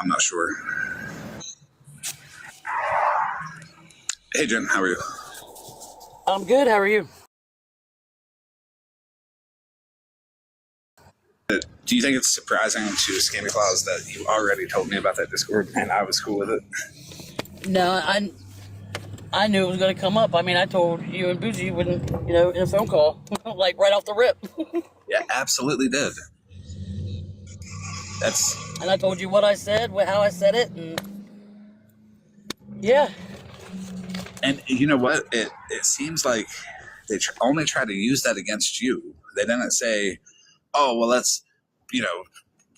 I'm not sure. Hey, Jen, how are you? I'm good. How are you? Do you think it's surprising to Scammy Claus that you already told me about that Discord and I was cool with it? No, I knew it was going to come up. I mean, I told you and Bougie when in a phone call, like right off the rip. Yeah, absolutely did. And I told you what I said, how I said it, and yeah. And you know what? It seems like they only try to use that against you. They didn't say, "Oh, well, let's,"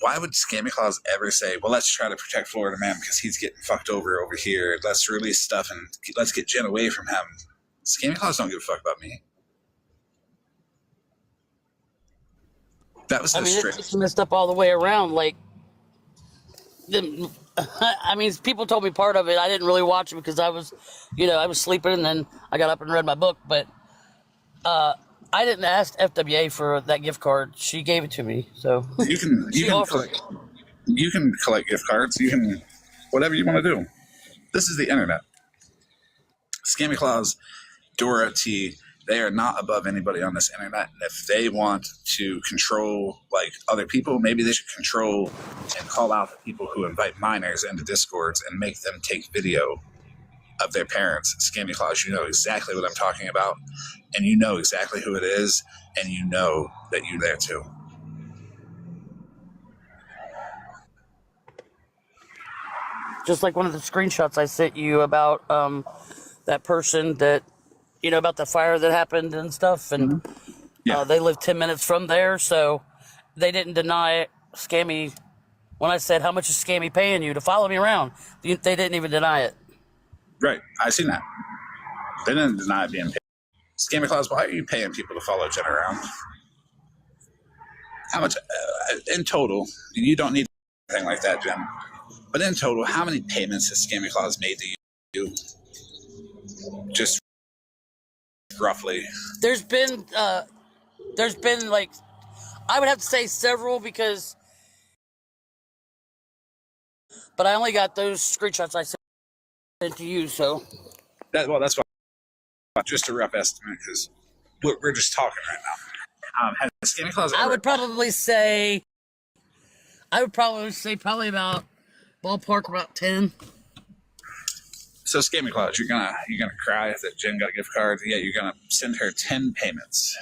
why would Scammy Claus ever say, "Well, let's try to protect Florida Man because he's getting fucked over here. Let's release stuff and let's get Jen away from him." Scammy Claus don't give a fuck about me. That was It's messed up all the way around. Like, people told me part of it. I didn't really watch it because I was sleeping, and then I got up and read my book. But I didn't ask FWA for that gift card. She gave it to me. So you can collect gift cards. You can whatever you want to do. This is the internet. Scammy Claus, Dora T, they are not above anybody on this internet. And if they want to control other people, maybe they should control and call out the people who invite minors into Discords and make them take video of their parents. Scammy Claus, you know exactly what I'm talking about, and you know exactly who it is, and you know that you're there too. just like one of the screenshots I sent you about that person that about the fire that happened and stuff, and they live 10 minutes from there, so they didn't deny Scammy when I said, "How much is Scammy paying you to follow me around?" They didn't even deny it. Right, I seen that. They didn't deny it being paid. Scammy Claus, why are you paying people to follow Jen around? How much in total? You don't need anything like that, Jen. But in total, how many payments has Scammy Claus made to you? Just roughly. There's been like, I would have to say several, but I only got those screenshots I sent to you. So that's why. Just a rough estimate because we're just talking right now. Has Scammy Claus ever... I would probably say probably about ballpark about 10. So Scammy Claus, you're gonna cry that Jen got a gift card. Yeah, you're gonna send her 10 payments.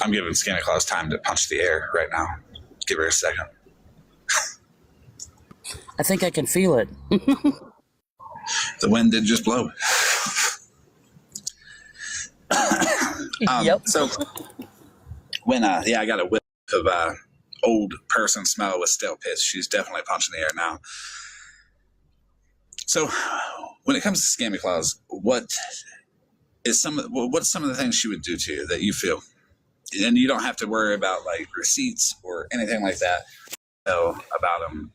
I'm giving Scammy Claus time to punch the air right now. Give her a second. I think I can feel it. The wind did just blow. Yep. So when I got a whiff of old person smell with stale piss. She's definitely punching the air now. So when it comes to Scammy Claus, what's some of the things she would do to you that you feel? And you don't have to worry about receipts or anything like that. Know about them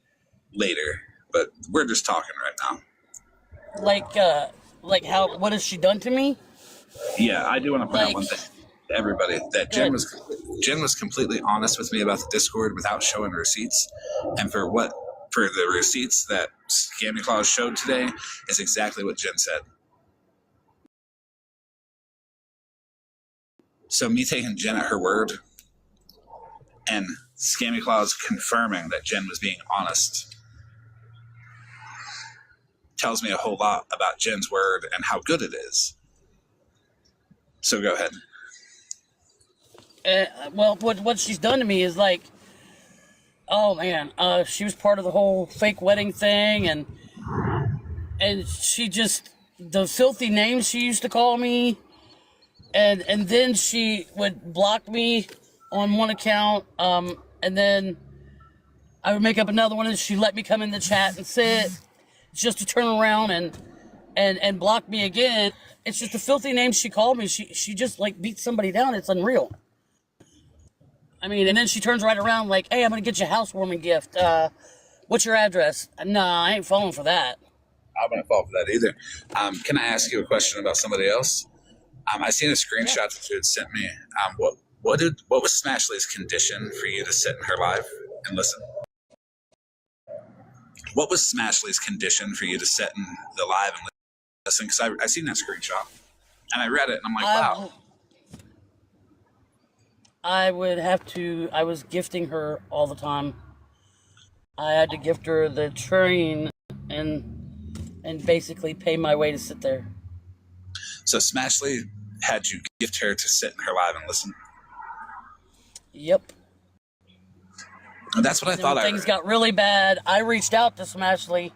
later, but we're just talking right now. What has she done to me? Yeah, I do want to point out one thing to everybody, that Jen was completely honest with me about the Discord without showing receipts, and for the receipts that Scammy Claus showed today is exactly what Jen said. So me taking Jen at her word and Scammy Claus confirming that Jen was being honest tells me a whole lot about Jen's word and how good it is. So go ahead. Well, what she's done to me is oh man, she was part of the whole fake wedding thing, and she just, the filthy names she used to call me, and then she would block me on one account, and then I would make up another one, and she let me come in the chat and sit, just to turn around and block me again. It's just the filthy names she called me. She just beat somebody down. It's unreal. I mean, and then she turns right around like, hey, I'm going to get you a housewarming gift. What's your address? Nah, I ain't falling for that. I wouldn't fall for that either. Can I ask you a question about somebody else? I seen a screenshot Yeah. that you had sent me. What was Smashley's condition for you to sit in her live and listen? What was Smashley's condition for you to sit in the live and listen? Because I seen that screenshot and I read it and I'm like, wow. I would have to. I was gifting her all the time. I had to gift her the train and basically pay my way to sit there. So Smashley had you gift her to sit in her live and listen. Yep. That's what I thought. When things got really bad, I reached out to Smashley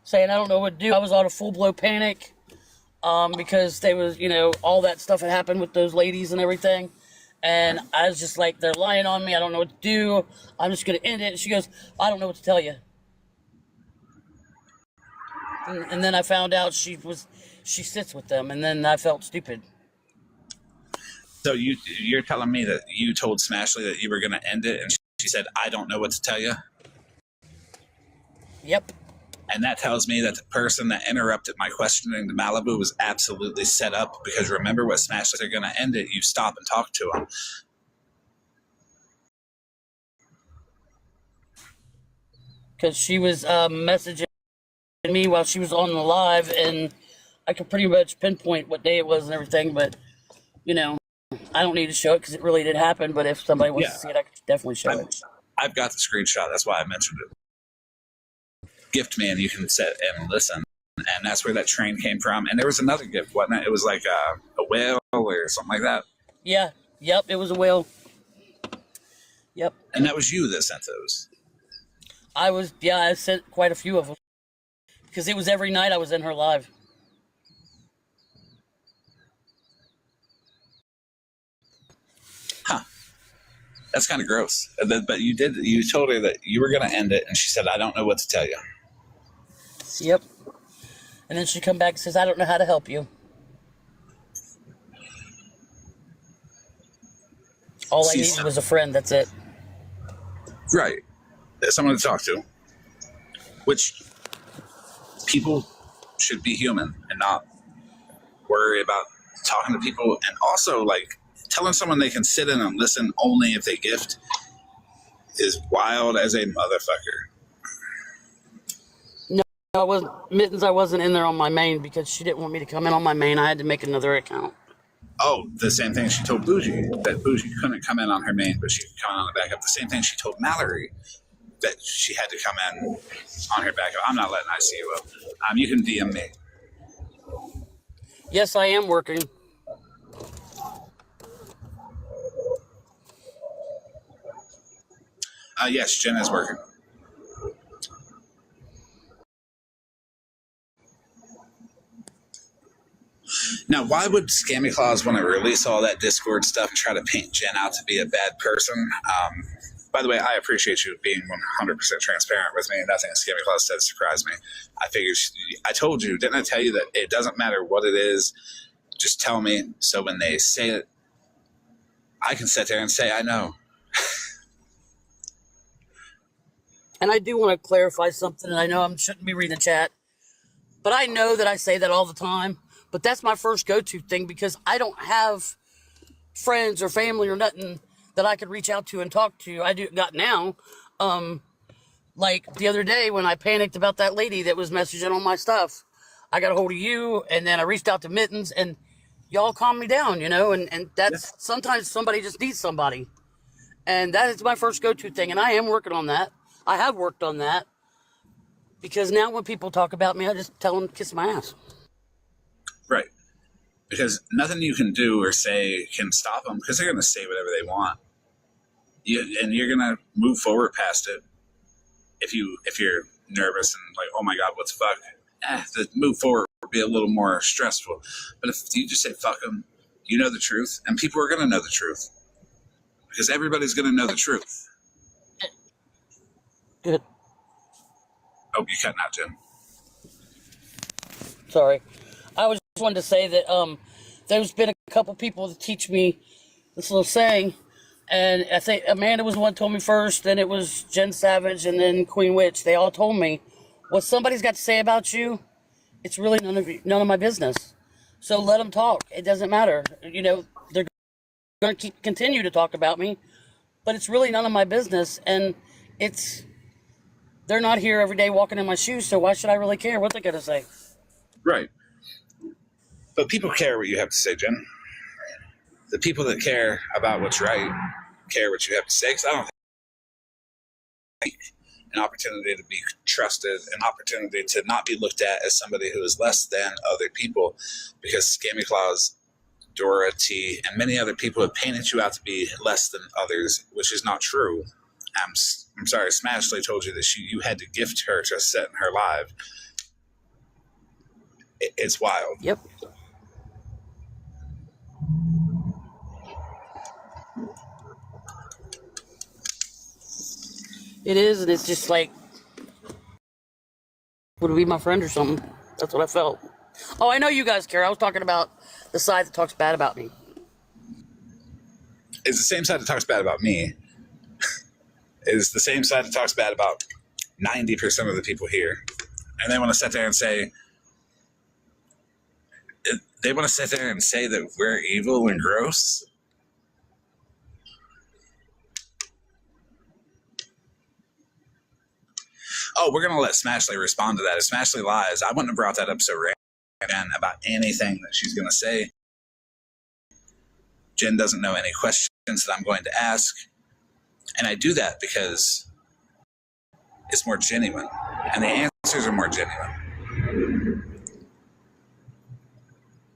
saying I don't know what to do. I was on a full-blown panic because they was, all that stuff had happened with those ladies and everything. And I was just like, they're lying on me. I don't know what to do. I'm just going to end it. And she goes, I don't know what to tell you. And then I found out she sits with them. And then I felt stupid. So you're telling me that you told Smashley that you were going to end it, and she said, I don't know what to tell you? Yep. And that tells me that the person that interrupted my questioning to Malibu was absolutely set up, because remember what Smashley are going to end it, you stop and talk to him. Because she was messaging me while she was on the live, and I could pretty much pinpoint what day it was and everything, but, I don't need to show it because it really did happen, but if somebody wants to see it, I could definitely show it. I've got the screenshot. That's why I mentioned it. Gift me and you can sit and listen. And that's where that train came from. And there was another gift, wasn't it? It was like a whale or something like that. Yeah. Yep. It was a whale. Yep. And that was you that sent those. I sent quite a few of them. Because it was every night I was in her live. Huh. That's kind of gross. But you told her that you were going to end it, and she said, I don't know what to tell you. Yep. And then she come back and says, I don't know how to help you. All I needed was a friend, that's it. Right. Someone to talk to. Which people should be human and not worry about talking to people. And also, like, telling someone they can sit in and listen only if they gift is wild as a motherfucker. No, I wasn't in there on my main because she didn't want me to come in on my main. I had to make another account. Oh, the same thing she told Bougie, that Bougie couldn't come in on her main, but she could come in on the backup. The same thing she told Mallory, that she had to come in on her backup. I'm not letting ICU up. You can DM me. Yes, I am working. Yes, Jenn is working. Now, why would Scammy Claus want to release all that Discord stuff and try to paint Jenn out to be a bad person? By the way, I appreciate you being 100% transparent with me. Nothing Scammy Claus said surprised me. I told you, didn't I tell you that it doesn't matter what it is, just tell me. So when they say it, I can sit there and say, I know. And I do want to clarify something, and I know I shouldn't be reading the chat, but I know that I say that all the time, but that's my first go-to thing because I don't have friends or family or nothing that I could reach out to and talk to. I do got now. Like the other day when I panicked about that lady that was messaging on my stuff, I got a hold of you, and then I reached out to Mittens, and y'all calmed me down, and that's sometimes somebody just needs somebody. And that is my first go-to thing, and I am working on that. I have worked on that because now when people talk about me, I just tell them to kiss my ass. Right. Because nothing you can do or say can stop them because they're going to say whatever they want. And you're going to move forward past it. If you're nervous and like, oh my God, what the fuck? The move forward will be a little more stressful. But if you just say, fuck them, you know the truth, and people are going to know the truth. Because everybody's going to know the truth. Good. Oh, you cutting out, Jenn. Sorry. I was just wanted to say that there's been a couple people that teach me this little saying, And I think Amanda was the one who told me first, then it was Jen Savage, and then Queen Witch. They all told me, what somebody's got to say about you, it's really none of my business. So let them talk. It doesn't matter. You know, they're going to continue to talk about me, but it's really none of my business. And they're not here every day walking in my shoes, so why should I really care what they're going to say? Right. But people care what you have to say, Jen. The people that care about what's right care what you have to say. Because I don't think an opportunity to be trusted, an opportunity to not be looked at as somebody who is less than other people, because Scammy Claus, Dora T, and many other people have painted you out to be less than others, which is not true. I'm sorry, Smashley told you that you had to gift her to set in her live. It's wild. Yep. It is, and it's just like, would it be my friend or something? That's what I felt. Oh, I know you guys care. I was talking about the side that talks bad about me. It's the same side that talks bad about me. It's the same side that talks bad about 90% of the people here. And they want to sit there and say, that we're evil and gross. Oh, we're going to let Smashley respond to that. If Smashley lies, I wouldn't have brought that up so random about anything that she's going to say. Jen doesn't know any questions that I'm going to ask. And I do that because it's more genuine. And the answers are more genuine.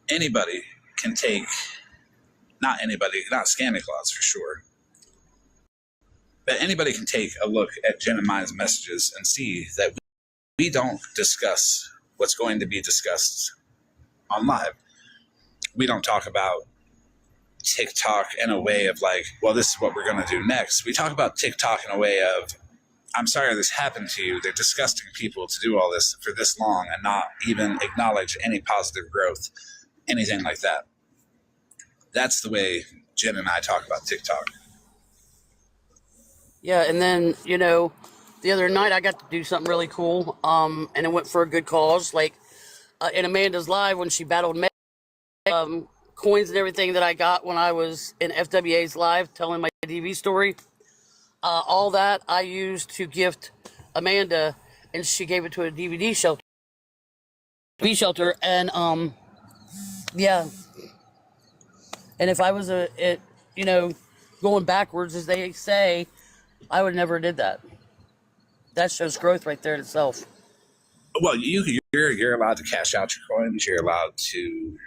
Anybody can take, not Scammy Claus for sure, but anybody can take a look at Jen and mine's messages and see that we don't discuss what's going to be discussed on live. We don't talk about TikTok in a way of like, well, this is what we're going to do next. We talk about TikTok in a way of, I'm sorry this happened to you. They're disgusting people to do all this for this long and not even acknowledge any positive growth, anything like that. That's the way Jen and I talk about TikTok. Yeah, and then, you know, the other night I got to do something really cool, and it went for a good cause. Like, in Amanda's live when she battled Meg, coins and everything that I got when I was in FWA's live telling my TV story, all that I used to gift Amanda, and she gave it to a DVD shelter. And yeah. And if I was going backwards, as they say, I would never did that. That shows growth right there in itself. Well, you're allowed to cash out your coins. You're allowed to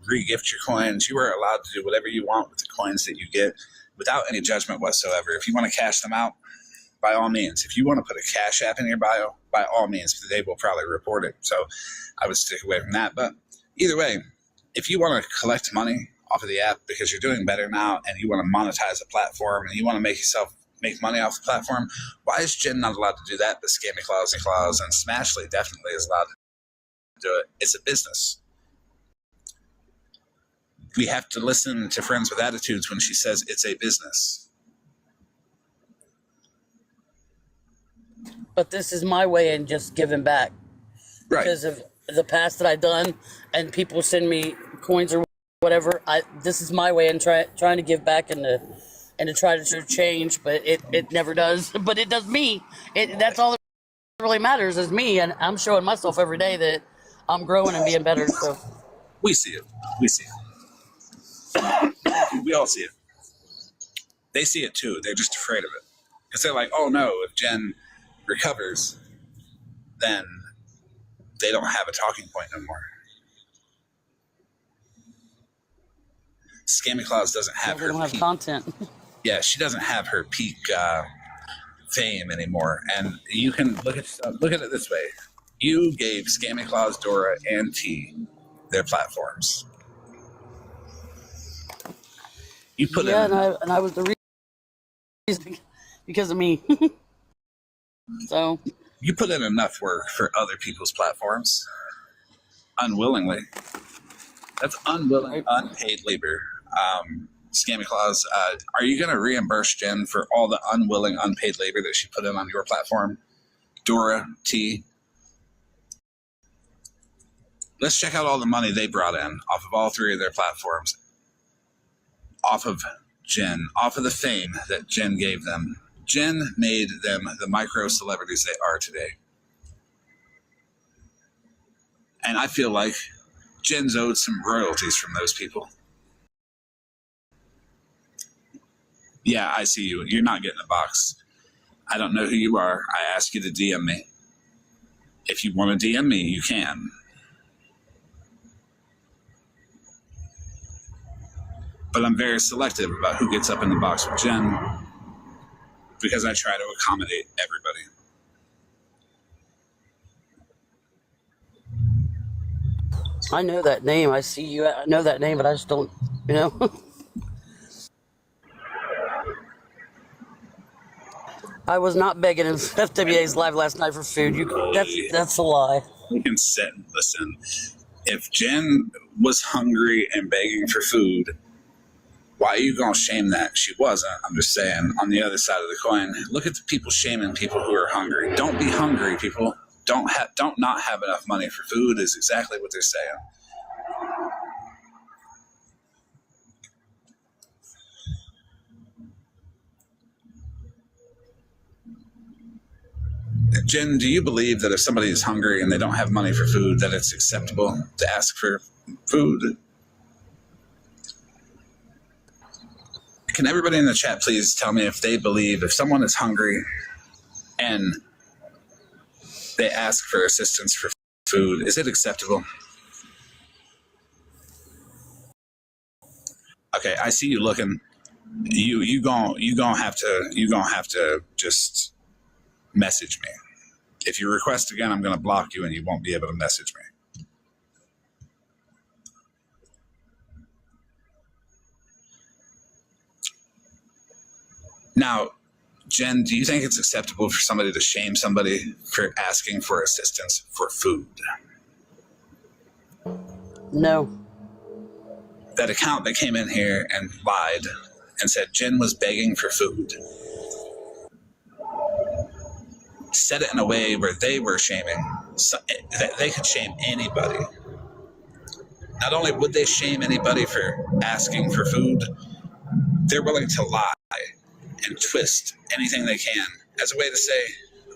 re-gift your coins. You are allowed to do whatever you want with the coins that you get without any judgment whatsoever. If you want to cash them out, by all means. If you want to put a Cash App in your bio, by all means, they will probably report it. So I would stick away from that. But either way, if you want to collect money off of the app because you're doing better now and you want to monetize a platform and you want to make money off the platform, why is Jen not allowed to do that? But Scammy Claus and Smashley definitely is allowed to do it. It's a business. We have to listen to Friends with Attitudes when she says it's a business. But this is my way in just giving back. Right. Because of the past that I've done, and people send me coins or whatever. This is my way in trying to give back and to try to change, but it never does. But it does me. That's all that really matters is me, and I'm showing myself every day that I'm growing and being better. So we see it. We all see it. They see it too. They're just afraid of it because they're like, oh no, if Jen recovers, then they don't have a talking point no more. Scammy Claus doesn't have her. They don't have content. Yeah, she doesn't have her peak fame anymore. And you can look at it this way: you gave Scammy Claus, Dora, and T their platforms. You put and I was the reason because of me. So you put in enough work for other people's platforms unwillingly. That's unwilling, unpaid labor. Scammy Claus, are you going to reimburse Jenn for all the unwilling, unpaid labor that she put in on your platform? Dora T. Let's check out all the money they brought in off of all three of their platforms, off of Jenn, off of the fame that Jenn gave them. Jenn made them the micro celebrities they are today. And I feel like Jenn's owed some royalties from those people. Yeah, I see you. You're not getting a box. I don't know who you are. I ask you to DM me. If you want to DM me, you can. But I'm very selective about who gets up in the box with Jenn because I try to accommodate everybody. I know that name. I see you. I know that name, but I just don't, you know. I was not begging in FWA's live last night for food. That's a lie. You can sit and listen. If Jenn was hungry and begging for food, why are you going to shame that? She wasn't. I'm just saying, on the other side of the coin, look at the people shaming people who are hungry. Don't be hungry, people. Don't not have enough money for food is exactly what they're saying. Jenn, do you believe that if somebody is hungry and they don't have money for food, that it's acceptable to ask for food? Can everybody in the chat please tell me if they believe if someone is hungry and they ask for assistance for food, is it acceptable? Okay, I see you looking. You gonna have to just message me. If you request again, I'm gonna block you and you won't be able to message me. Now, Jenn, do you think it's acceptable for somebody to shame somebody for asking for assistance for food? No. That account that came in here and lied and said Jenn was begging for food said it in a way where they were shaming, that they could shame anybody. Not only would they shame anybody for asking for food, they're willing to lie and twist anything they can as a way to say,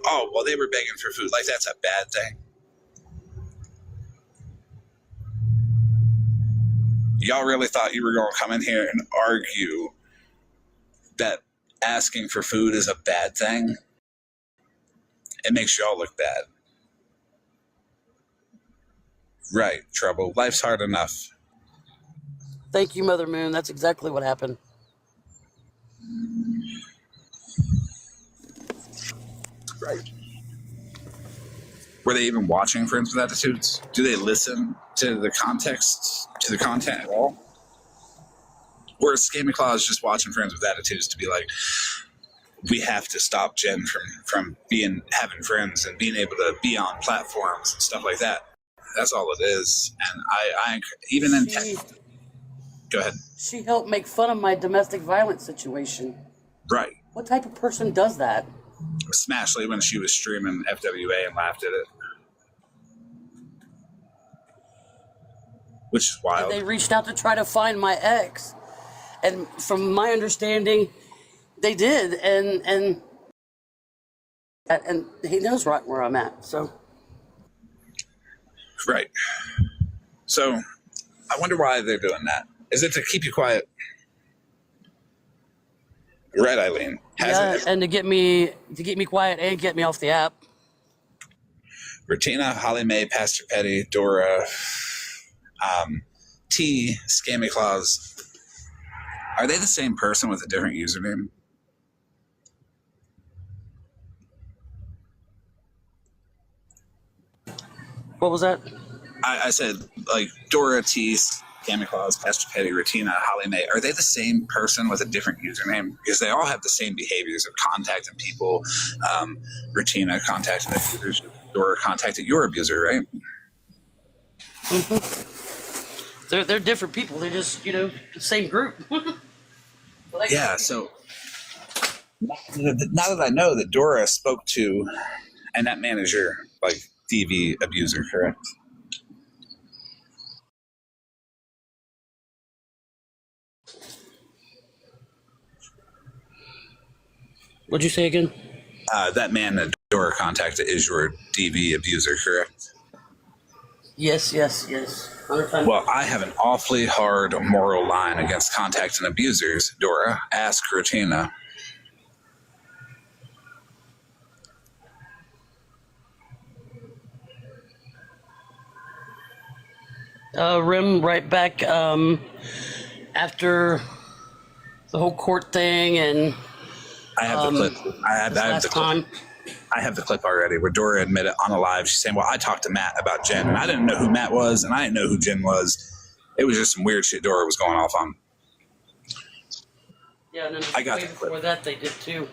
oh, well, they were begging for food. Like that's a bad thing. Y'all really thought you were going to come in here and argue that asking for food is a bad thing? It makes y'all look bad. Right, Trouble. Life's hard enough. Thank you, Mother Moon. That's exactly what happened. Right. Were they even watching Friends with Attitudes? Do they listen to the context, to the content at all? Or is Scammy Claus just watching Friends with Attitudes to be like, we have to stop Jenn from having friends and being able to be on platforms and stuff like that? That's all it is. And I even in go ahead. She helped make fun of my domestic violence situation. Right. What type of person does that? Smashly when she was streaming FWA and laughed at it. Which is wild. And they reached out to try to find my ex. And from my understanding, they did. And he knows right where I'm at. So. Right. So I wonder why they're doing that. Is it to keep you quiet? Right, Eileen. And to get me quiet and get me off the app. Retina, Holly Mae, Pastor Petty, Dora, T, Scammy Claus. Are they the same person with a different username? What was that? I said, like, Dora, T, Scammy Claus, Pastor Petty, Retina, Holly Mae. Are they the same person with a different username? Because they all have the same behaviors of contacting people. Retina contacting abusers. Dora contacted your abuser, right? Mm-hmm. They're different people. They're just, the same group. Yeah, so now that I know that Dora spoke to, and that manager, like, DV abuser, correct? What'd you say again? That man that Dora contacted is your DV abuser, correct? Yes, yes, yes. 100%. Well, I have an awfully hard moral line against contacting abusers, Dora. Ask Regina. Rim right back after the whole court thing and I have the clip. I have last the clip. time. I have the clip already where Dora admitted on a live. She's saying, well, I talked to Matt about Jenn, and I didn't know who Matt was, and I didn't know who Jenn was. It was just some weird shit Dora was going off on. Yeah, and then I got way the clip. before that they did too.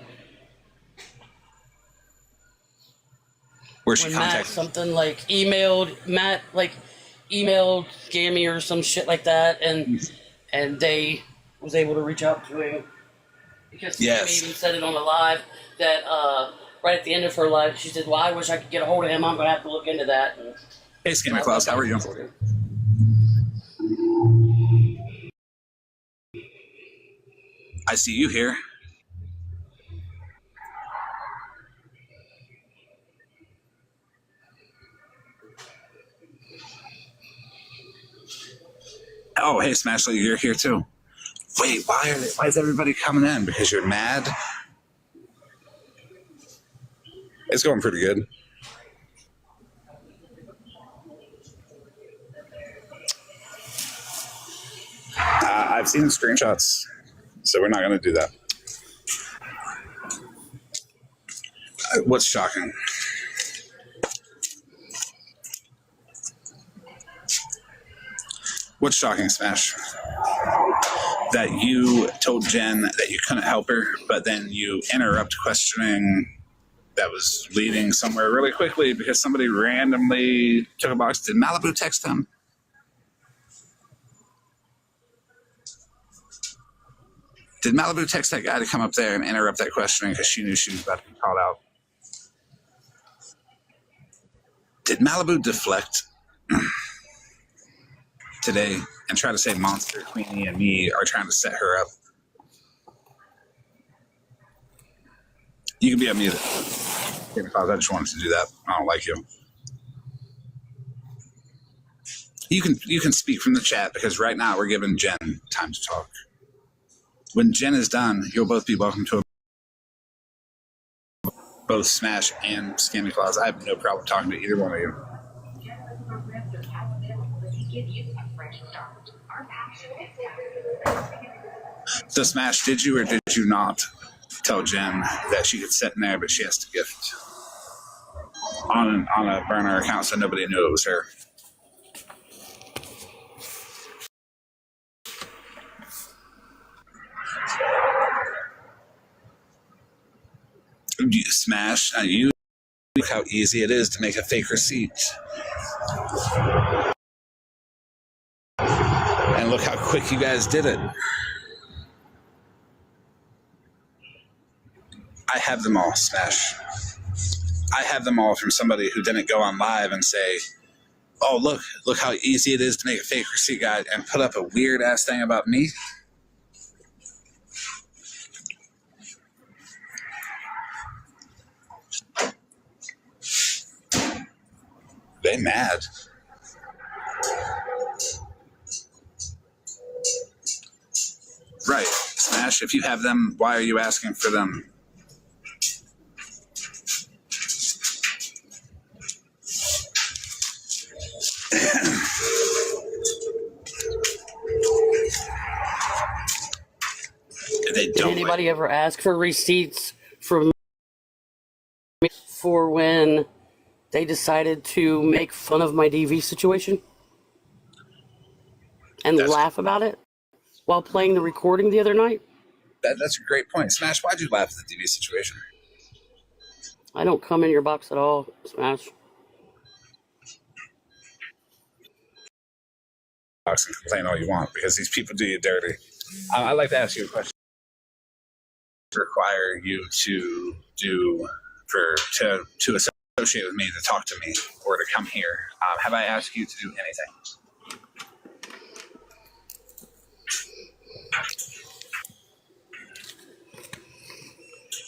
Where she When Matt contacted something like emailed Scammy or some shit like that, and they was able to reach out to him because Yes. Scammy even said it on the live that right at the end of her live she said, "Well, I wish I could get a hold of him. I'm gonna have to look into that." And Hey, Skinny Claus, how are you? I see you here. Oh, hey, Smashley, you're here too. Wait, why is everybody coming in? Because you're mad? It's going pretty good. I've seen the screenshots, so we're not going to do that. What's shocking? What's shocking, Smash? That you told Jenn that you couldn't help her, but then you interrupt questioning that was leading somewhere really quickly because somebody randomly took a box. Did Malibu text him? Did Malibu text that guy to come up there and interrupt that questioning because she knew she was about to be called out? Did Malibu deflect today and try to say Monster, Queenie, and me are trying to set her up? You can be unmuted. I just wanted to do that. I don't like you. You can speak from the chat because right now we're giving Jenn time to talk. When Jenn is done, you'll both be welcome to both Smash and Scammy Claus. I have no problem talking to either one of you. So Smash, did you or did you not tell Jenn that she could sit in there, but she has to gift on a burner account so nobody knew it was her? Smash, you look how easy it is to make a fake receipt. And look how quick you guys did it. I have them all, Smash. I have them all from somebody who didn't go on live and say, oh, look how easy it is to make a fake receipt guide and put up a weird ass thing about me. They mad. Right. Smash, if you have them, why are you asking for them? Did anybody ever ask for receipts from me for when they decided to make fun of my DV situation and laugh about it while playing the recording the other night? That's a great point. Smash, why'd you laugh at the DV situation? I don't come in your box at all, Smash. And complain all you want because these people do you dirty. I'd like to ask you a question. require you to do to associate with me, to talk to me, or to come here? Have I asked you to do anything?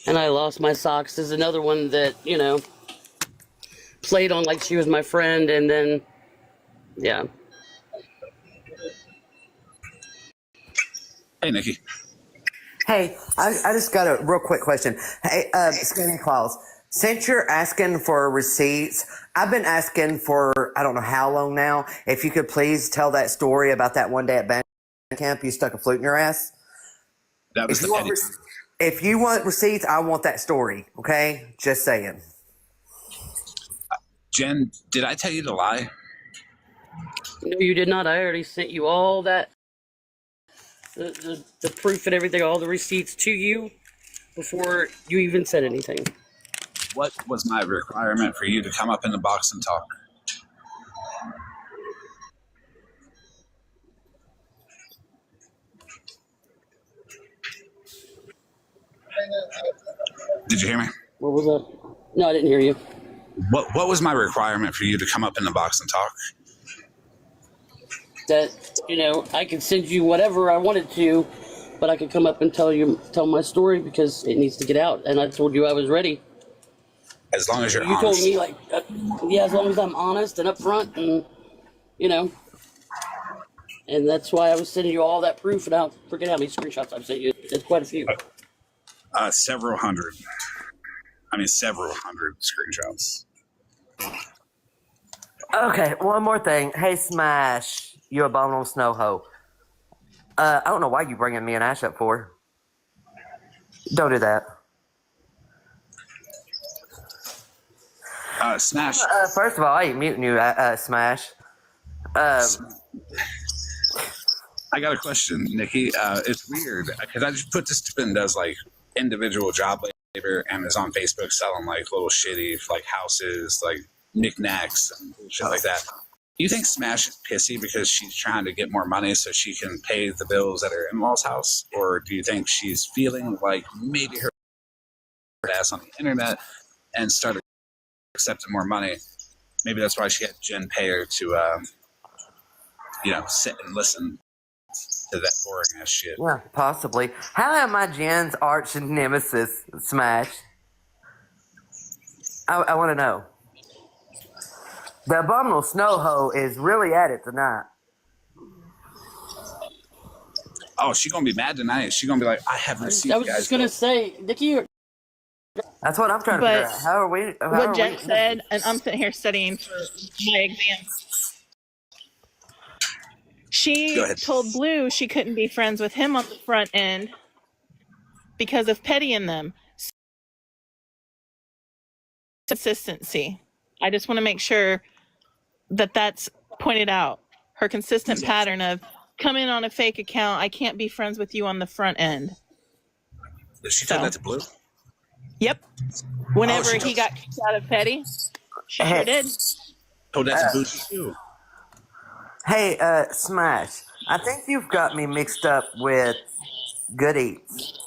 And I lost my socks is another one that, played on like she was my friend, and then, yeah. Hey, Nikki. Hey, I just got a real quick question. Hey, Skinny Claus, since you're asking for receipts, I've been asking for I don't know how long now. If you could please tell that story about that one day at band camp you stuck a flute in your ass. That was If you want receipts, I want that story. Okay, just saying. Jen, did I tell you to lie? No, you did not. I already sent you all that, the proof and everything, all the receipts to you before you even said anything. What was my requirement for you to come up in the box and talk? Did you hear me? What was that? No, I didn't hear you. What was my requirement for you to come up in the box and talk? That, I could send you whatever I wanted to, but I could come up and tell my story because it needs to get out. And I told you I was ready. As long as you're You honest. told me, as long as I'm honest and upfront and, and that's why I was sending you all that proof, and I forget how many screenshots I've sent you. It's quite a few. Several hundred screenshots. Okay, one more thing. Hey, Smash, you abominable snow hoe. I don't know why you bringing me an ash up for. Don't do that. Smash. First of all, I ain't muting you, Smash. I got a question, Nikki. It's weird because I just put this to does like individual job labor and is on Facebook selling like little shitty like houses, like knickknacks and shit like that. Do you think Smash is pissy because she's trying to get more money so she can pay the bills at her in-laws' house, or do you think she's feeling like maybe her ass on the internet and started accepting more money? Maybe that's why she had Jenn pay her to, sit and listen to that boring ass shit. Yeah, possibly. How am I Jen's arch nemesis, Smash? I want to know. The abominable snow hoe is really at it tonight. Oh, she's gonna be mad tonight. She's gonna be like, I haven't seen. I was just gonna say, Nikki. That's what I'm trying to figure out. How are we? What Jen said, and I'm sitting here studying for my exam. She told Blue she couldn't be friends with him on the front end because of Petty in them. Consistency. I just want to make sure that that's pointed out. Her consistent pattern of come in on a fake account. I can't be friends with you on the front end. Did she tell that to Blue? Yep. Whenever he got kicked out of Petty, she sure did. Told that to Blue too. Hey, Smash, I think you've got me mixed up with Good Eats.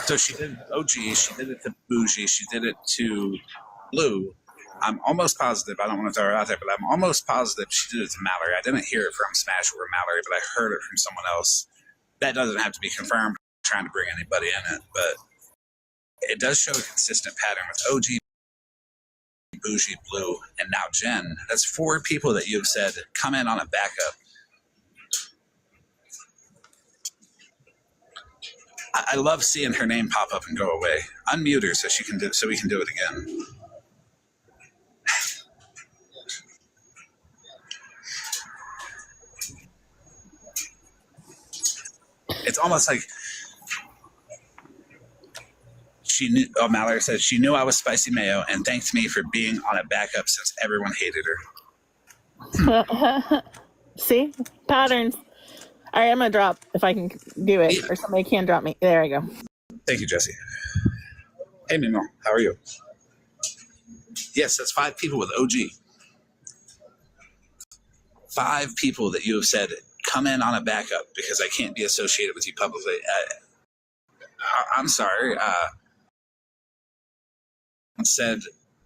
So she did OG, she did it to Bougie, she did it to Blue. I'm almost positive, I don't want to throw her out there, but I'm almost positive she did it to Mallory. I didn't hear it from Smash or Mallory, but I heard it from someone else. That doesn't have to be confirmed. I'm trying to bring anybody in it, but it does show a consistent pattern with OG, Bougie, Blue, and now Jenn. That's 4 people that you've said come in on a backup. I love seeing her name pop up and go away. Unmute her so we can do it again. It's almost like she knew. Oh, Mallory said she knew I was spicy mayo and thanked me for being on a backup since everyone hated her. See? Patterns. All right, I'm going to drop if I can do it, or somebody can drop me. There I go. Thank you, Jesse. Hey, Mimo, how are you? Yes, that's 5 people with OG. 5 people that you have said come in on a backup because I can't be associated with you publicly. I'm sorry. Said,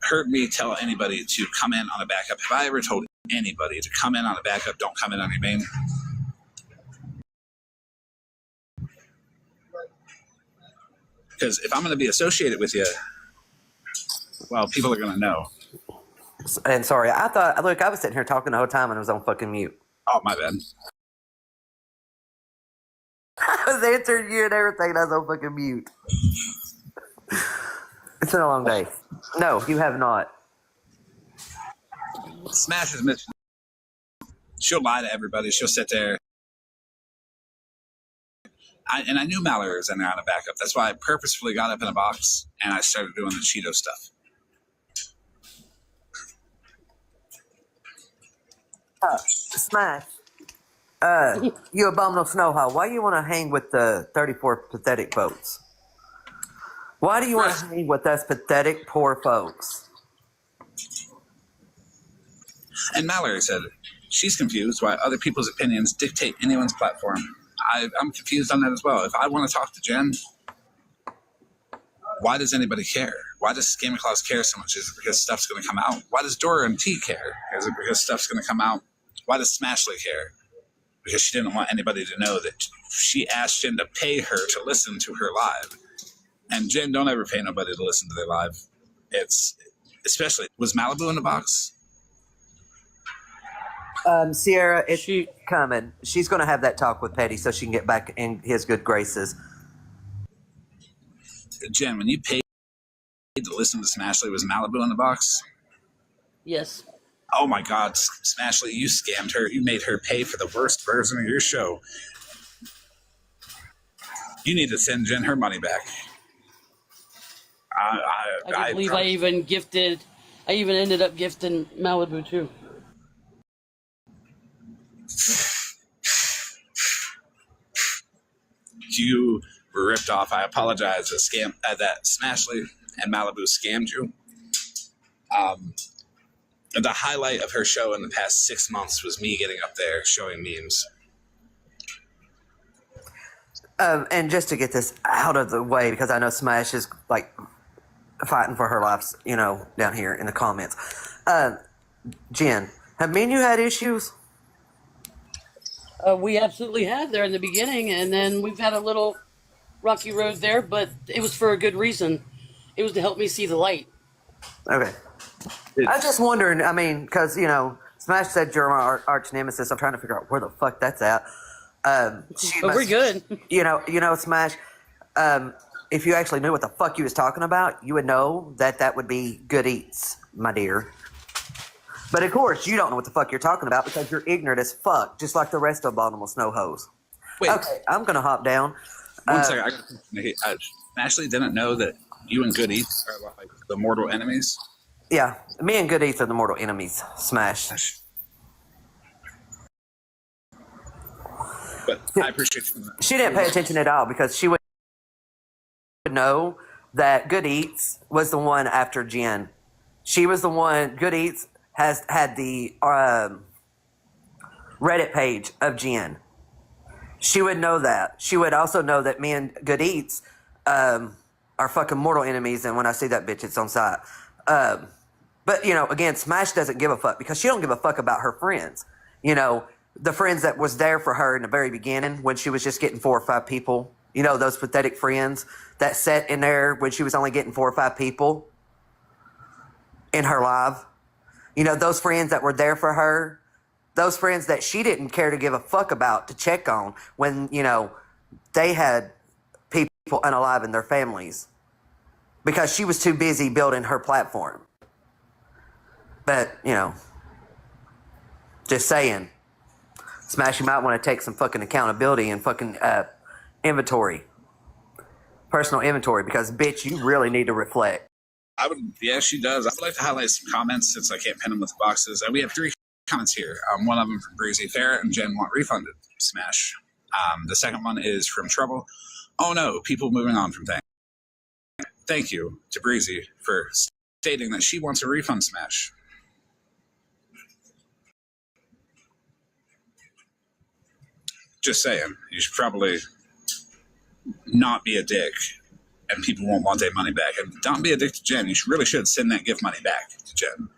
heard me tell anybody to come in on a backup. Have I ever told anybody to come in on a backup? Don't come in on your main. Because if I'm going to be associated with you, well, people are going to know. And sorry, I was sitting here talking the whole time and I was on fucking mute. Oh, my bad. I was answering you and everything and I was on fucking mute. It's been a long day. No, you have not. Smash is Mitch. She'll lie to everybody. She'll sit there. I knew Mallory was in there on a backup. That's why I purposefully got up in a box and I started doing the Cheeto stuff. Smash. You abominable snowhole. Why do you want to hang with the 34 pathetic folks? Why do you want to hang with us pathetic, poor folks? And Mallory said she's confused why other people's opinions dictate anyone's platform. I'm confused on that as well. If I want to talk to Jenn, why does anybody care? Why does Scammy Claus care so much? Is it because stuff's going to come out? Why does Dora and T care? Is it because stuff's going to come out? Why does Smashley care? Because she didn't want anybody to know that she asked Jenn to pay her to listen to her live. And Jenn, don't ever pay nobody to listen to their live. It's especially, was Malibu in the box? Sierra, it's coming. She's going to have that talk with Petty so she can get back in his good graces. Jenn, when you paid to listen to Smashley, was Malibu in the box? Yes. Oh my God, Smashley, you scammed her. You made her pay for the worst version of your show. You need to send Jenn her money back. I believe I even ended up gifting Malibu too. You were ripped off. I apologize that Smashley and Malibu scammed you. The highlight of her show in the past 6 months was me getting up there showing memes. And just to get this out of the way, because I know Smash is like fighting for her life, down here in the comments. Jenn, have me and you had issues? We absolutely had there in the beginning, and then we've had a little rocky road there, but it was for a good reason. It was to help me see the light. Okay. I was just wondering, because, Smash said you're my arch nemesis. I'm trying to figure out where the fuck that's at. But we're good. Smash, if you actually knew what the fuck you was talking about, you would know that would be good eats, my dear. But of course, you don't know what the fuck you're talking about because you're ignorant as fuck, just like the rest of Baltimore snow hose. Wait. Okay, I'm going to hop down. One second. Ashley didn't know that you and Good Eats are like the mortal enemies? Yeah, me and Good Eats are the mortal enemies. Smash. But I appreciate you. She didn't pay attention at all because she would know that Good Eats was the one after Jenn. She was the one. Good Eats had the Reddit page of Jenn. She would know that. She would also know that me and Good Eats are fucking mortal enemies, and when I see that bitch, it's on sight. But, again, Smash doesn't give a fuck because she don't give a fuck about her friends. The friends that was there for her in the very beginning when she was just getting 4 or 5 people. Those pathetic friends that sat in there when she was only getting 4 or 5 people in her live. Those friends that were there for her. Those friends that she didn't care to give a fuck about to check on when, they had people unalive in their families. Because she was too busy building her platform. But, just saying. Smash, you might want to take some fucking accountability and fucking inventory. Personal inventory, because, bitch, you really need to reflect. Yeah, she does. I would like to highlight some comments since I can't pin them with boxes. We have 3 comments here. One of them from Breezy. Farrah and Jenn want refunded. Smash. The second one is from Trouble. Oh no, people moving on from things. Thank you to Breezy for stating that she wants a refund. Smash. Just saying. You should probably not be a dick, and people won't want their money back. And don't be a dick to Jen. You really should send that gift money back to Jen.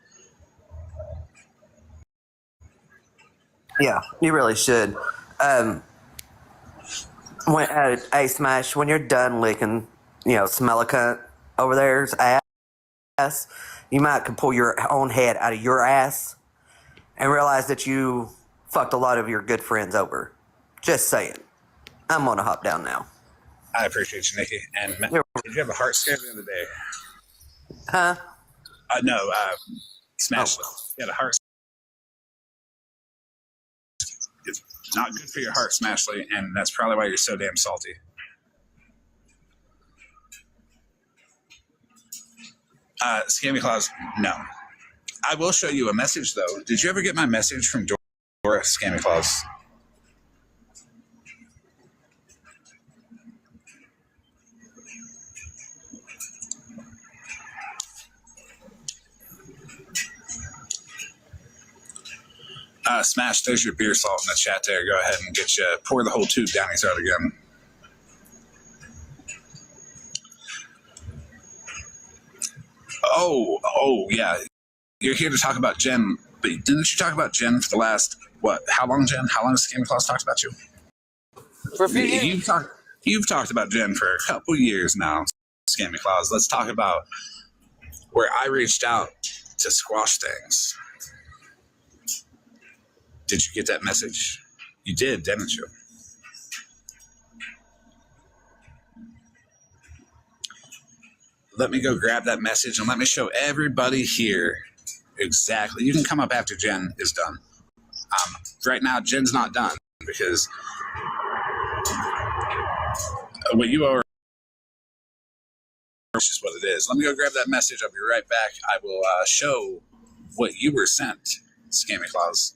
Yeah, you really should. Hey, Smash, when you're done licking, smell a cunt over there's ass, you might can pull your own head out of your ass and realize that you fucked a lot of your good friends over. Just saying. I'm gonna hop down now. I appreciate you, Nikki. And did you have a heart scare the other day? Huh? No, Smash. Oh. You had a heart. It's not good for your heart, Smashley, and that's probably why you're so damn salty. Scammy Claus, no. I will show you a message, though. Did you ever get my message from Dora, Scammy Claus? Smash, there's your beer salt in the chat there. Go ahead and pour the whole tube down his throat again. Oh, yeah. You're here to talk about Jen, but didn't you talk about Jen for the last, how long, Jen? How long has Scammy Claus talked about you? For a few years. You've talked about Jen for a couple years now, Scammy Claus. Let's talk about where I reached out to squash things. Did you get that message? You did, didn't you? Let me go grab that message and let me show everybody here exactly. You can come up after Jen is done. Right now, Jen's not done because what you owe her is just what it is. Let me go grab that message. I'll be right back. I will show what you were sent, Scammy Claus.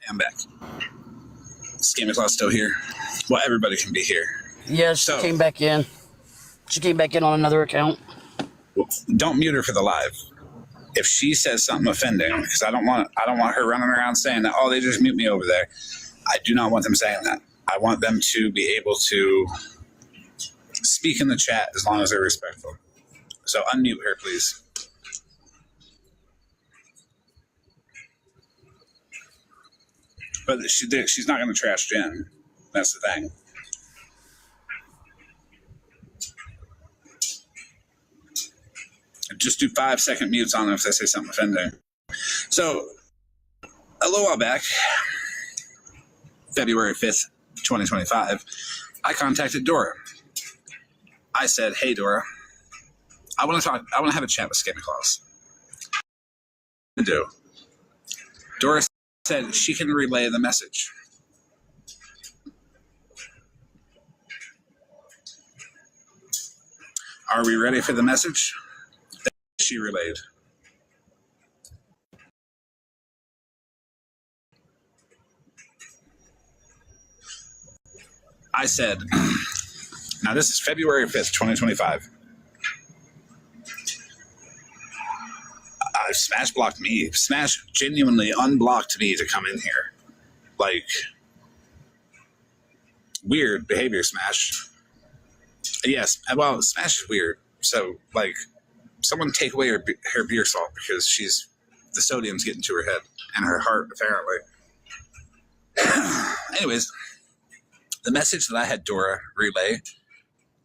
I'm back. Scammy Claus still here. Well, everybody can be here. Yeah, she came back in. She came back in on another account. Well, don't mute her for the live. If she says something offending, because I don't want her running around saying that, they just mute me over there. I do not want them saying that. I want them to be able to speak in the chat as long as they're respectful. So unmute her, please. But she's not going to trash Jen. That's the thing. Just do 5-second mutes on them if they say something offending. So, a little while back, February 5th, 2025, I contacted Dora. I said, hey, Dora, I want to have a chat with Scammy Claus. Dora said she can relay the message. Are we ready for the message that she relayed? I said, now this is February 5th, 2025. Smash blocked me. Smash genuinely unblocked me to come in here. Like, weird behavior, Smash. Yes, well, Smash is weird. So, like, someone take away her beer salt because the sodium's getting to her head and her heart, apparently. Anyways, the message that I had Dora relay,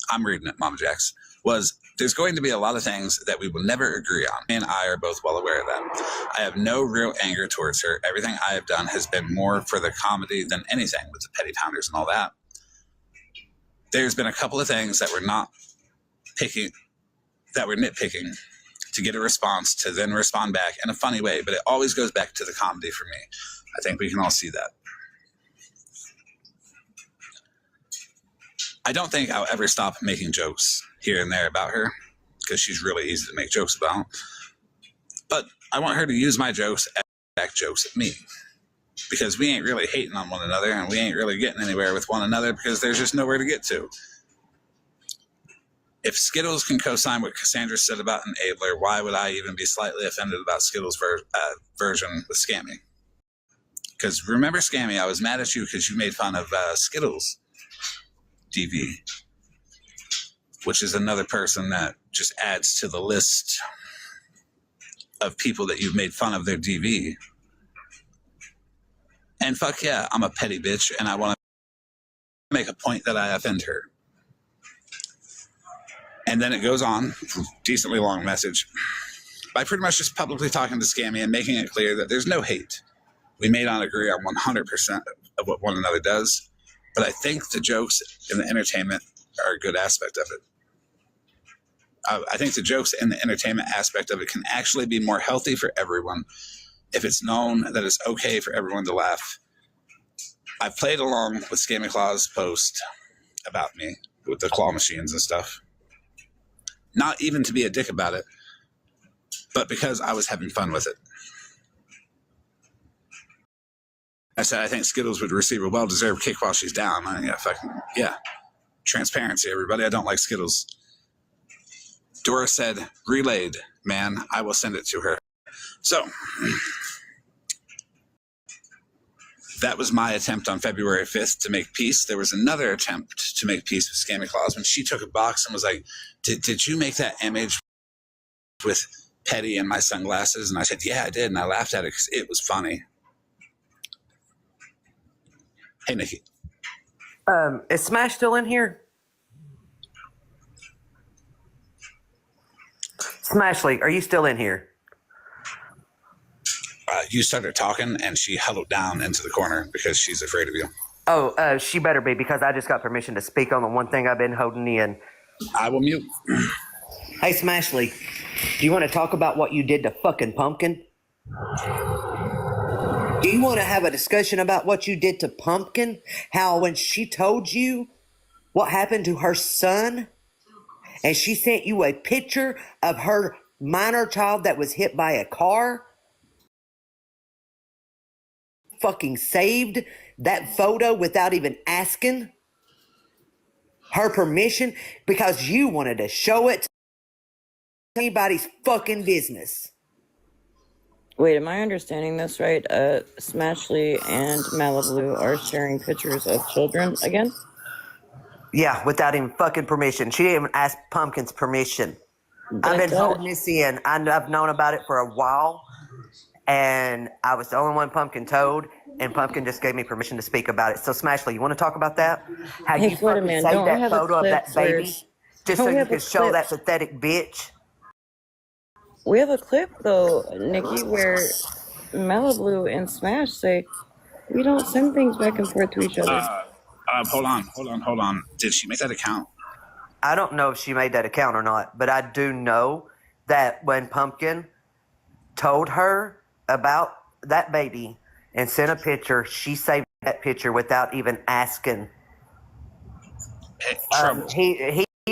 I'm reading it, Mama Jax, was there's going to be a lot of things that we will never agree on. Me and I are both well aware of that. I have no real anger towards her. Everything I have done has been more for the comedy than anything with the petty pounders and all that. There's been a couple of things that we're nitpicking to get a response to then respond back in a funny way, but it always goes back to the comedy for me. I think we can all see that. I don't think I'll ever stop making jokes here and there about her because she's really easy to make jokes about. But I want her to use my jokes as back jokes at me because we ain't really hating on one another and we ain't really getting anywhere with one another because there's just nowhere to get to. If Skittles can co-sign what Cassandra said about an Abler, why would I even be slightly offended about Skittles' version with Scammy? Because remember Scammy, I was mad at you because you made fun of Skittles' DV, which is another person that just adds to the list of people that you've made fun of their DV. And fuck yeah, I'm a petty bitch and I want to make a point that I offend her. And then it goes on, decently long message, by pretty much just publicly talking to Scammy and making it clear that there's no hate. We may not agree on 100% of what one another does, but I think the jokes and the entertainment are a good aspect of it. I think the jokes and the entertainment aspect of it can actually be more healthy for everyone if it's known that it's okay for everyone to laugh. I've played along with Scammy Claw's post about me with the claw machines and stuff. Not even to be a dick about it, but because I was having fun with it. I said, I think Skittles would receive a well-deserved kick while she's down. Yeah. Transparency, everybody. I don't like Skittles. Dora said, relayed, man. I will send it to her. So, that was my attempt on February 5th to make peace. There was another attempt to make peace with Scammy Claus when she took a box and was like, did you make that image with Petty and my sunglasses? And I said, yeah, I did. And I laughed at it because it was funny. Hey, Nikki. Is Smash still in here? Smashly, are you still in here? You started talking and she huddled down into the corner because she's afraid of you. Oh, she better be because I just got permission to speak on the one thing I've been holding in. I will mute. Hey, Smashly, do you want to talk about what you did to fucking Pumpkin? Do you want to have a discussion about what you did to Pumpkin? How when she told you what happened to her son, and she sent you a picture of her minor child that was hit by a car, fucking saved that photo without even asking her permission because you wanted to show it to anybody's fucking business. Wait, am I understanding this right? Smashley and Malibu are sharing pictures of children again? Yeah, without even fucking permission. She didn't even ask Pumpkin's permission. I've been holding this in. I've known about it for a while, and I was the only one Pumpkin told, and Pumpkin just gave me permission to speak about it. So, Smashley, you want to talk about that? How Hey, you fucking saved that photo of that baby just so you could show that pathetic bitch? We have a clip, though, Nikki, where Malibu and Smash say, we don't send things back and forth to each other. Hold on. Did she make that account? I don't know if she made that account or not, but I do know that when Pumpkin told her about that baby and sent a picture, she saved that picture without even asking. He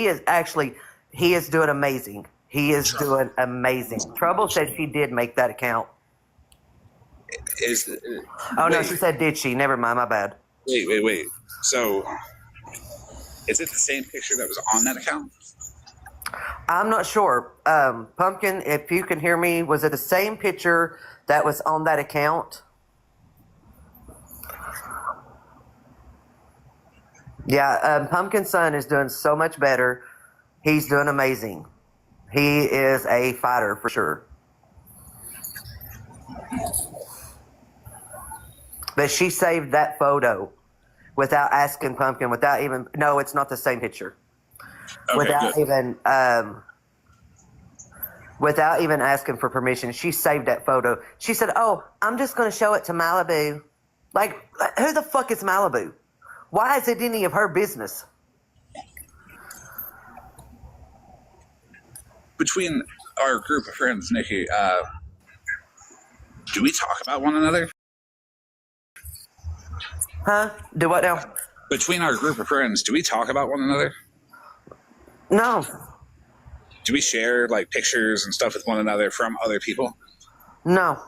is doing amazing. He is doing amazing. Trouble said she did make that account. No, she said, did she? Never mind, my bad. Wait. So, Is it the same picture that was on that account? I'm not sure. Pumpkin, if you can hear me, was it the same picture that was on that account? Yeah, Pumpkin's son is doing so much better. He's doing amazing. He is a fighter for sure. But she saved that photo without asking Pumpkin, without even, no, it's not the same picture. Okay, without good. Without even asking for permission, she saved that photo. She said, "Oh, I'm just going to show it to Malibu." Like, who the fuck is Malibu? Why is it any of her business? Between our group of friends, Nikki, do we talk about one another? Huh? Do what now? Between our group of friends, do we talk about one another? No. Do we share like pictures and stuff with one another from other people? No.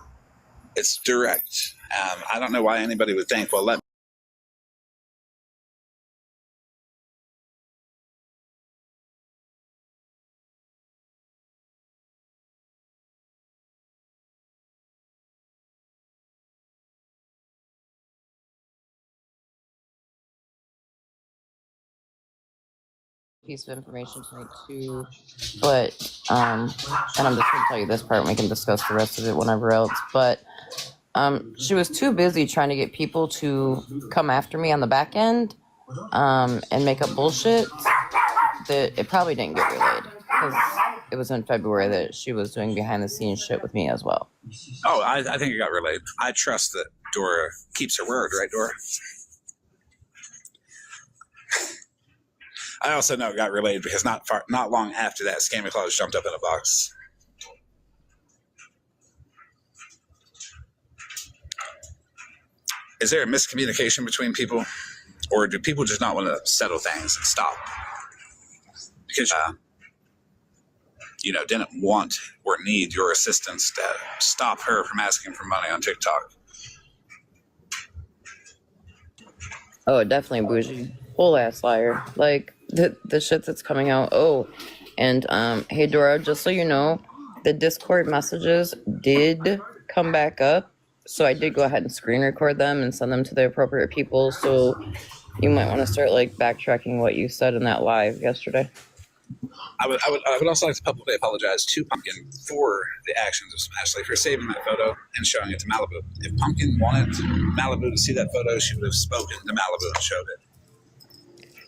It's direct. I don't know why anybody would think, well, let Piece of information tonight too, but and I'm just gonna tell you this part and we can discuss the rest of it whenever else, but she was too busy trying to get people to come after me on the back end and make up bullshit that it probably didn't get relayed because it was in February that she was doing behind the scenes shit with me as well. Oh, I think it got relayed. I trust that Dora keeps her word, right, Dora? I also know it got relayed because not long after that, Scammy Claus jumped up in a box. Is there a miscommunication between people, or do people just not want to settle things and stop? Because didn't want or need your assistance to stop her from asking for money on TikTok. Oh, definitely bougie. Whole ass liar. Like the shit that's coming out. Oh, and hey Dora, just so you know, the Discord messages did come back up. So I did go ahead and screen record them and send them to the appropriate people. So you might want to start like backtracking what you said in that live yesterday. I would also like to publicly apologize to Pumpkin for the actions of Smashley for saving that photo and showing it to Malibu. If Pumpkin wanted Malibu to see that photo, she would have spoken to Malibu and showed it.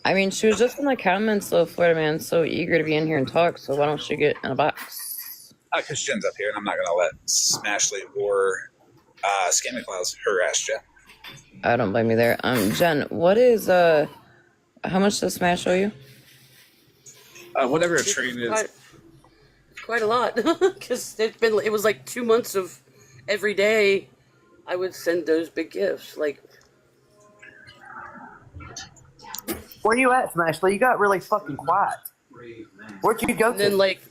I mean, she was just in the comments, though, Florida man, so eager to be in here and talk, so why don't she get in a box? Because Jenn's up here, and I'm not going to let Smashley or Scammy Claus harass Jen. I don't blame you there. Jenn, what is, how much does Smash owe you? Whatever a train is. Quite a lot, because it was like 2 months of every day I would send those big gifts, like. Where you at, Smashley? You got really fucking quiet. Where'd you go to? Then, like,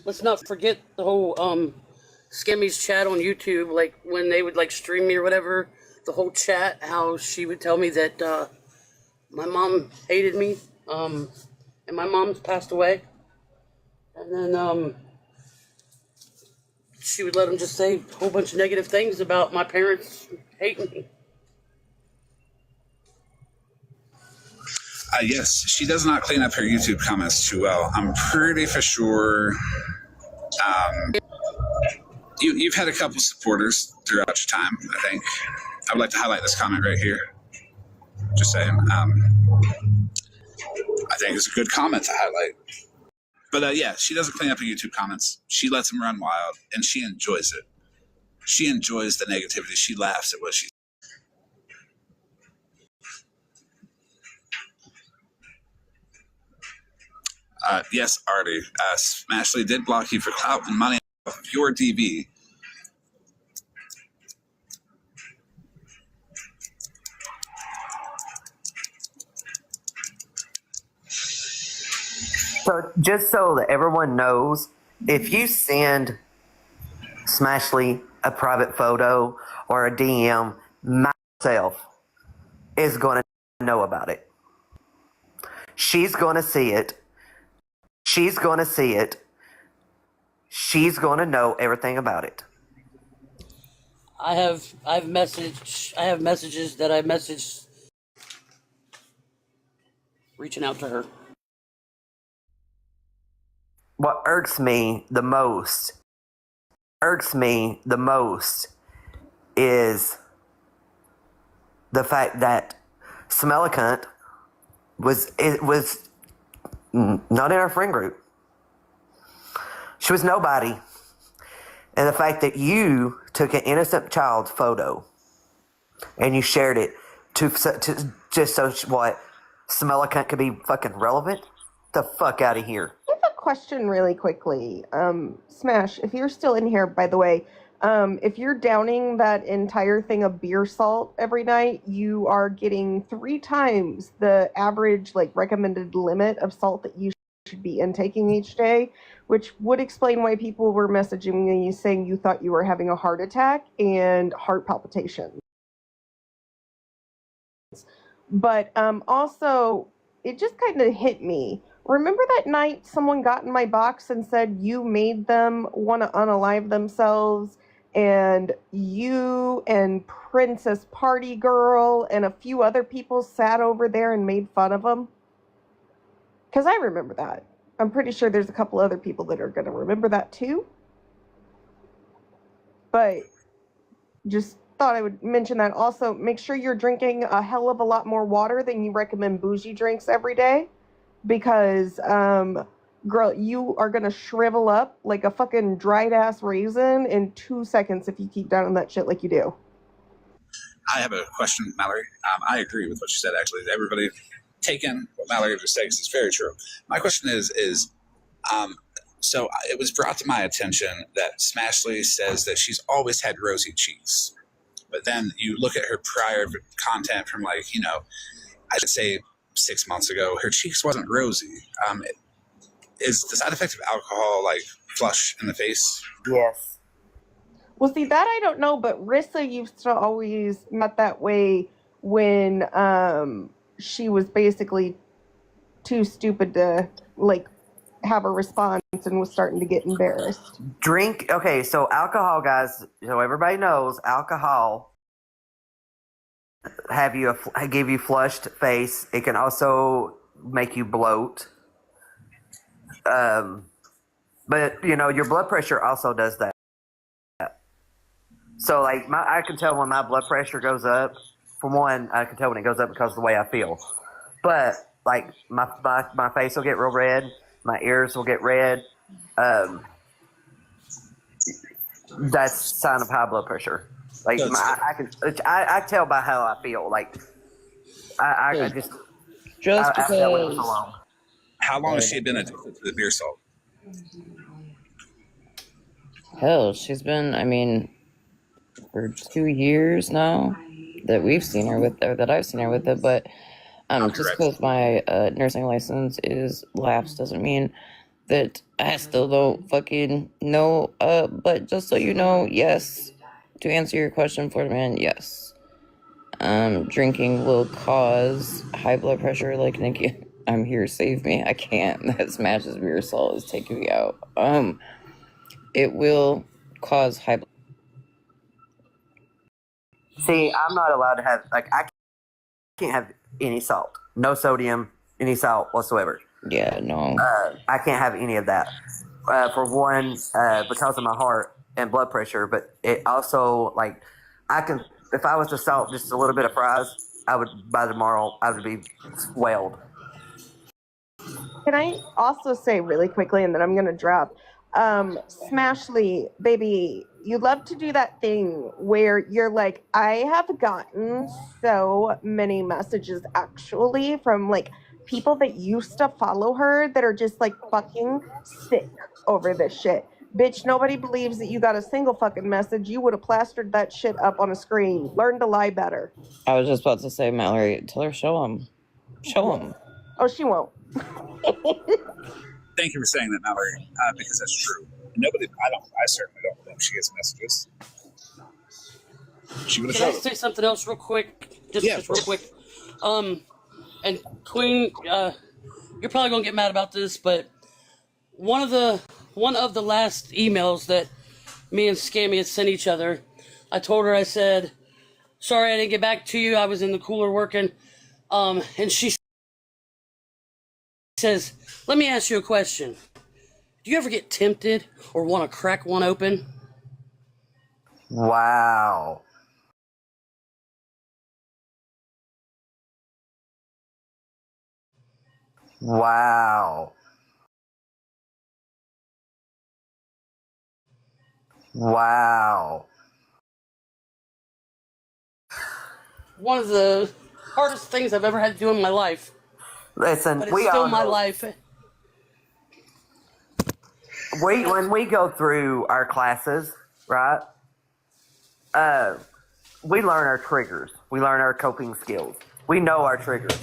let's not forget the whole Skimmy's chat on YouTube, like when they would like stream me or whatever, the whole chat, how she would tell me that my mom hated me, and my mom's passed away, and then she would let them just say a whole bunch of negative things about my parents hating me. Yes, she does not clean up her YouTube comments too well. I'm pretty for sure. You've had a couple supporters throughout your time, I think. I would like to highlight this comment right here. Just saying. I think it's a good comment to highlight. But yeah, she doesn't clean up her YouTube comments. She lets them run wild, and she enjoys it. She enjoys the negativity. She laughs at what she. Yes, Artie. Smashley did block you for clout and money off your DB. So, just so that everyone knows, if you send Smashley a private photo or a DM, myself is going to know about it. She's going to see it. She's going to see it. She's going to know everything about it. I have messages that I messaged reaching out to her. What irks me the most is the fact that Smellicant was not in our friend group. She was nobody. And the fact that you took an innocent child's photo and you shared it to just so what Smellicant could be fucking relevant? The fuck out of here. I have a question really quickly. Smash, if you're still in here, by the way, if you're downing that entire thing of beer salt every night, you are getting 3 times the average, like, recommended limit of salt that you should be intaking each day, which would explain why people were messaging you saying you thought you were having a heart attack and heart palpitations. But also, it just kind of hit me. Remember that night someone got in my box and said you made them want to unalive themselves, and you and Princess Party Girl and a few other people sat over there and made fun of them? Because I remember that. I'm pretty sure there's a couple other people that are going to remember that too. But just thought I would mention that. Also, make sure you're drinking a hell of a lot more water than you recommend bougie drinks every day. Because, girl, you are going to shrivel up like a fucking dried-ass raisin in 2 seconds if you keep down that shit like you do. I have a question, Mallory. I agree with what you said, actually. Everybody taken what Mallory just said, 'cause it's very true. My question is so it was brought to my attention that Smashley says that she's always had rosy cheeks. But then you look at her prior content from, like, I'd say 6 months ago, her cheeks wasn't rosy. Is the side effect of alcohol like flush in the face? Yes. Well, see, that I don't know, but Rissa used to always not that way when she was basically too stupid to, like, have a response and was starting to get embarrassed. Okay, so alcohol, guys, so everybody knows alcohol give you flushed face. It can also make you bloat. But your blood pressure also does that. So, like, I can tell when my blood pressure goes up. For one, I can tell when it goes up because of the way I feel. But, like, my face will get real red. My ears will get red. That's a sign of high blood pressure. Like, I tell by how I feel. Like, I have dealt with it for so long. How long has she been addicted to the beer salt? Hell, she's been, for 2 years now that we've seen her with, or that I've seen her with it. But just because my nursing license is lapsed doesn't mean that I still don't fucking know. But just so you know, yes, to answer your question, Florida Man, yes. Drinking will cause high blood pressure. Like, Nikki, I'm here, save me. I can't. That Smash's beer salt is taking me out. It will cause high blood. See, I'm not allowed to have, like, I can't have any salt. No sodium, any salt whatsoever. Yeah, no. I can't have any of that. For one, because of my heart and blood pressure, but it also, like, if I was to salt just a little bit of fries, by tomorrow, I would be whaled. Can I also say really quickly, and then I'm going to drop, Smashly, baby, you love to do that thing where you're like, I have gotten so many messages actually from, like, people that used to follow her that are just, like, fucking sick over this shit. Bitch, nobody believes that you got a single fucking message. You would have plastered that shit up on a screen. Learn to lie better. I was just about to say, Mallory, tell her, show him. Show him. Oh, she won't. Thank you for saying that, Mallory, because that's true. I certainly don't believe she gets messages. She would have Can I showed say them. something else real quick? Just real quick. And Queen, you're probably gonna get mad about this, but one of the last emails that me and Scammy had sent each other, I told her, I said, sorry I didn't get back to you. I was in the cooler working. And she says, let me ask you a question. Do you ever get tempted or want to crack one open? Wow. Wow. Wow. One of the hardest things I've ever had to do in my life. Listen, But it's still my life. When we go through our classes, right? We learn our triggers. We learn our coping skills. We know our triggers.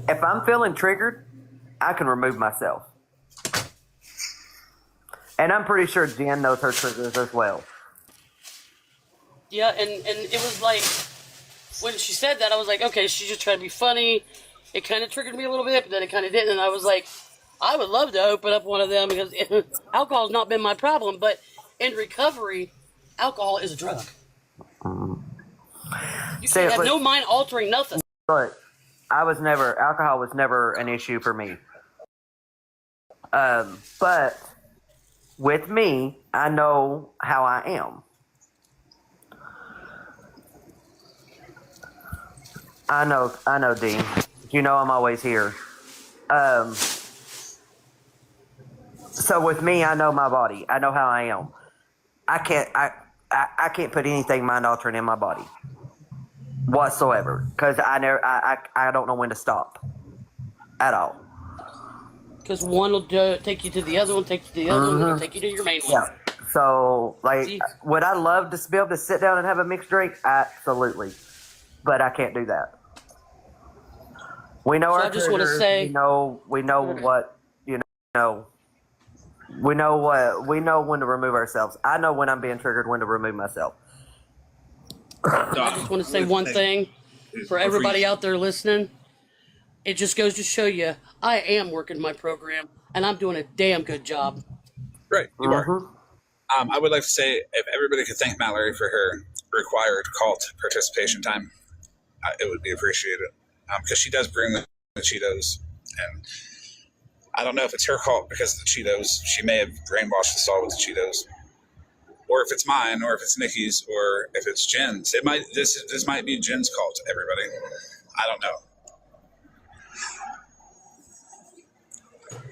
If I'm feeling triggered, I can remove myself. And I'm pretty sure Jen knows her triggers as well. Yeah, and it was like, when she said that, I was like, okay, she's just trying to be funny. It kind of triggered me a little bit, but then it kind of didn't. And I was like, I would love to open up one of them because alcohol has not been my problem. But in recovery, alcohol is a drug. You can't have no mind altering nothing. But alcohol was never an issue for me. But with me, I know how I am. I know, Dean. You know I'm always here. So with me, I know my body. I know how I am. I can't put anything mind altering in my body whatsoever because I don't know when to stop at all. Because one will take you to the other one, take you to the other one, and take you to your main one. Yeah. So, would I love to be able to sit down and have a mixed drink? Absolutely. But I can't do that. We know our triggers. I just want to say, we know what, we know when to remove ourselves. I know when I'm being triggered, when to remove myself. I just want to say one thing for everybody out there listening. It just goes to show you, I am working my program, and I'm doing a damn good job. Right, you are. I would like to say, if everybody could thank Mallory for her required cult participation time, it would be appreciated. Because she does bring the Cheetos, and I don't know if it's her cult because of the Cheetos. She may have brainwashed us all with the Cheetos, or if it's mine, or if it's Nikki's, or if it's Jen's. This might be Jen's cult. Everybody, I don't know.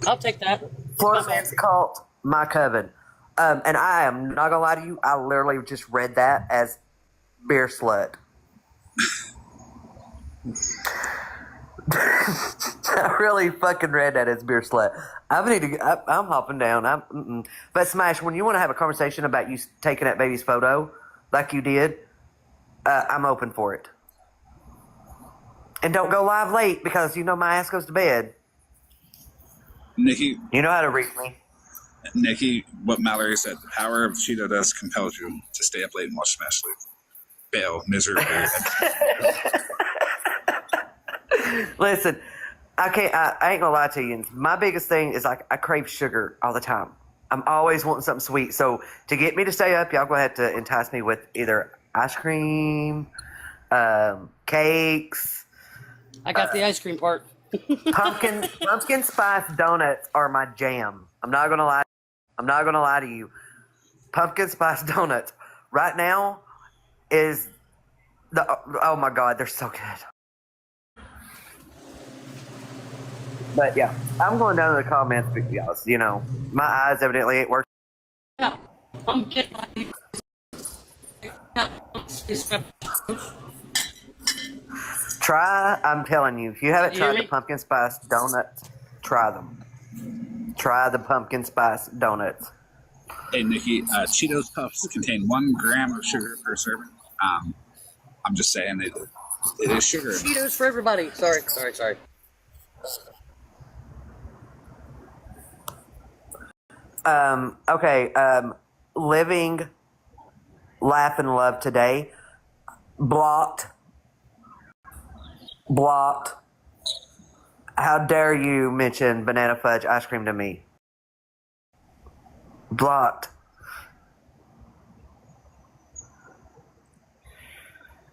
I'll take that. Florence cult, my coven. And I am not gonna lie to you. I literally just read that as beer slut. I really fucking read that as beer slut. I'm hopping down. But Smash, when you want to have a conversation about you taking that baby's photo, like you did, I'm open for it. And don't go live late because you know my ass goes to bed. Nikki, you know how to reach me. Nikki, what Mallory said, the power of Cheeto Dust compels you to stay up late and watch Smash League. Bail miserably. Listen, I ain't gonna lie to you. My biggest thing is I crave sugar all the time. I'm always wanting something sweet. So to get me to stay up, y'all gonna have to entice me with either ice cream, cakes. I got the ice cream part. pumpkin spice donuts are my jam. I'm not gonna lie to you. Pumpkin spice donuts right now is oh my god, they're so good. But yeah, I'm going down to the comments because my eyes evidently ain't working. Yeah, I'm getting I'm telling you, if you haven't tried the pumpkin spice donuts, try them. Try the pumpkin spice donuts. Hey, Nikki, Cheetos Puffs contain 1 gram of sugar per serving. I'm just saying it is sugar. Cheetos for everybody. Sorry. Okay. Living, laugh, and love today. Blocked. How dare you mention banana fudge ice cream to me? Blocked.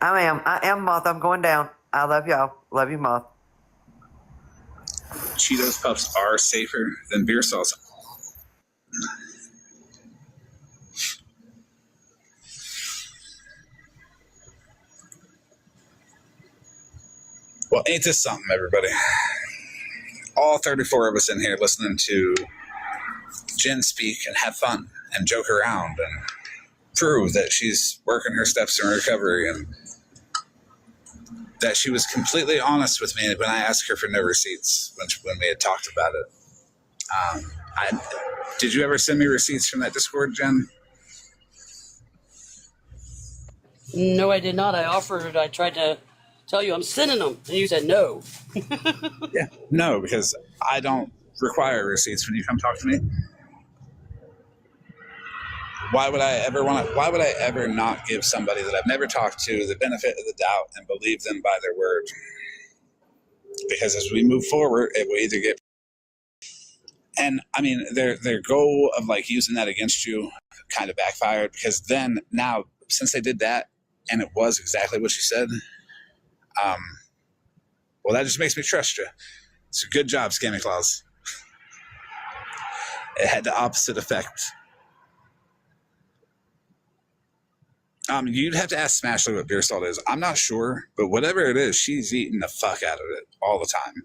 I am Moth. I'm going down. I love y'all. Love you, Moth. Cheetos Puffs are safer than beer sauce. Well, ain't this something, everybody? All 34 of us in here listening to Jenn speak and have fun and joke around and prove that she's working her steps in recovery and that she was completely honest with me when I asked her for no receipts when we had talked about it. Did you ever send me receipts from that Discord, Jenn? No, I did not. I offered it. I tried to tell you I'm sending them, and you said no. Yeah, no, because I don't require receipts when you come talk to me. Why would I ever not give somebody that I've never talked to the benefit of the doubt and believe them by their word? Because as we move forward, it will either get, and I mean, their goal of like using that against you kind of backfired, because then now, since they did that and it was exactly what you said, well, that just makes me trust you. It's a good job, Scammy Claus. It had the opposite effect. You'd have to ask Smashley what beer salt is. I'm not sure, but whatever it is, she's eating the fuck out of it all the time.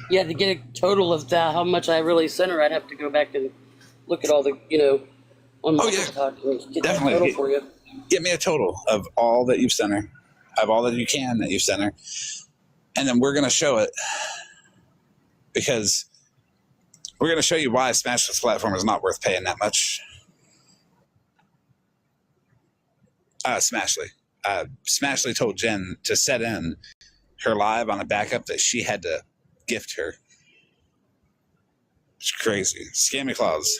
Yeah, to get a total of that, how much I really sent her, I'd have to go back and look at all the, on my TikTok and get Definitely. that total for you. Get me a total of all that you've sent her, of all that you can that you've sent her, and then we're going to show it, because we're going to show you why Smashley's platform is not worth paying that much. Smashley. Smashley told Jenn to set in her live on a backup that she had to gift her. It's crazy. Scammy Claus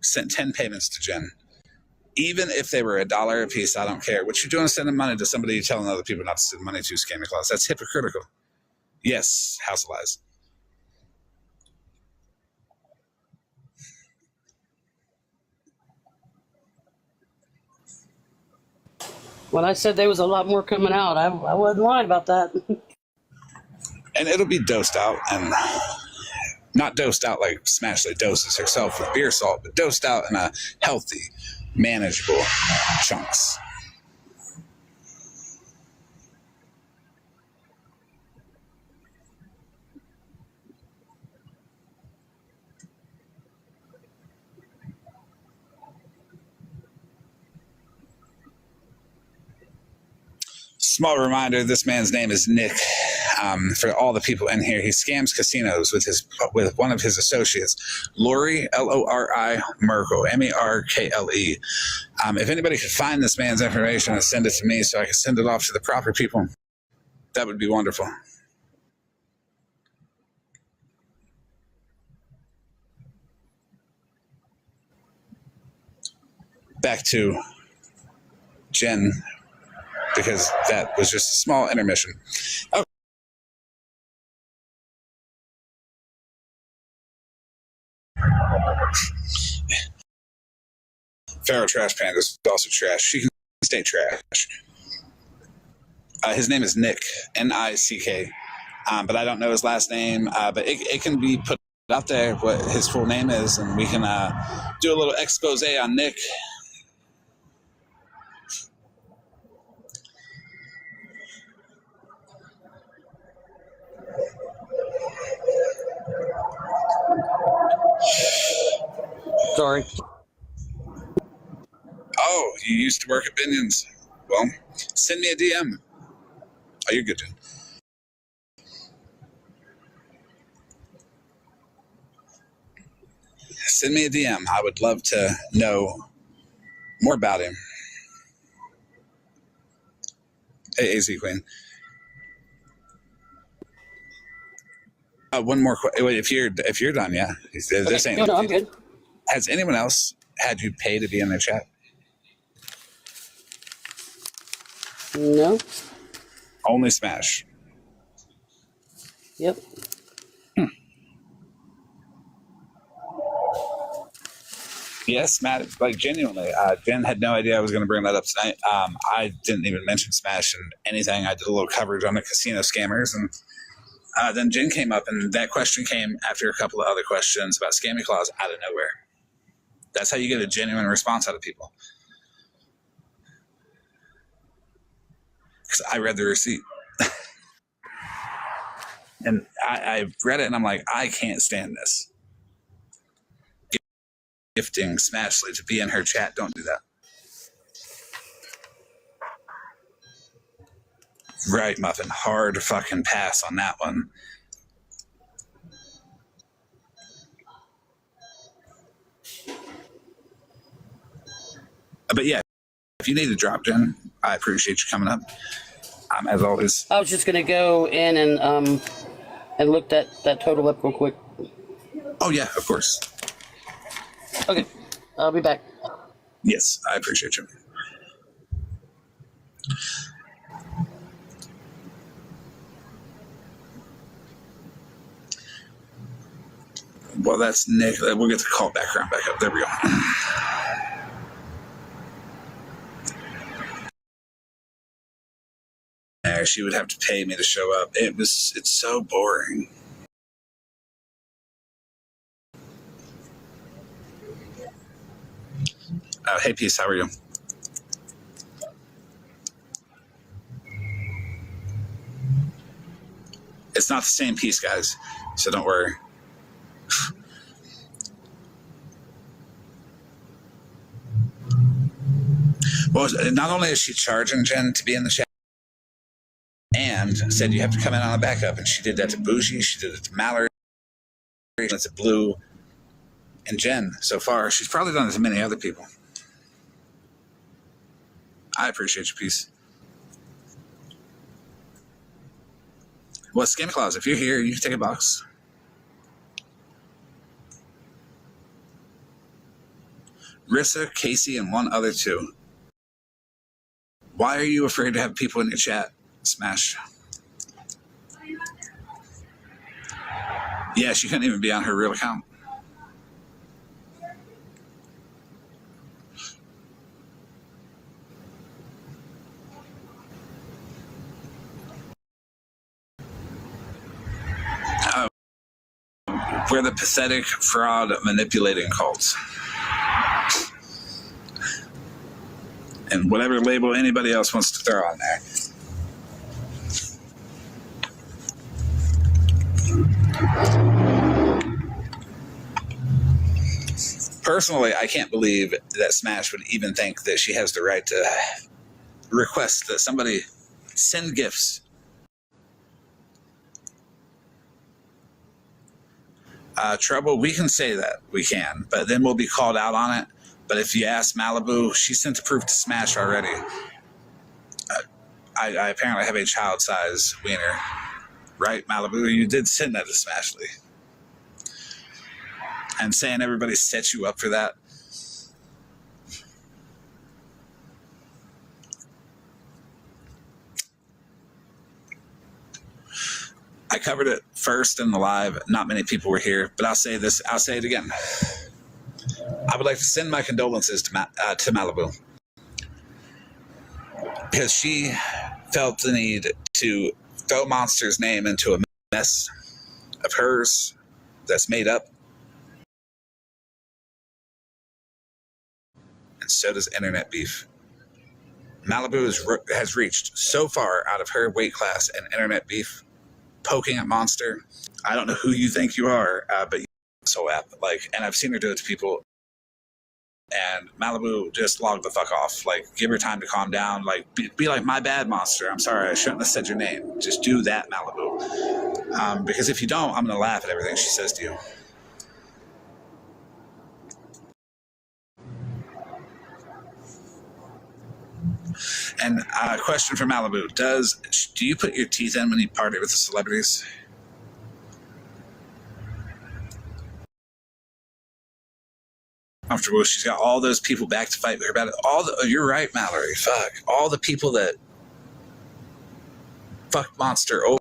sent 10 payments to Jenn. Even if they were $1 a piece, I don't care. What you're doing is sending money to somebody you're telling other people not to send money to, Scammy Claus. That's hypocritical. Yes, House of Lies. When I said there was a lot more coming out, I wasn't lying about that. And it'll be dosed out, and not dosed out like Smashley doses herself with beer salt, but dosed out in a healthy, manageable chunks. Small reminder, this man's name is Nick. For all the people in here, he scams casinos with one of his associates, Lori, Lori Merkle, Merkle. If anybody could find this man's information and send it to me so I can send it off to the proper people, that would be wonderful. Back to Jenn, because that was just a small intermission. Okay. Pharaoh Trash Panda is also trash. She can stay trash. His name is Nick, Nick, but I don't know his last name. But it can be put out there what his full name is, and we can do a little expose on Nick. Sorry. Oh, you used to work at Binions. Well, send me a DM. Oh, you're good, Jen. Send me a DM. I would love to know more about him. Hey, AZ Queen. One more question. If you're done, yeah. This ain't. No, I'm good. Has anyone else had you pay to be in their chat? No. Only Smash. Yep. Yes, Matt, like genuinely. Jen had no idea I was going to bring that up tonight. I didn't even mention Smash and anything. I did a little coverage on the casino scammers, and then Jen came up, and that question came after a couple of other questions about scammy clause out of nowhere. That's how you get a genuine response out of people. Because I read the receipt. And I read it, and I'm like, I can't stand this. Gifting Smashly to be in her chat. Don't do that. Right, Muffin. Hard fucking pass on that one. But yeah, if you need to drop, Jen, I appreciate you coming up. As always. I was just gonna go in and look that total up real quick. Oh yeah, of course. Okay, I'll be back. Yes, I appreciate you. Well, that's Nick. We'll get the call back around back up. There we go. She would have to pay me to show up. It's so boring. Hey, Peace, how are you? It's not the same Peace, guys, so don't worry. Well, not only is she charging Jen to be in the chat, and said you have to come in on a backup, and she did that to Bougie, she did it to Mallory, it's a Blue, and Jen. So far, she's probably done it to many other people. I appreciate your Peace. Well, Scam Claus, if you're here, you can take a box. Rissa, Casey, and one other two. Why are you afraid to have people in your chat? Smash. Yeah, she couldn't even be on her real account. We're the pathetic, fraud, manipulating cults. And whatever label anybody else wants to throw on there. Personally, I can't believe that Smash would even think that she has the right to request that somebody send gifts. Trouble, we can say that. We can. But then we'll be called out on it. But if you ask Malibu, she sent the proof to Smash already. I apparently have a child size wiener. Right, Malibu? You did send that to Smashly. And saying everybody set you up for that. I covered it first in the live. Not many people were here, but I'll say this. I'll say it again. I would like to send my condolences to Malibu because she felt the need to throw Monster's name into a mess of hers that's made up. And so does internet beef. Malibu has reached so far out of her weight class and internet beef, poking at Monster. I don't know who you think you are, but you're so apt. And I've seen her do it to people. And Malibu just logged the fuck off. Give her time to calm down. Be like, my bad, Monster. I'm sorry, I shouldn't have said your name. Just do that, Malibu. Because if you don't, I'm going to laugh at everything she says to you. And a question for Malibu. Do you put your teeth in when you party with the celebrities? Comfortable. She's got all those people back to fight with her about it. You're right, Mallory. Fuck. All the people that fuck monster. Oh,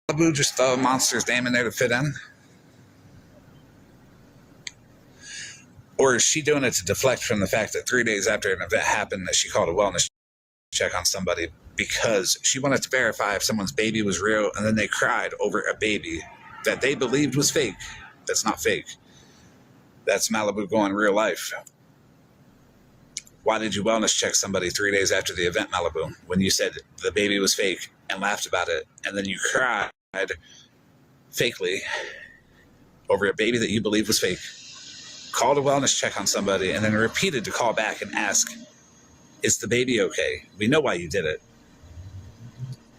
Malibu just throw a monster's name in there to fit in? Or is she doing it to deflect from the fact that 3 days after an event happened that she called a wellness check on somebody because she wanted to verify if someone's baby was real, and then they cried over a baby that they believed was fake? That's not fake. That's Malibu going real life. Why did you wellness check somebody 3 days after the event, Malibu, when you said the baby was fake and laughed about it, and then you cried fakely over a baby that you believed was fake? Called a wellness check on somebody and then repeated to call back and ask, is the baby okay? We know why you did it.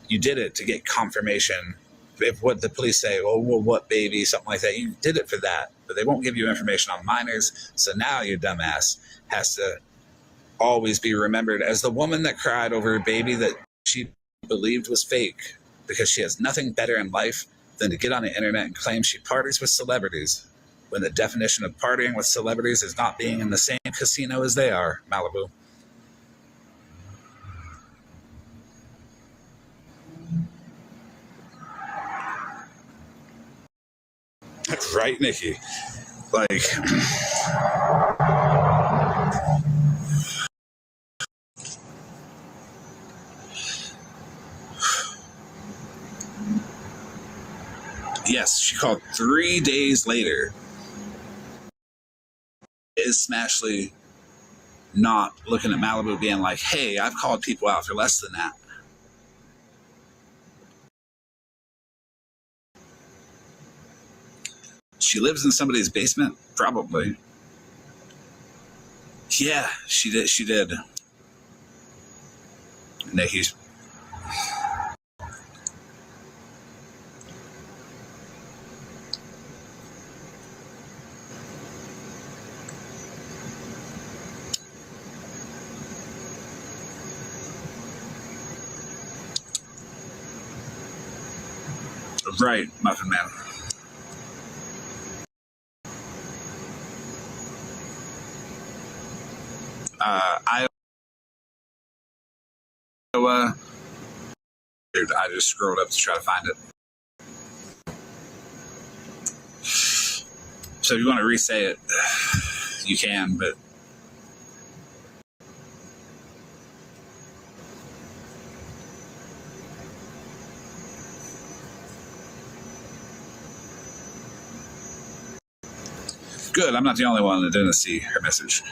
You did it to get confirmation. If what the police say, oh, well, what baby, something like that, you did it for that. But they won't give you information on minors. So now your dumbass has to always be remembered as the woman that cried over a baby that she believed was fake, because she has nothing better in life than to get on the internet and claim she parties with celebrities, when the definition of partying with celebrities is not being in the same casino as they are, Malibu. Right, Nikki? Like, yes, she called 3 days later. Is Smashley not looking at Malibu being like, hey, I've called people out for less than that? She lives in somebody's basement? Probably. Yeah, she did. She did. Nikki's. Right, Muffin Man. Iowa. I just scrolled up to try to find it. So if you want to re-say it, you can, but good. I'm not the only one that didn't see her message.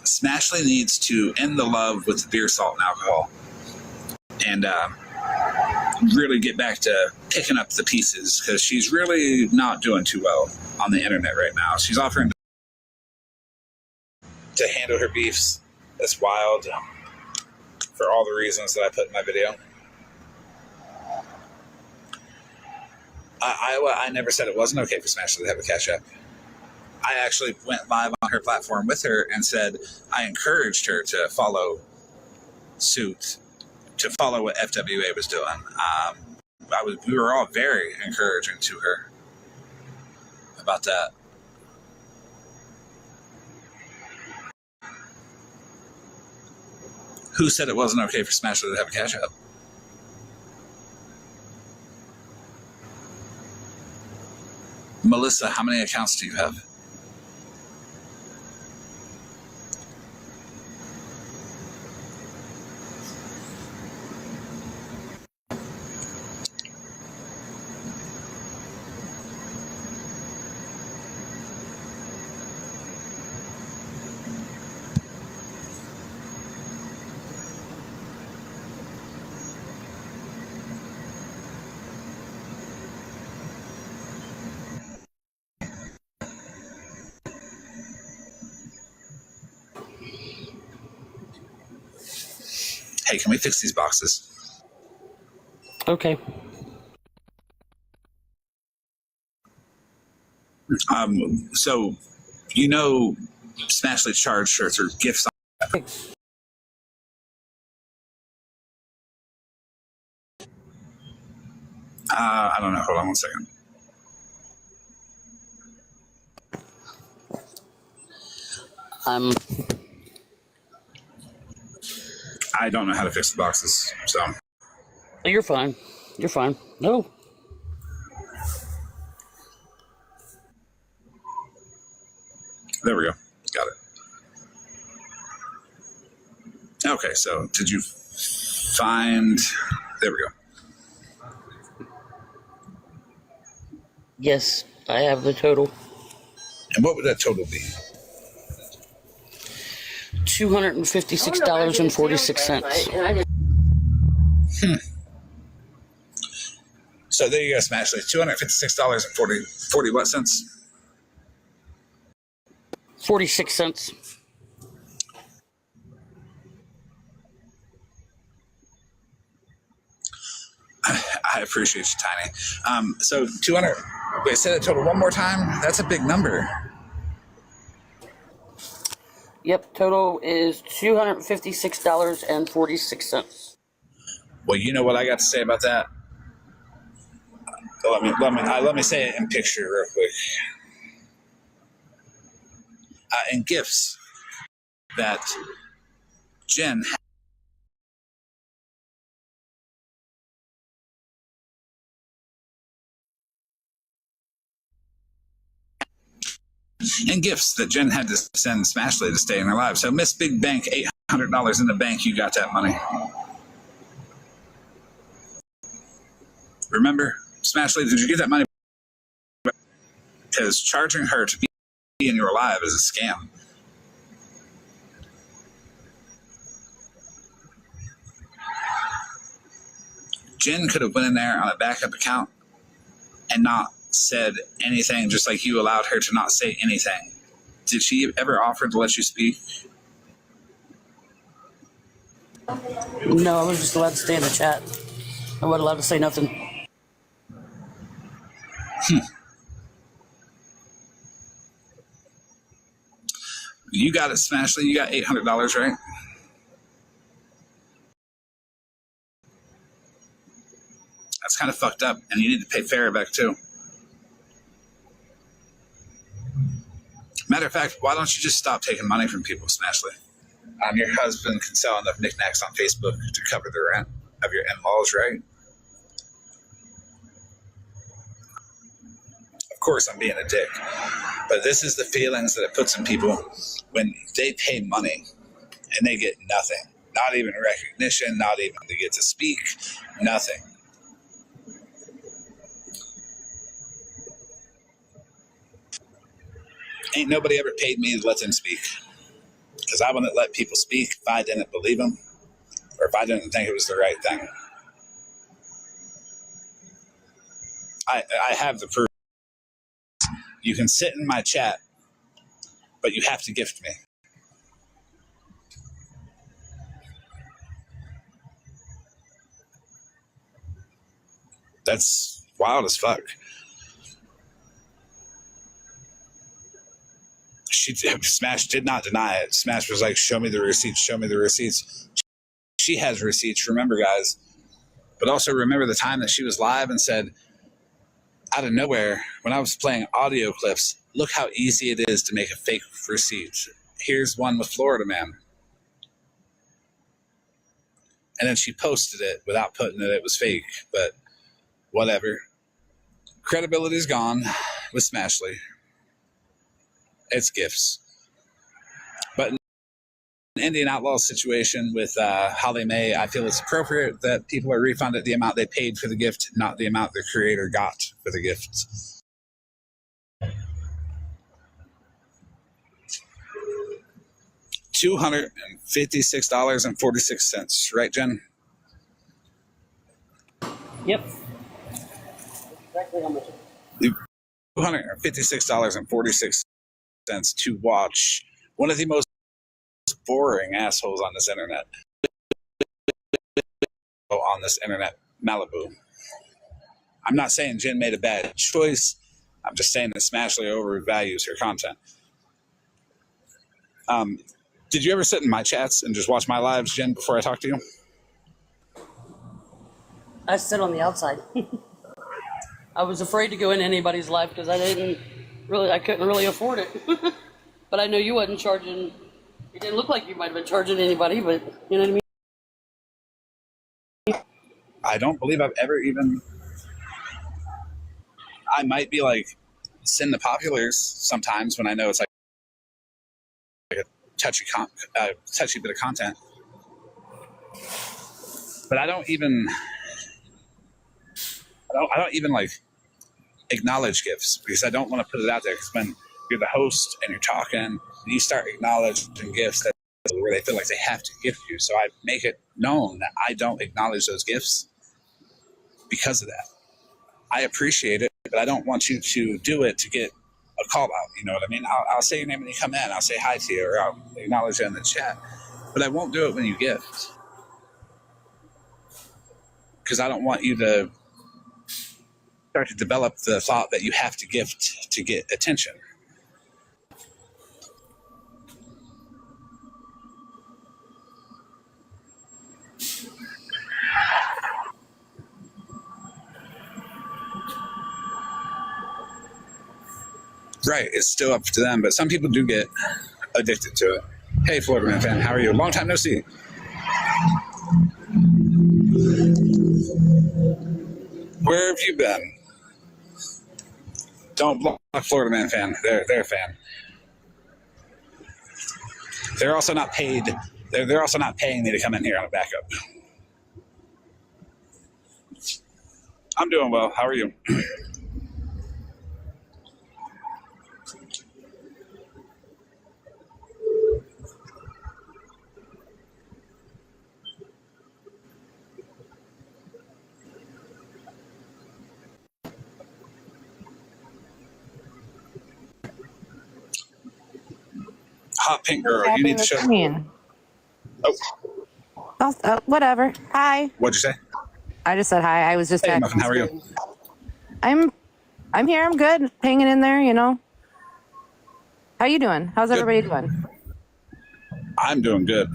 Smashley needs to end the love with beer, salt, and alcohol, and really get back to picking up the pieces, because she's really not doing too well on the internet right now. She's offering to handle her beefs. That's wild, for all the reasons that I put in my video. Iowa, I never said it wasn't okay for Smashley to have a Cash App. I actually went live on her platform with her and said I encouraged her to follow suit, to follow what FWA was doing. We were all very encouraging to her about that. Who said it wasn't okay for Smashley to have a Cash App? Melissa, how many accounts do you have? Hey, can we fix these boxes? Okay. So, you know, Smashley charged shirts or gifts. I don't know. Hold on one second. I don't know how to fix the boxes, so. You're fine. You're fine. No. There we go. Got it. Okay, so did you find... There we go. Yes, I have the total. And what would that total be? $256.46. So there you go, Smashley. $256.40 what cents? 46 cents. I appreciate you, Tiny. So 200. Wait, say that total one more time. That's a big number. Yep, total is $256.46. Well, you know what I got to say about that. Let me say it in picture real quick. In gifts that Jenn had to send Smashley to stay in her life. So Miss Big Bank, $800 in the bank, you got that money. Remember, Smashley, did you get that money? Because charging her to be in your life is a scam. Jenn could have went in there on a backup account and not said anything, just like you allowed her to not say anything. Did she ever offer to let you speak? No, I was just allowed to stay in the chat. I wasn't allowed to say nothing. You got it, Smashley. You got $800, right? That's kind of fucked up, and you need to pay Farrah back too. Matter of fact, why don't you just stop taking money from people, Smashley? Your husband can sell enough knickknacks on Facebook to cover the rent of your in-laws, right? Of course, I'm being a dick, but this is the feelings that it puts in people when they pay money and they get nothing. Not even recognition, not even to get to speak, nothing. Ain't nobody ever paid me to let them speak. Because I wouldn't let people speak if I didn't believe them or if I didn't think it was the right thing. I have the proof. You can sit in my chat, but you have to gift me. That's wild as fuck. Smash did not deny it. Smash was like, show me the receipts, show me the receipts. She has receipts, remember, guys. But also remember the time that she was live and said, out of nowhere, when I was playing audio clips, look how easy it is to make a fake receipt. Here's one with Florida Man. And then she posted it without putting it was fake, but whatever. Credibility's gone with Smashley. It's gifts. But in an Indian Outlaw situation with Holly Mae, I feel it's appropriate that people are refunded the amount they paid for the gift, not the amount the creator got for the gift. $256.46, right, Jenn? Yep. Exactly how much? $256.46 to watch one of the most boring assholes on this internet. Malibu. I'm not saying Jenn made a bad choice. I'm just saying that Smashley overvalues her content. Did you ever sit in my chats and just watch my lives, Jenn, before I talk to you? I sit on the outside. I was afraid to go into anybody's life because I couldn't really afford it. But I know you wasn't charging. It didn't look like you might have been charging anybody, but you know what I mean. I don't believe I've ever even. I might be like send the populars sometimes when I know it's like a touchy bit of content. But I don't even like acknowledge gifts because I don't want to put it out there. Because when you're the host and you're talking, and you start acknowledging gifts, that's where they feel like they have to gift you. So I make it known that I don't acknowledge those gifts because of that. I appreciate it, but I don't want you to do it to get a call out. You know what I mean? I'll say your name when you come in. I'll say hi to you, or I'll acknowledge you in the chat. But I won't do it when you gift because I don't want you to start to develop the thought that you have to gift to get attention. Right, it's still up to them, but some people do get addicted to it. Hey, Florida Man fan, how are you? Long time no see. Where have you been? Don't block Florida Man fan. They're a fan. They're also not paid. They're also not paying me to come in here on a backup. I'm doing well. How are you? Hot pink girl, you need to show. Oh, whatever. Hi. What'd you say? I just said hi. I was just. Hey, Muffin, how are you? I'm here. I'm good. Hanging in there. You know. How you doing? How's everybody doing? I'm doing good.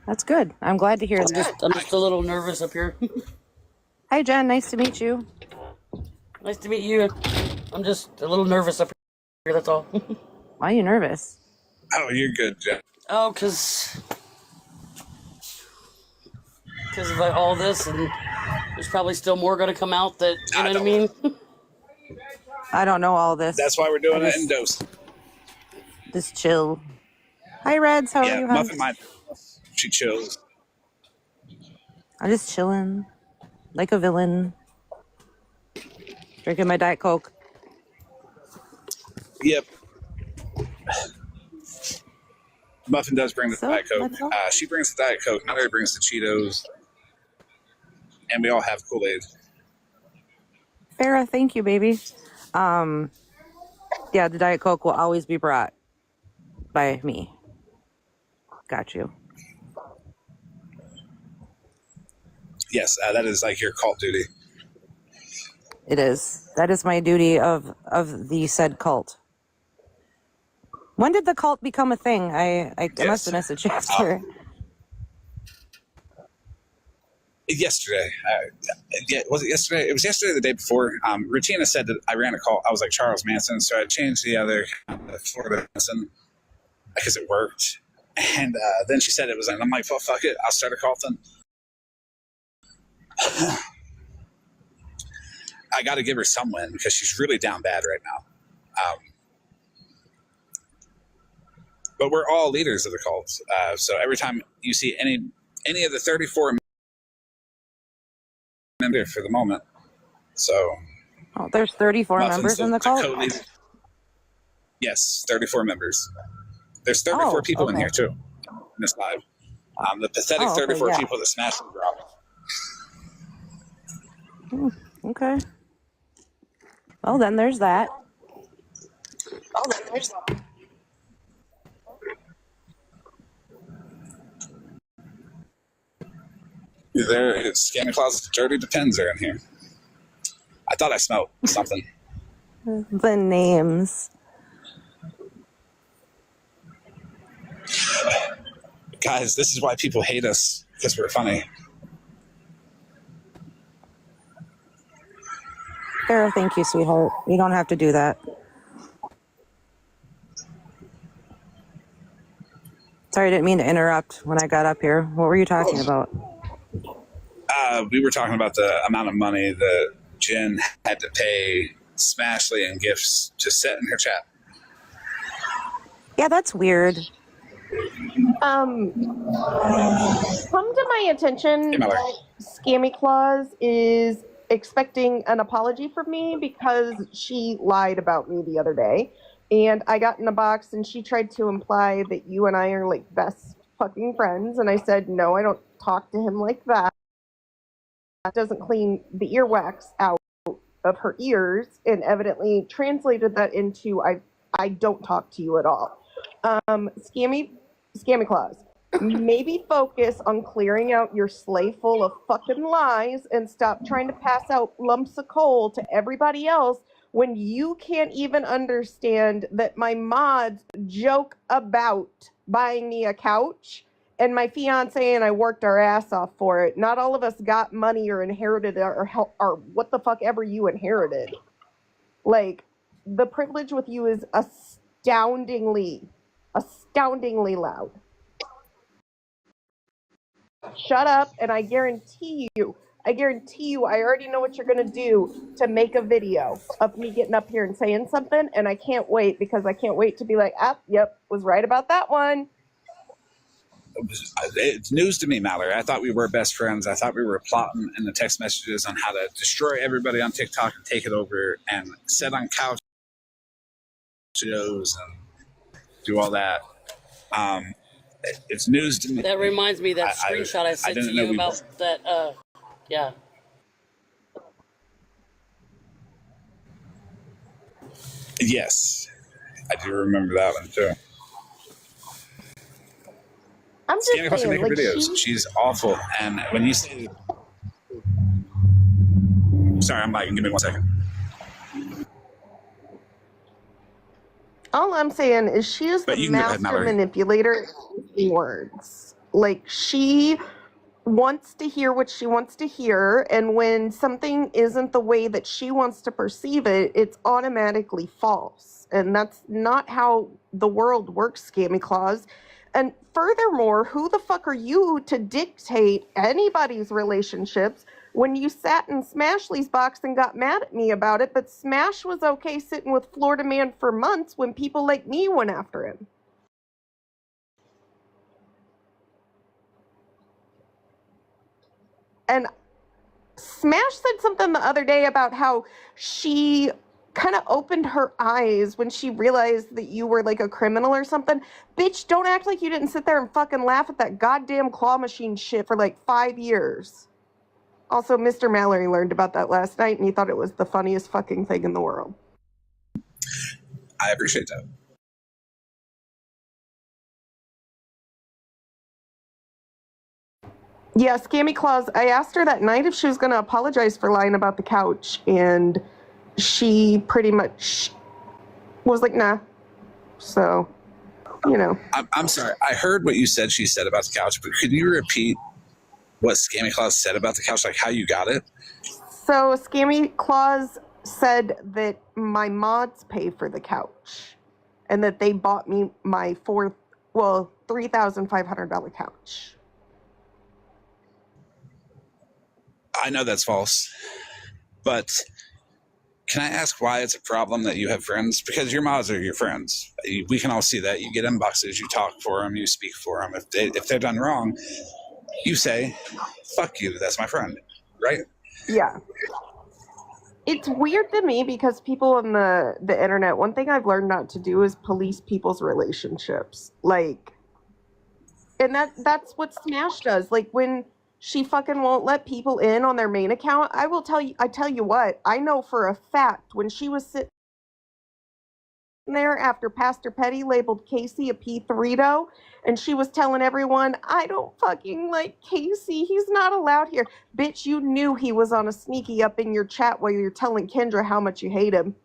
That's good. I'm glad to hear that. I'm just a little nervous up here. Hi, Jen. Nice to meet you. Nice to meet you. I'm just a little nervous up here. That's all. Why are you nervous? Oh, you're good, Jen. Oh, because of all this, and there's probably still more going to come out that, you know what I mean? I don't know all this. That's why we're doing it in dose. Just chill. Hi, Reds. How are you? Muffin might. She chills. I'm just chilling, like a villain. Drinking my Diet Coke. Yep. Muffin does bring the Diet Coke. She brings the Diet Coke. Mallory brings the Cheetos. And we all have Kool-Aid. Farrah, thank you, baby. Yeah, the Diet Coke will always be brought by me. Got you. Yes, that is like your cult duty. It is. That is my duty of the said cult. When did the cult become a thing? I must have messaged after. Yesterday. Was it yesterday? It was yesterday or the day before. Regina said that I ran a cult. I was like Charles Manson, so I changed the other Florida Manson because it worked. And then she said it was, and I'm like, well, fuck it. I'll start a cult then. I got to give her some win because she's really down bad right now. But we're all leaders of the cult. So every time you see any of the 34 members for the moment. So. Oh, there's 34 members in the cult? Yes, 34 members. There's 34 people in here too, in this live. The pathetic 34 people that smashed and dropped. Okay. Well, then there's that. There, Scanning Closet's dirty depends are in here. I thought I smelled something. The names. Guys, this is why people hate us, because we're funny. Here, thank you, sweetheart. You don't have to do that. Sorry, I didn't mean to interrupt when I got up here. What were you talking about? We were talking about the amount of money that Jenn had to pay Smashly in gifts to sit in her chat. Yeah, that's weird. Come to my attention Hey, Mallory. that Scammy Claus is expecting an apology from me because she lied about me the other day. And I got in a box and she tried to imply that you and I are like best fucking friends. And I said, no, I don't talk to him like that. That doesn't clean the earwax out of her ears, and evidently translated that into I don't talk to you at all. Scammy Claus, maybe focus on clearing out your sleigh full of fucking lies and stop trying to pass out lumps of coal to everybody else when you can't even understand that my mods joke about buying me a couch and my fiance and I worked our ass off for it. Not all of us got money or inherited or what the fuck ever you inherited. Like, the privilege with you is astoundingly loud. Shut up, and I guarantee you, I already know what you're gonna do to make a video of me getting up here and saying something, and I can't wait, because I can't wait to be like, yep, was right about that one. It's news to me, Mallory. I thought we were best friends. I thought we were plotting in the text messages on how to destroy everybody on TikTok and take it over and sit on couch shows and do all that. It's news to me. That reminds me of that screenshot I sent to you about that. Yeah. Yes, I do remember that one too. I'm just Scanning saying, making videos. She's awful. And when you say, sorry, I'm lagging. Give me 1 second. All I'm saying is she is the master manipulator in words. Like, she wants to hear what she wants to hear, and when something isn't the way that she wants to perceive it, it's automatically false. And that's not how the world works, Scammy Claus. And furthermore, who the fuck are you to dictate anybody's relationships when you sat in Smashly's box and got mad at me about it, but Smash was okay sitting with Florida Man for months when people like me went after him? And Smash said something the other day about how she kind of opened her eyes when she realized that you were like a criminal or something. Bitch, don't act like you didn't sit there and fucking laugh at that goddamn claw machine shit for like 5 years. Also, Mr. Mallory learned about that last night and he thought it was the funniest fucking thing in the world. I appreciate that. Yeah, Scammy Claus, I asked her that night if she was going to apologize for lying about the couch, and she pretty much was like, nah. So, you know. I'm sorry. I heard what you said she said about the couch, but could you repeat what Scammy Claus said about the couch, like how you got it? So Scammy Claus said that my mods pay for the couch and that they bought me my $3,500 couch. I know that's false, but can I ask why it's a problem that you have friends? Because your mods are your friends. We can all see that. You get inboxes, you talk for them, you speak for them. If they're done wrong, you say, fuck you, that's my friend, right? Yeah. It's weird to me because people on the internet, one thing I've learned not to do is police people's relationships. Like, and that's what Smash does. Like, when she fucking won't let people in on their main account, I tell you what, I know for a fact when she was sitting there after Pastor Petty labeled Casey a P3do, and she was telling everyone, I don't fucking like Casey, he's not allowed here. Bitch, you knew he was on a sneaky up in your chat while you're telling Kendra how much you hate him.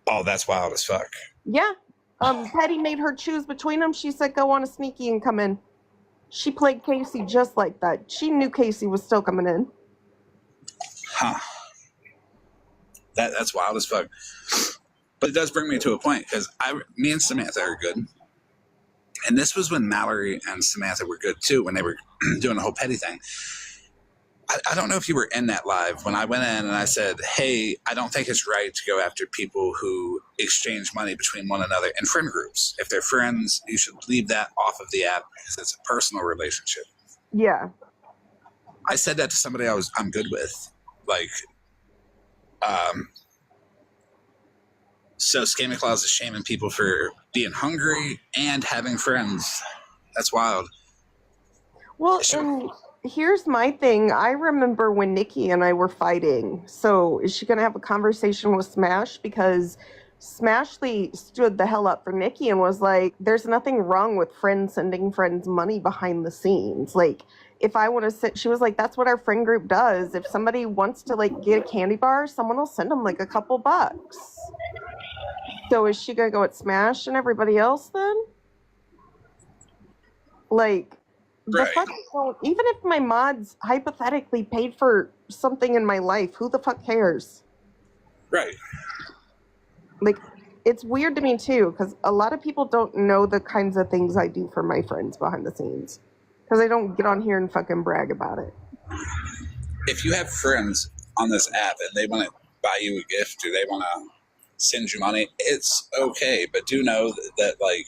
Oh, that's wild as fuck. Yeah. Petty made her choose between them. She said, go on a sneaky and come in. She played Casey just like that. She knew Casey was still coming in. Huh. That's wild as fuck. But it does bring me to a point because me and Samantha are good. And this was when Mallory and Samantha were good too, when they were doing the whole petty thing. I don't know if you were in that live when I went in and I said, hey, I don't think it's right to go after people who exchange money between one another in friend groups. If they're friends, you should leave that off of the app because it's a personal relationship. Yeah. I said that to somebody I'm good with. Like, so Scammy Claus is shaming people for being hungry and having friends. That's wild. Well, and here's my thing. I remember when Nikki and I were fighting. So is she going to have a conversation with Smash? Because Smashly stood the hell up for Nikki and was like, there's nothing wrong with friends sending friends money behind the scenes. Like, if I want to sit, she was like, that's what our friend group does. If somebody wants to like get a candy bar, someone will send them like a couple bucks. So is she going to go at Smash and everybody else then? Like, the Right. fuck don't, even if my mods hypothetically paid for something in my life, who the fuck cares? Right. Like, it's weird to me too, because a lot of people don't know the kinds of things I do for my friends behind the scenes. Because I don't get on here and fucking brag about it. If you have friends on this app and they want to buy you a gift or they want to send you money, it's okay. But do know that like,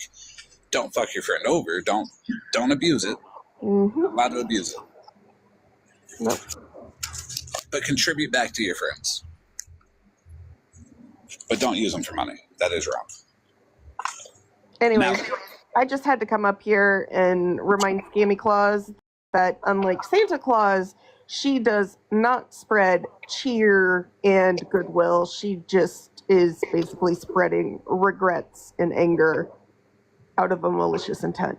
don't fuck your friend over. Don't abuse it. Mm-hmm. Not allowed to abuse it. Nope. But contribute back to your friends. But don't use them for money. That is wrong. Anyway, Now, I just had to come up here and remind Scammy Claus that unlike Santa Claus, she does not spread cheer and goodwill. She just is basically spreading regrets and anger out of a malicious intent.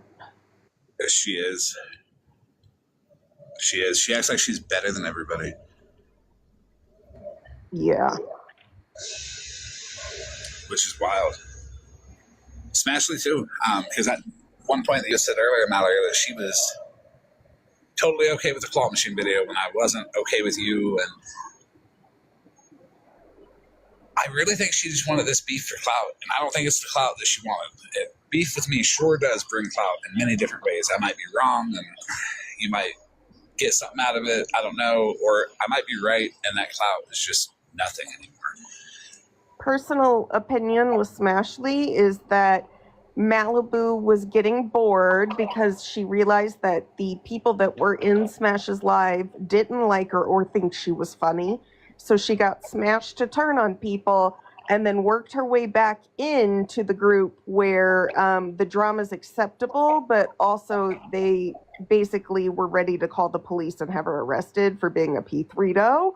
she is. She is. She acts like she's better than everybody. Yeah. Which is wild. Smashly too. Because at one point that you said earlier, Mallory, that she was totally okay with the claw machine video when I wasn't okay with you, and I really think she just wanted this beef for clout, and I don't think it's the clout that she wanted. Beef with me sure does bring clout in many different ways. I might be wrong, and you might get something out of it. I don't know, or I might be right, and that clout is just nothing anymore. Personal opinion with Smashly is that Malibu was getting bored because she realized that the people that were in Smash's live didn't like her or think she was funny. So she got Smash to turn on people and then worked her way back into the group where the drama is acceptable, but also they basically were ready to call the police and have her arrested for being a P3do.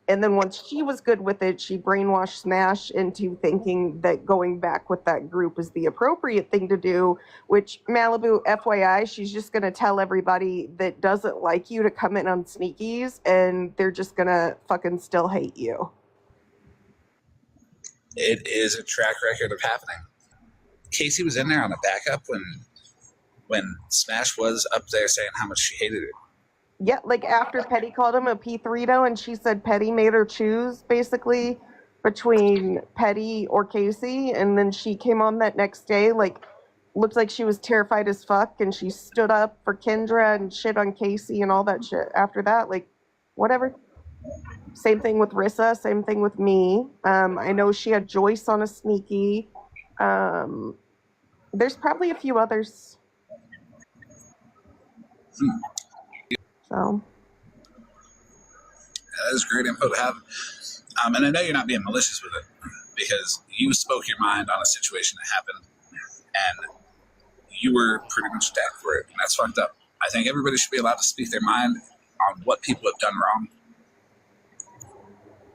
And then once she was good with it, she brainwashed Smash into thinking that going back with that group is the appropriate thing to do, which Malibu, FYI, she's just going to tell everybody that doesn't like you to come in on sneakies and they're just going to fucking still hate you. It is a track record of happening. Casey was in there on a backup when Smash was up there saying how much she hated it. Yeah, like after Petty called him a P3do and she said Petty made her choose basically between Petty or Casey, and then she came on that next day like looked like she was terrified as fuck and she stood up for Kendra and shit on Casey and all that shit after that, like whatever. Same thing with Rissa, same thing with me. I know she had Joyce on a sneaky. There's probably a few others. So That is great info to have. And I know you're not being malicious with it because you spoke your mind on a situation that happened and you were pretty much attacked for it. And that's fucked up. I think everybody should be allowed to speak their mind on what people have done wrong.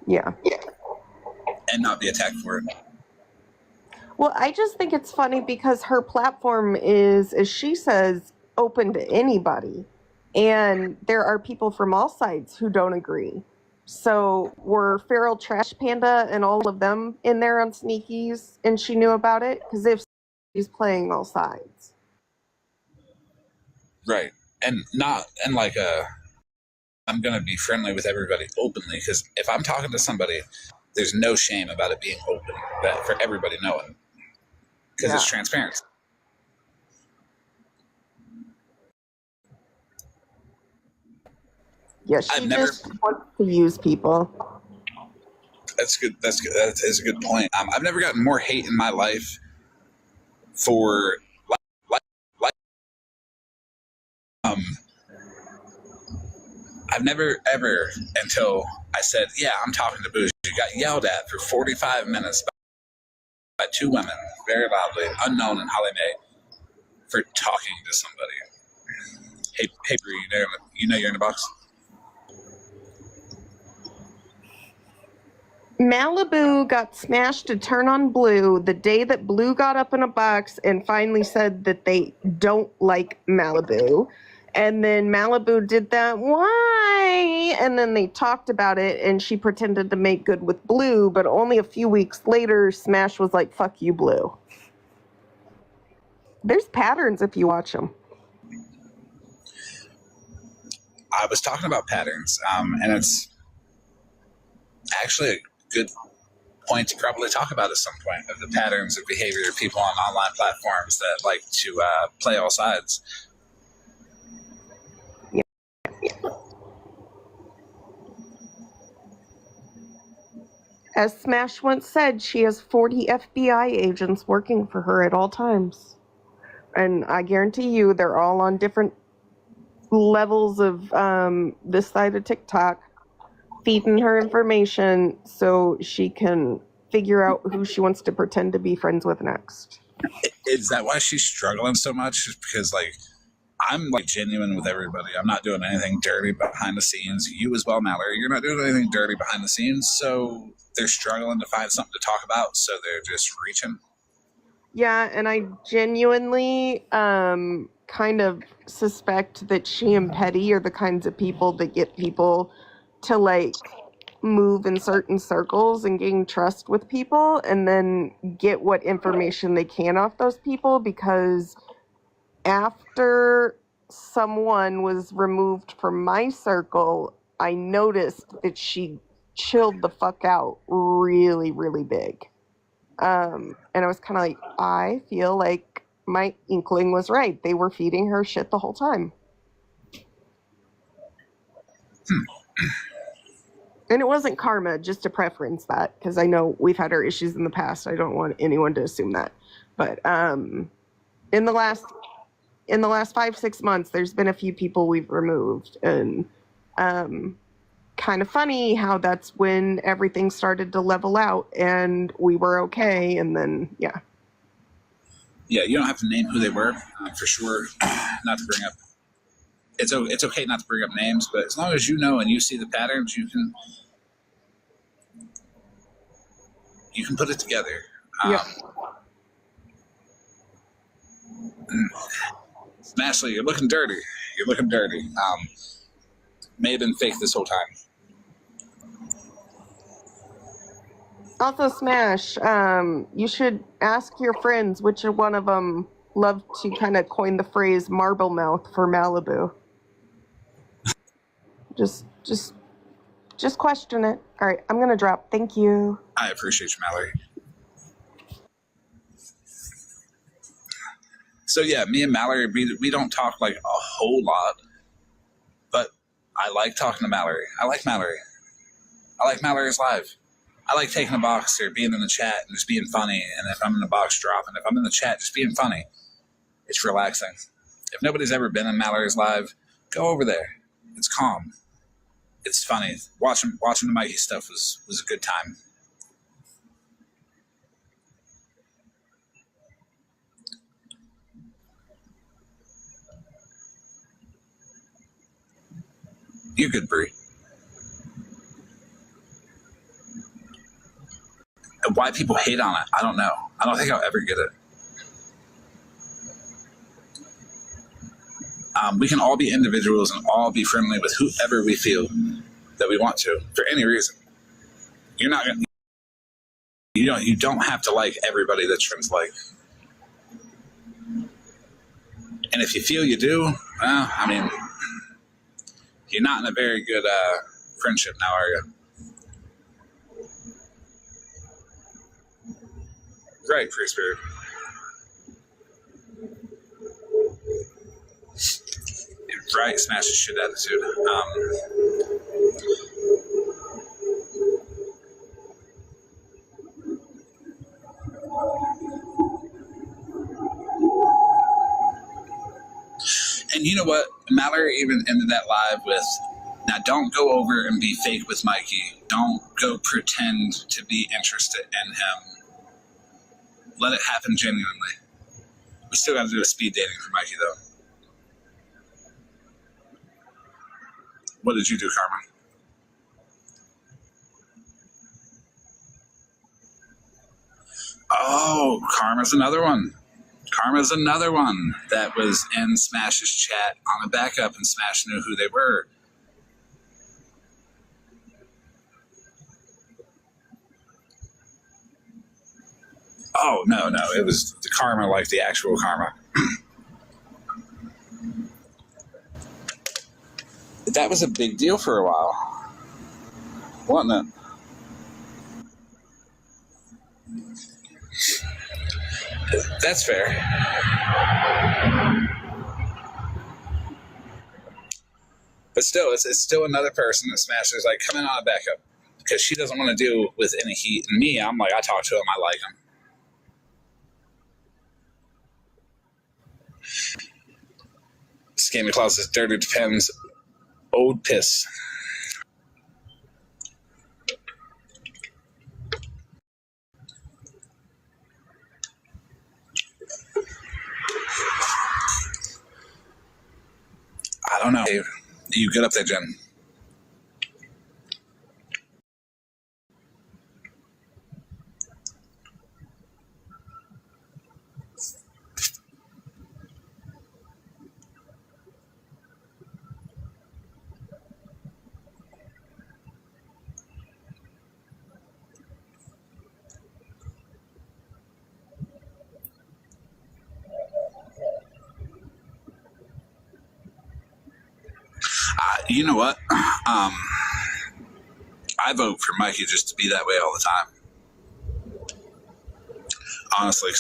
yeah. And not be attacked for it. Well, I just think it's funny because her platform is, as she says, open to anybody. And there are people from all sides who don't agree. So were Feral Trash Panda and all of them in there on sneakies and she knew about it? Because if she's playing all sides. Right. And not in like a I'm going to be friendly with everybody openly, because if I'm talking to somebody, there's no shame about it being open, that for everybody knowing, because it's transparent. Yeah, she just wants to use people. That's good. That's good. That is a good point. I've never gotten more hate in my life for I've never ever, until I said, yeah, I'm talking to Booze, you got yelled at for 45 minutes by two women, very loudly, unknown in Holly May, for talking to somebody. Hey, Bree, you know you're in the box? Malibu got smashed to turn on Blue the day that Blue got up in a box and finally said that they don't like Malibu. And then Malibu did that, why? And then they talked about it, and she pretended to make good with Blue, but only a few weeks later, Smash was like, fuck you, Blue. There's patterns if you watch them. I was talking about patterns, and it's actually a good point to probably talk about at some point, of the patterns of behavior of people on online platforms that like to play all sides. As Smash once said, she has 40 FBI agents working for her at all times. And I guarantee you they're all on different levels of this side of TikTok, feeding her information so she can figure out who she wants to pretend to be friends with next. Is that why she's struggling so much? Just because, like, I'm like genuine with everybody. I'm not doing anything dirty behind the scenes. You as well, Mallory. You're not doing anything dirty behind the scenes. So they're struggling to find something to talk about. So they're just reaching. Yeah, and I genuinely kind of suspect that she and Petty are the kinds of people that get people to like move in certain circles and gain trust with people and then get what information they can off those people, because after someone was removed from my circle, I noticed that she chilled the fuck out really, really big. And I was kind of like, I feel like my inkling was right. They were feeding her shit the whole time. And it wasn't karma, just a preference, that, because I know we've had our issues in the past. I don't want anyone to assume that. But in the last 5-6 months, there's been a few people we've removed, and kind of funny how that's when everything started to level out and we were okay. And then yeah, you don't have to name who they were, for sure. Not to bring up, it's okay not to bring up names, but as long as you know and you see the patterns, you can put it together. Ashley, you're looking dirty. May have been fake this whole time. also Smash, you should ask your friends which one of them loved to kind of coin the phrase marble mouth for Malibu. Just question it. All right, I'm gonna drop. Thank you. I appreciate you, Mallory. So yeah, me and Mallory, we don't talk like a whole lot, but I like talking to Mallory. I like Mallory's live. I like taking a box or being in the chat and just being funny. And if I'm in the box dropping, if I'm in the chat just being funny, it's relaxing. If nobody's ever been in Mallory's live, go over there. It's calm. It's funny. Watching the Mikey stuff was a good time. You're good, Bree. And why people hate on it, I don't know. I don't think I'll ever get it. We can all be individuals and all be friendly with whoever we feel that we want to, for any reason. You're not gonna, you don't have to like everybody that friends like. And if you feel you do, well, I mean, You're not in a very good friendship now, are you? Right, Free Spirit. Right, smash the shit attitude. And you know what? Mallory even ended that live with, now don't go over and be fake with Mikey. Don't go pretend to be interested in him. Let it happen genuinely. We still got to do a speed dating for Mikey, though. What did you do, Karma? Oh, Karma's another one. Karma's another one that was in Smash's chat on a backup, and Smash knew who they were. Oh, no, it was the Karma, like the actual Karma. That was a big deal for a while, wasn't it? That's fair. But still, it's still another person that Smash is like, come in on a backup. Because she doesn't want to deal with any heat. And me, I'm like, I talk to him, I like him. Scammy Claus is dirty depends. Old piss. I don't know. You get up there, Jen. You know what? I vote for Mikey just to be that way all the time. Honestly,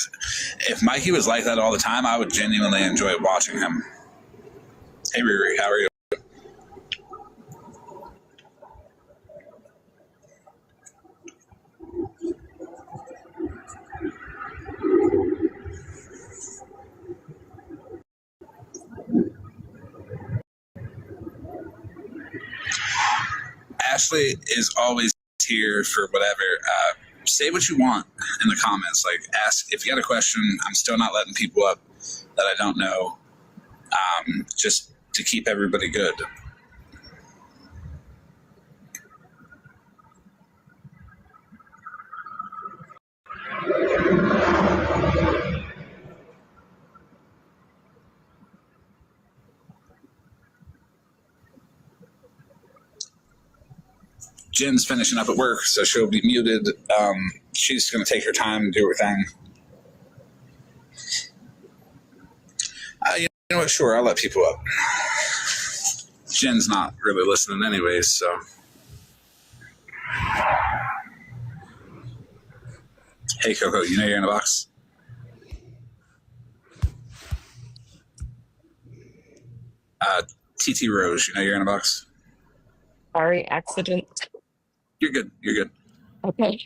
if Mikey was like that all the time, I would genuinely enjoy watching him. Hey, Riri, how are you? Ashley is always here for whatever. Say what you want in the comments. Like, ask if you got a question. I'm still not letting people up that I don't know, just to keep everybody good. Jen's finishing up at work, so she'll be muted. She's going to take her time and do her thing. You know what? Sure, I'll let people up. Jen's not really listening anyways, so. Hey, Coco, you know you're in a box? TT Rose, you know you're in a box? Sorry, accident. You're good. You're good. Okay.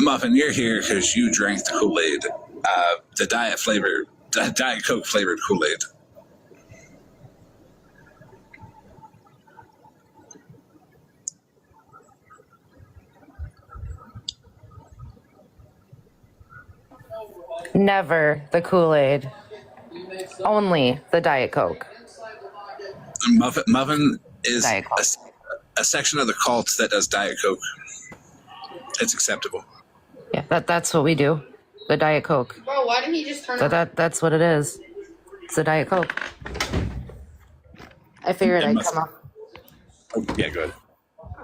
Muffin, you're here because you drank the Kool-Aid, the Diet Coke flavored Kool-Aid. Never the Kool-Aid. Only the Diet Coke. Muffin is Diet Coke. a section of the cult that does Diet Coke. It's acceptable. Yeah, that's what we do. The Diet Coke. Bro, why didn't he just turn That's what it is. It's the Diet Coke. I figured I'd come up. Oh, yeah, go ahead.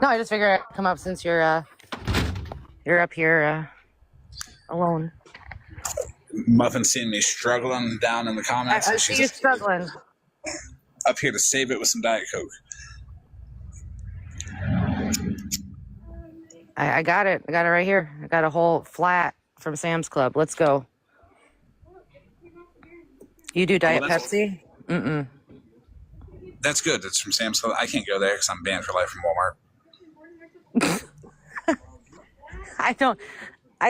No, I just figured I'd come up since you're up here alone. Muffin seeing me struggling down in the comments. I And see she's you struggling. up here to save it with some Diet Coke. I got it. I got it right here. I got a whole flat from Sam's Club. Let's go. You do Diet Pepsi? Mm-mm. That's good. It's from Sam's Club. I can't go there because I'm banned for life from Walmart. I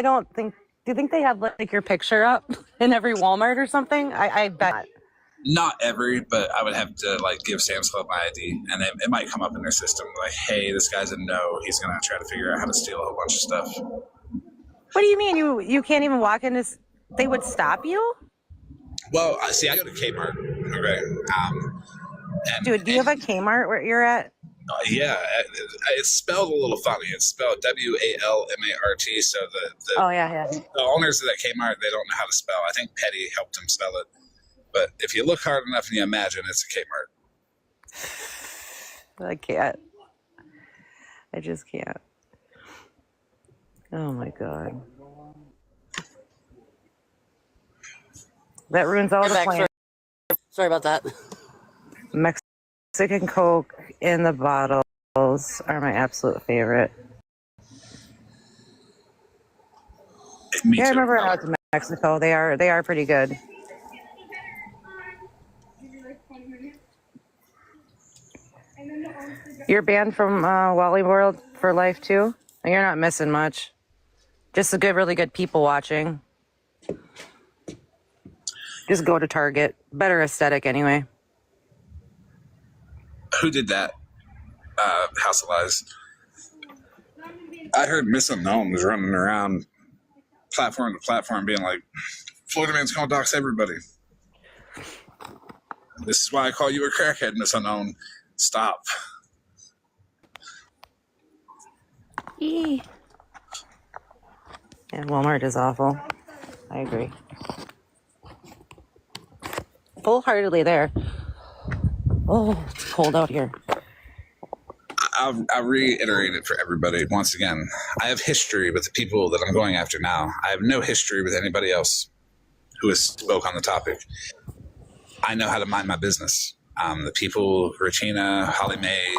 don't think. Do you think they have like your picture up in every Walmart or something? I bet. Not every, but I would have to like give Sam's Club my ID, and it might come up in their system like, "Hey, this guy's a no. He's gonna try to figure out how to steal a whole bunch of stuff." What do you mean you can't even walk in this? They would stop you? Well, see, I go to Kmart. Okay, Dude, do you have a Kmart where you're at? yeah, it's spelled a little funny. It's spelled WALMART. So the Oh yeah. the owners of that Kmart, they don't know how to spell. I think Petty helped them spell it. But if you look hard enough and you imagine, it's a Kmart. I can't. I just can't. Oh my god. That ruins all the plans. Sorry about that. Mexican Coke in the bottles are my absolute favorite. Me Yeah, I too. remember when I was in Mexico. They are pretty good. You're banned from Wally World for life too? You're not missing much. Just really good people watching. Just go to Target. Better aesthetic anyway. Who did that? House of Lies. I heard Miss Unknown was running around platform to platform being like, Florida man's gonna dox everybody. This is why I call you a crackhead, Miss Unknown. Stop. Yeah, Walmart is awful. I agree. Full-heartedly there. Oh, it's cold out here. I'll reiterate it for everybody once again. I have history with the people that I'm going after now. I have no history with anybody else who has spoke on the topic. I know how to mind my business. The people, Regina, Holly Mae,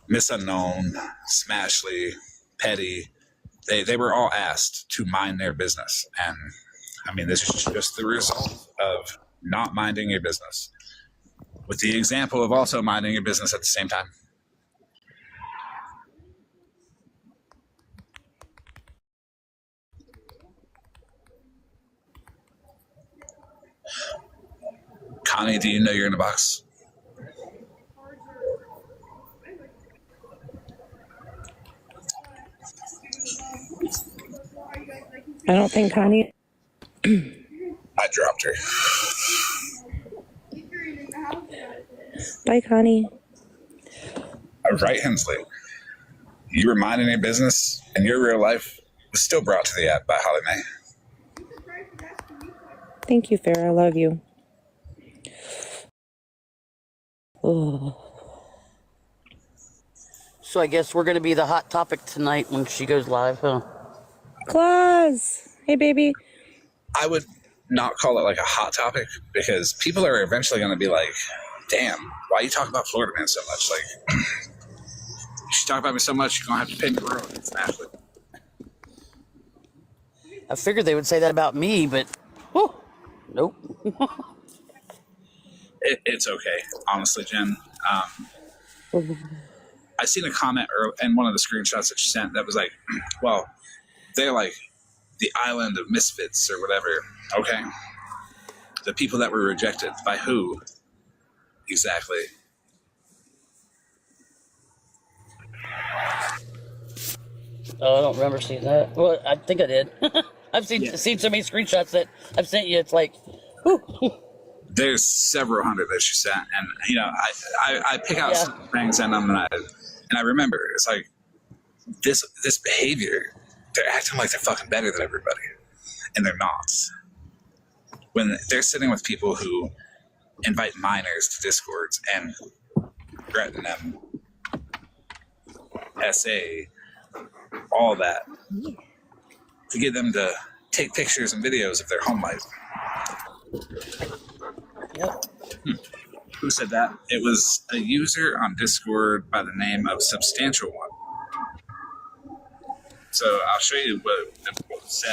Miss Unknown, Smashley, Petty, they were all asked to mind their business. And I mean, this is just the result of not minding your business, with the example of also minding your business at the same time. Connie, do you know you're in a box? I don't think Connie. I dropped her. Bye, Connie. Right, Hensley. You were minding your business, and your real life was still brought to the app by Holly Mae. Thank you, Farrah. I love you. Oh. So I guess we're going to be the hot topic tonight when she goes live, huh? Claus! Hey, baby. I would not call it like a hot topic because people are eventually going to be like, damn, why you talk about Florida man so much? Like, you talk about me so much, you're going to have to pay me for it. It's Ashley. I figured they would say that about me, but whew, nope. It's okay, honestly, Jen. I seen a comment in one of the screenshots that you sent that was like, well, they're like the island of misfits or whatever. Okay. The people that were rejected by who? Exactly. Oh, I don't remember seeing that. Well, I think I did. I've seen so many screenshots that I've sent you. It's like, whew. There's several hundred that she sent, and you know, I pick out some things, and I remember it's like this behavior. They're acting like they're fucking better than everybody, and they're not. When they're sitting with people who invite minors to Discords and threaten them, SA, all that, to get them to take pictures and videos of their home life. Yep. Who said that? It was a user on Discord by the name of Substantial One. So I'll show you what it said.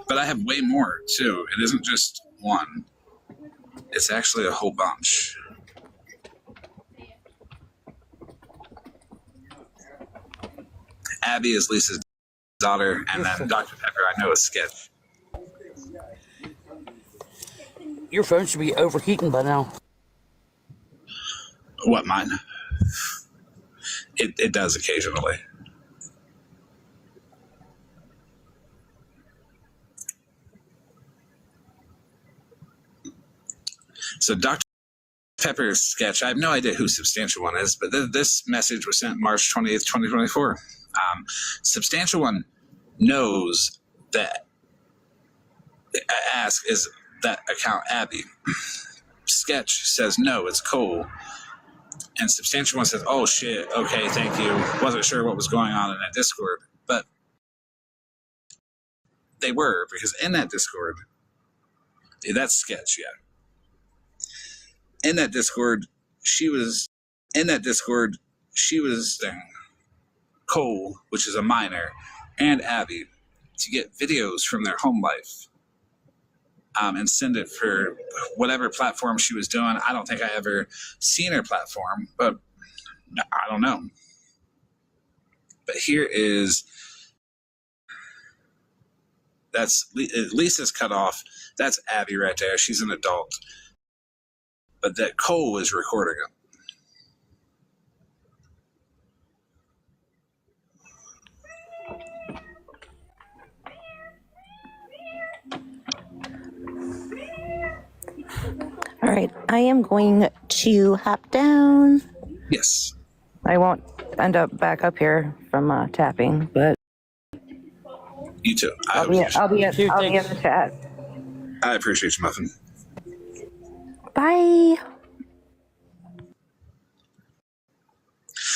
But I have way more, too. It isn't just one. It's actually a whole bunch. Abby is Lisa's daughter, and then Dr. Pepper, I know, is Sketch. Your phone should be overheating by now. What, mine? It does occasionally. So Dr. Pepper's Sketch, I have no idea who Substantial One is, but this message was sent March 20th, 2024. Substantial One knows that ask, is that account Abby? Sketch says, no, it's Cole. And Substantial One says, oh shit, okay, thank you. Wasn't sure what was going on in that Discord. But they were, because in that Discord, that's Sketch, yeah. In that Discord, she was Cole, which is a minor, and Abby, to get videos from their home life and send it for whatever platform she was doing. I don't think I ever seen her platform, but I don't know. But here is, that's Lisa's cut off. That's Abby right there. She's an adult. But that Cole is recording it. All right, I am going to hop down. Yes. I won't end up back up here from tapping, but You too. I'll be in the chat. I appreciate you, Muffin. Bye.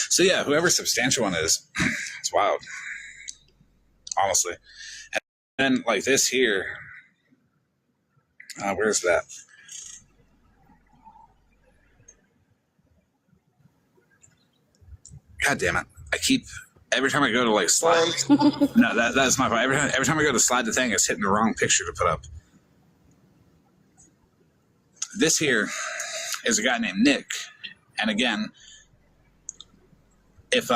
So yeah, whoever Substantial One is, it's wild. Honestly. And then like this here, where's that? God damn it. Every time I go to like slide. No, that's my point. Every time I go to slide the thing, it's hitting the wrong picture to put up. This here is a guy named Nick. And again, if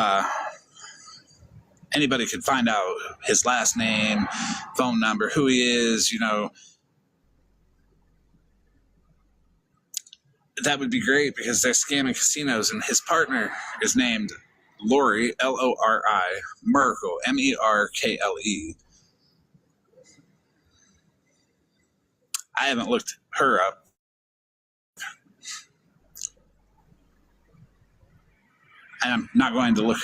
anybody could find out his last name, phone number, who he is, that would be great, because they're scamming casinos, and his partner is named Lori, Lori, Merkle, Merkle. I haven't looked her up. And I'm not going to look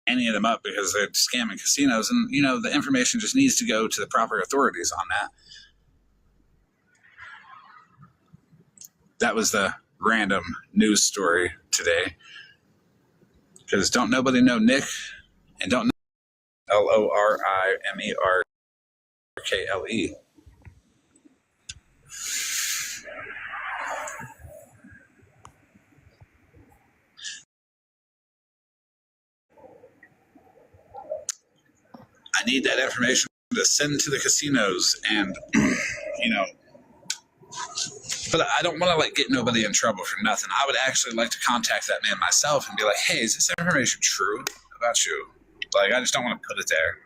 any of them up because they're scamming casinos. And, the information just needs to go to the proper authorities on that. That was the random news story today. Because don't nobody know Nick, and don't know Lorimerkle. I need that information to send to the casinos, and but I don't want to get nobody in trouble for nothing. I would actually like to contact that man myself and be like, hey, is this information true about you? I just don't want to put it there.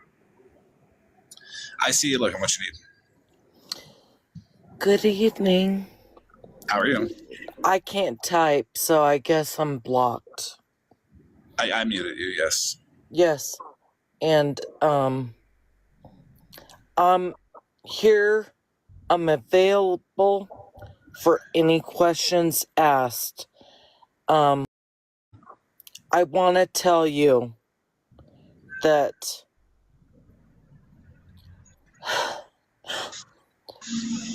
I see you looking. What you need? Good evening. How are you? I can't type, so I guess I'm blocked. I muted you, yes. Yes. And I'm here. I'm available for any questions asked. I want to tell you that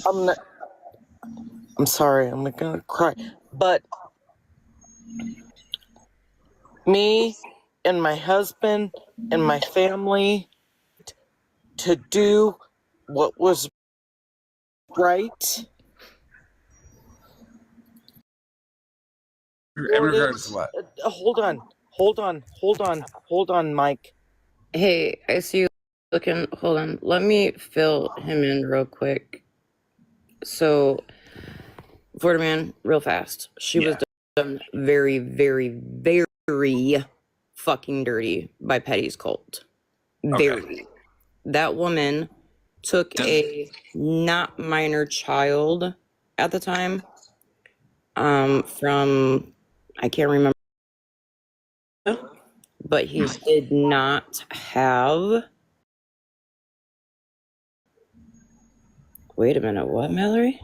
I'm sorry, I'm not gonna cry, but me and my husband and my family to do what was right. In regards to what? Hold on, Mike. Hey, I see you looking. Hold on. Let me fill him in real quick. So, Florida man, real fast. She was done very, very, very fucking dirty by Petty's cult. Very. Okay. That woman took a not minor child at the time from, I can't remember, but he did not have. Wait a minute, what, Mallory?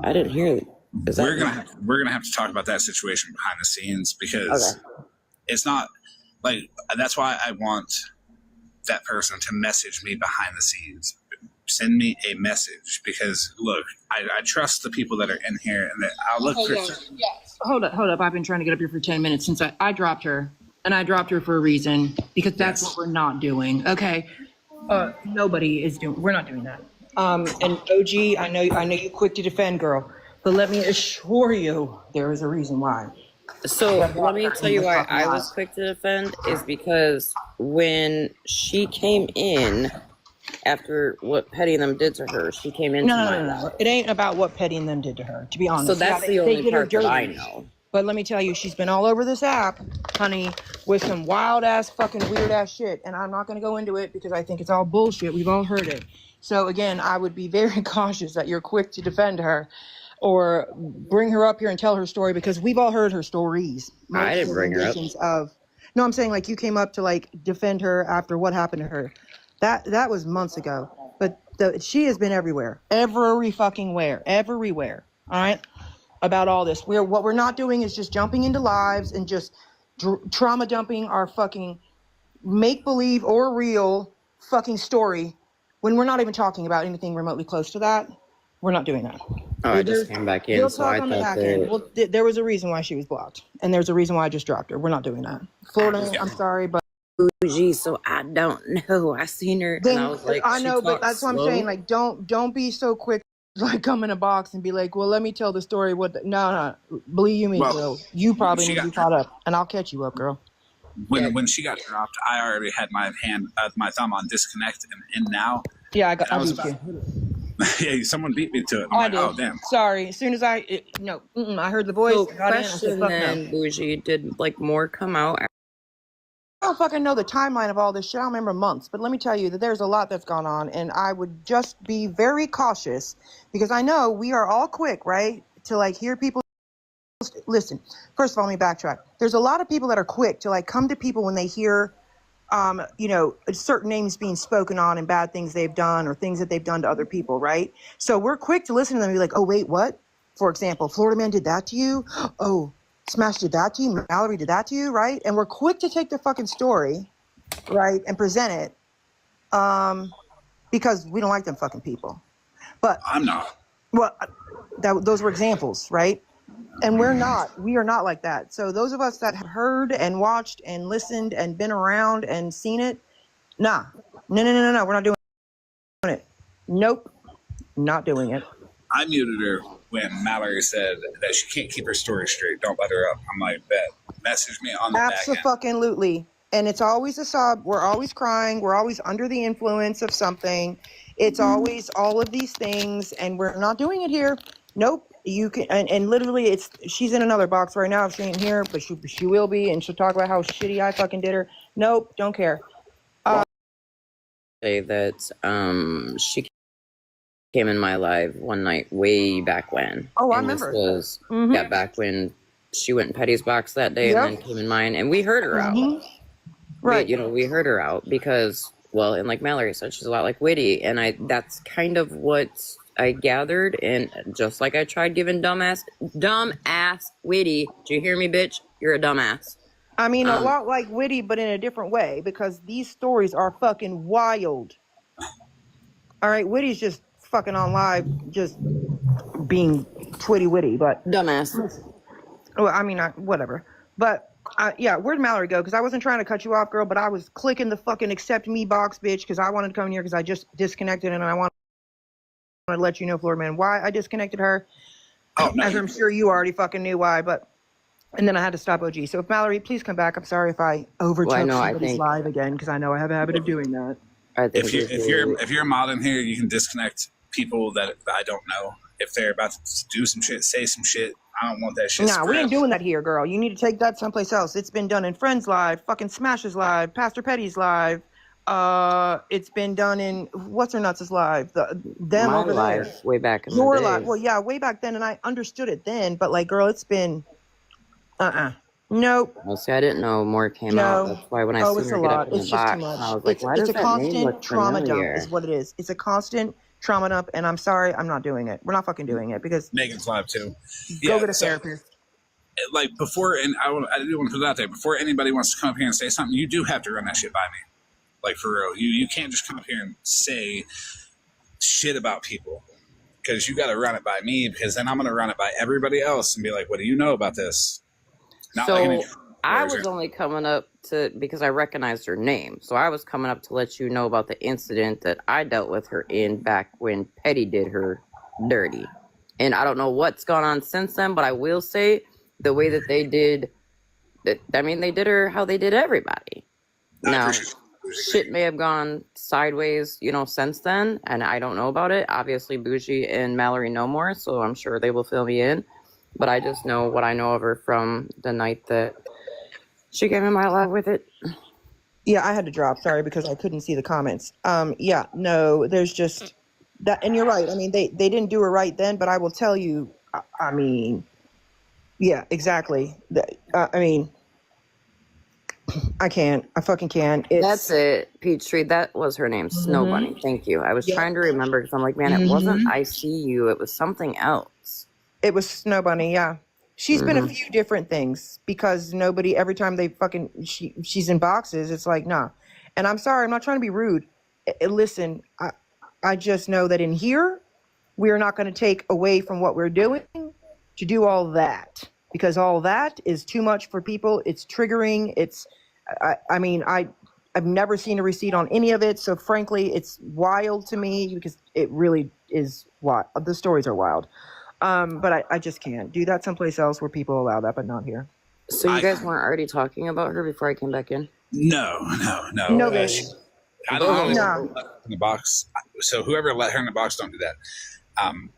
I didn't hear. We're gonna have to talk about that situation behind the scenes because it's not like that's why I want that person to message me behind the scenes. Send me a message because look, I trust the people that are in here and that I'll look for. Hold up. I've been trying to get up here for 10 minutes since I dropped her, and I dropped her for a reason because that's what we're not doing. Okay. Nobody is doing, we're not doing that. And OG, I know you're quick to defend, girl, but let me assure you there is a reason why. So let me tell you why I was quick to defend is because when she came in after what Petty and them did to her, she came into No. It ain't about what Petty and them did to her, to be honest. So that's the only part that I know. But let me tell you, she's been all over this app, honey, with some wild ass, fucking weird ass shit. And I'm not going to go into it because I think it's all bullshit. We've all heard it. So again, I would be very cautious that you're quick to defend her or bring her up here and tell her story because we've all heard her stories. I didn't bring her up. No, I'm saying like you came up to like defend her after what happened to her. That was months ago. But she has been everywhere. Every fucking where. Everywhere. All right? About all this. What we're not doing is just jumping into lives and just trauma dumping our fucking make-believe or real fucking story when we're not even talking about anything remotely close to that. We're not doing that. Oh, I just came back in, so I thought that... Well, there was a reason why she was blocked, and there's a reason why I just dropped her. We're not doing that. Florida, I'm sorry, but... Bougie, so I don't know. I seen her, and I was like, I know, but that's what I'm saying. Like, don't be so quick, like, come in a box and be like, well, let me tell the story. No. Believe me, girl. You probably need to be caught up, and I'll catch you up, girl. When she got dropped, I already had my thumb on disconnect and now. Yeah, I beat you. Yeah, someone beat me to it. I did. Oh, damn. Sorry. As soon as I heard the voice. So question then, Bougie, did like more come out? I don't fucking know the timeline of all this shit. I don't remember months, but let me tell you that there's a lot that's gone on, and I would just be very cautious because I know we are all quick, right, to like hear people. Listen, first of all, let me backtrack. There's a lot of people that are quick to like come to people when they hear certain names being spoken on and bad things they've done or things that they've done to other people, right? So we're quick to listen to them and be like, oh, wait, what? For example, Florida man did that to you? Oh, Smash did that to you? Mallory did that to you, right? And we're quick to take the fucking story, right, and present it because we don't like them fucking people. But I'm not. Well, those were examples, right? And we are not like that. So those of us that have heard and watched and listened and been around and seen it, no, we're not doing it. Nope, not doing it. I muted her when Mallory said that she can't keep her story straight. Don't let her up. I'm like, bet. Message me on the back end. Absolutely. And it's always a sob. We're always crying. We're always under the influence of something. It's always all of these things, and we're not doing it here. Nope. You can, and literally, she's in another box right now. If she ain't here, but she will be, and she'll talk about how shitty I fucking did her. Nope, don't care. Say that she came in my live one night way back when. Oh, I remember. This was back when she went in Petty's box that day and then came in mine, and we heard her out. Right. We heard her out because, well, and like Mallory said, she's a lot like Witty, and that's kind of what I gathered, and just like I tried giving dumbass Witty. Do you hear me, bitch? You're a dumbass. I mean, a lot like Witty, but in a different way, because these stories are fucking wild. All right, Witty's just fucking on live, just being twitty witty, but dumbass. Well, I mean, whatever. But Yeah, where'd Mallory go? Because I wasn't trying to cut you off, girl, but I was clicking the fucking accept me box, bitch, because I wanted to come in here because I just disconnected and I want to let you know, Florida Man, why I disconnected her. Oh, no. As I'm sure you already fucking knew why, but and then I had to stop OG. So if Mallory, please come back. I'm sorry if I overtook somebody's live again because I know I have a habit of doing that. If you're a mod in here, you can disconnect people that I don't know. If they're about to do some shit, say some shit, I don't want that shit. Nah, we ain't doing that here, girl. You need to take that someplace else. It's been done in Friends Live, fucking Smashes Live, Pastor Petty's Live. It's been done in what's her nuts' live. Them My over life, there. way back in Your the day. live. Well, yeah, way back then, and I understood it then. But like, girl, it's been nope. Well, see, I didn't know more came out. That's why when I seen it's her a get lot. up in It's the just box, too much. I was like, why It's does a that name constant look trauma dump, familiar? is what it is. It's a constant trauma dump, and I'm sorry, I'm not doing it. We're not fucking doing it because Megan's live too. Go get a therapist. Like before, and I do want to put it out there. Before anybody wants to come up here and say something, you do have to run that shit by me. Like for real, you can't just come up here and say shit about people because you got to run it by me because then I'm going to run it by everybody else and be like, what do you know about this? So I was only coming up to because I recognized her name. So I was coming up to let you know about the incident that I dealt with her in back when Petty did her dirty. And I don't know what's gone on since then, but I will say the way that they did that, I mean, they did her how they did everybody. Now, shit may have gone sideways, since then, and I don't know about it. Obviously, Bougie and Mallory know more, so I'm sure they will fill me in. But I just know what I know of her from the night that she came in my live with it. Yeah, I had to drop. Sorry, because I couldn't see the comments. Yeah, no, there's just that, and you're right. I mean, they didn't do it right then, but I will tell you. I mean, yeah, exactly. I mean, I can't. I fucking can't. That's it, Peachtree. That was her name, Snow Bunny. Thank you. I was trying to remember because I'm like, man, it wasn't I See You. It was something else. It was Snow Bunny, yeah. She's been a few different things because nobody, every time they fucking, she's in boxes, it's like, nah. And I'm sorry, I'm not trying to be rude. Listen, I just know that in here, we are not going to take away from what we're doing to do all that because all that is too much for people. It's triggering. I mean, I've never seen a receipt on any of it. So frankly, it's wild to me because it really is wild. The stories are wild. But I just can't do that someplace else where people allow that, but not here. So you guys weren't already talking about her before I came back in? No. No, I don't know in the box. So whoever let her in the box, don't do that.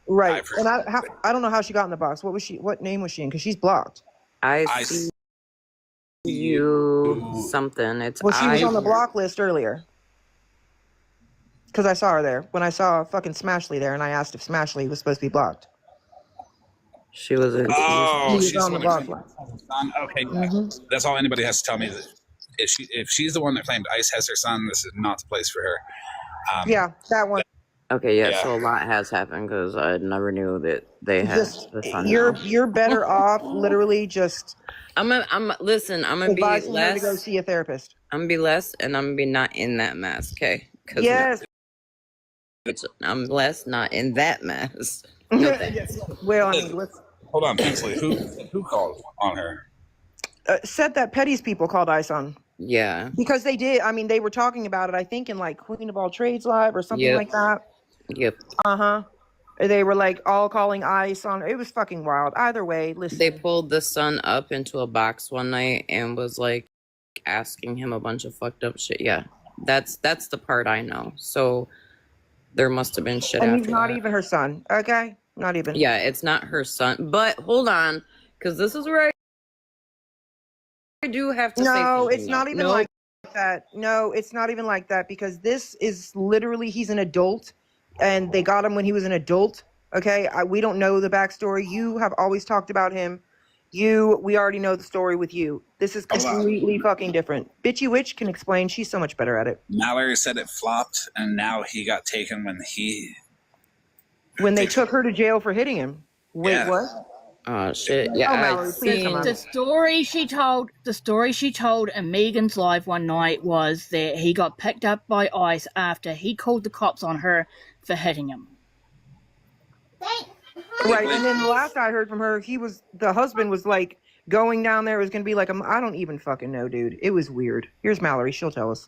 Right. And I don't know how she got in the box. What name was she in? Because she's blocked. I see you something. She was on the block list earlier. Because I saw her there. When I saw fucking Smashley there and I asked if Smashley was supposed to be blocked. She was in. She's on the block list. Okay, that's all anybody has to tell me. That if she's the one that claimed Ice has her son, this is not the place for her. Yeah, that one. Okay, yeah, so a lot has happened because I never knew that they had the son. You're better off literally just. I'm gonna be less. To go see a therapist. I'm gonna be less, and I'm gonna be not in that mess. Okay. Yes. I'm less, not in that mess. No thanks. Well, I mean, let's hold on, Pinsley. Who called on her? Said that Petty's people called ICE on. Yeah. Because they did. I mean, they were talking about it. I think in like Queen of All Trades Live or something like that. Yep. They were like all calling ICE on. It was fucking wild. Either way, listen. They pulled the son up into a box one night and was like asking him a bunch of fucked up shit. Yeah, that's the part I know. So there must have been shit. And he's not even her son. Okay, not even. Yeah, it's not her son. But hold on, because this is where I do have to say. No, it's not even like that. No, it's not even like that because this is literally he's an adult. And they got him when he was an adult. Okay, we don't know the backstory. You have always talked about him. We already know the story with you. This is completely fucking different. Bitchy Witch can explain. She's so much better at it. Mallory said it flopped, and now he got taken when they took her to jail for hitting him. Wait, what? Oh shit! Yeah, Mallory, please come on. The story she told in Megan's live one night was that he got picked up by ICE after he called the cops on her for hitting him. Right, and then the last I heard from her, the husband was like going down there. It was going to be like, I don't even fucking know, dude. It was weird. Here's Mallory. She'll tell us.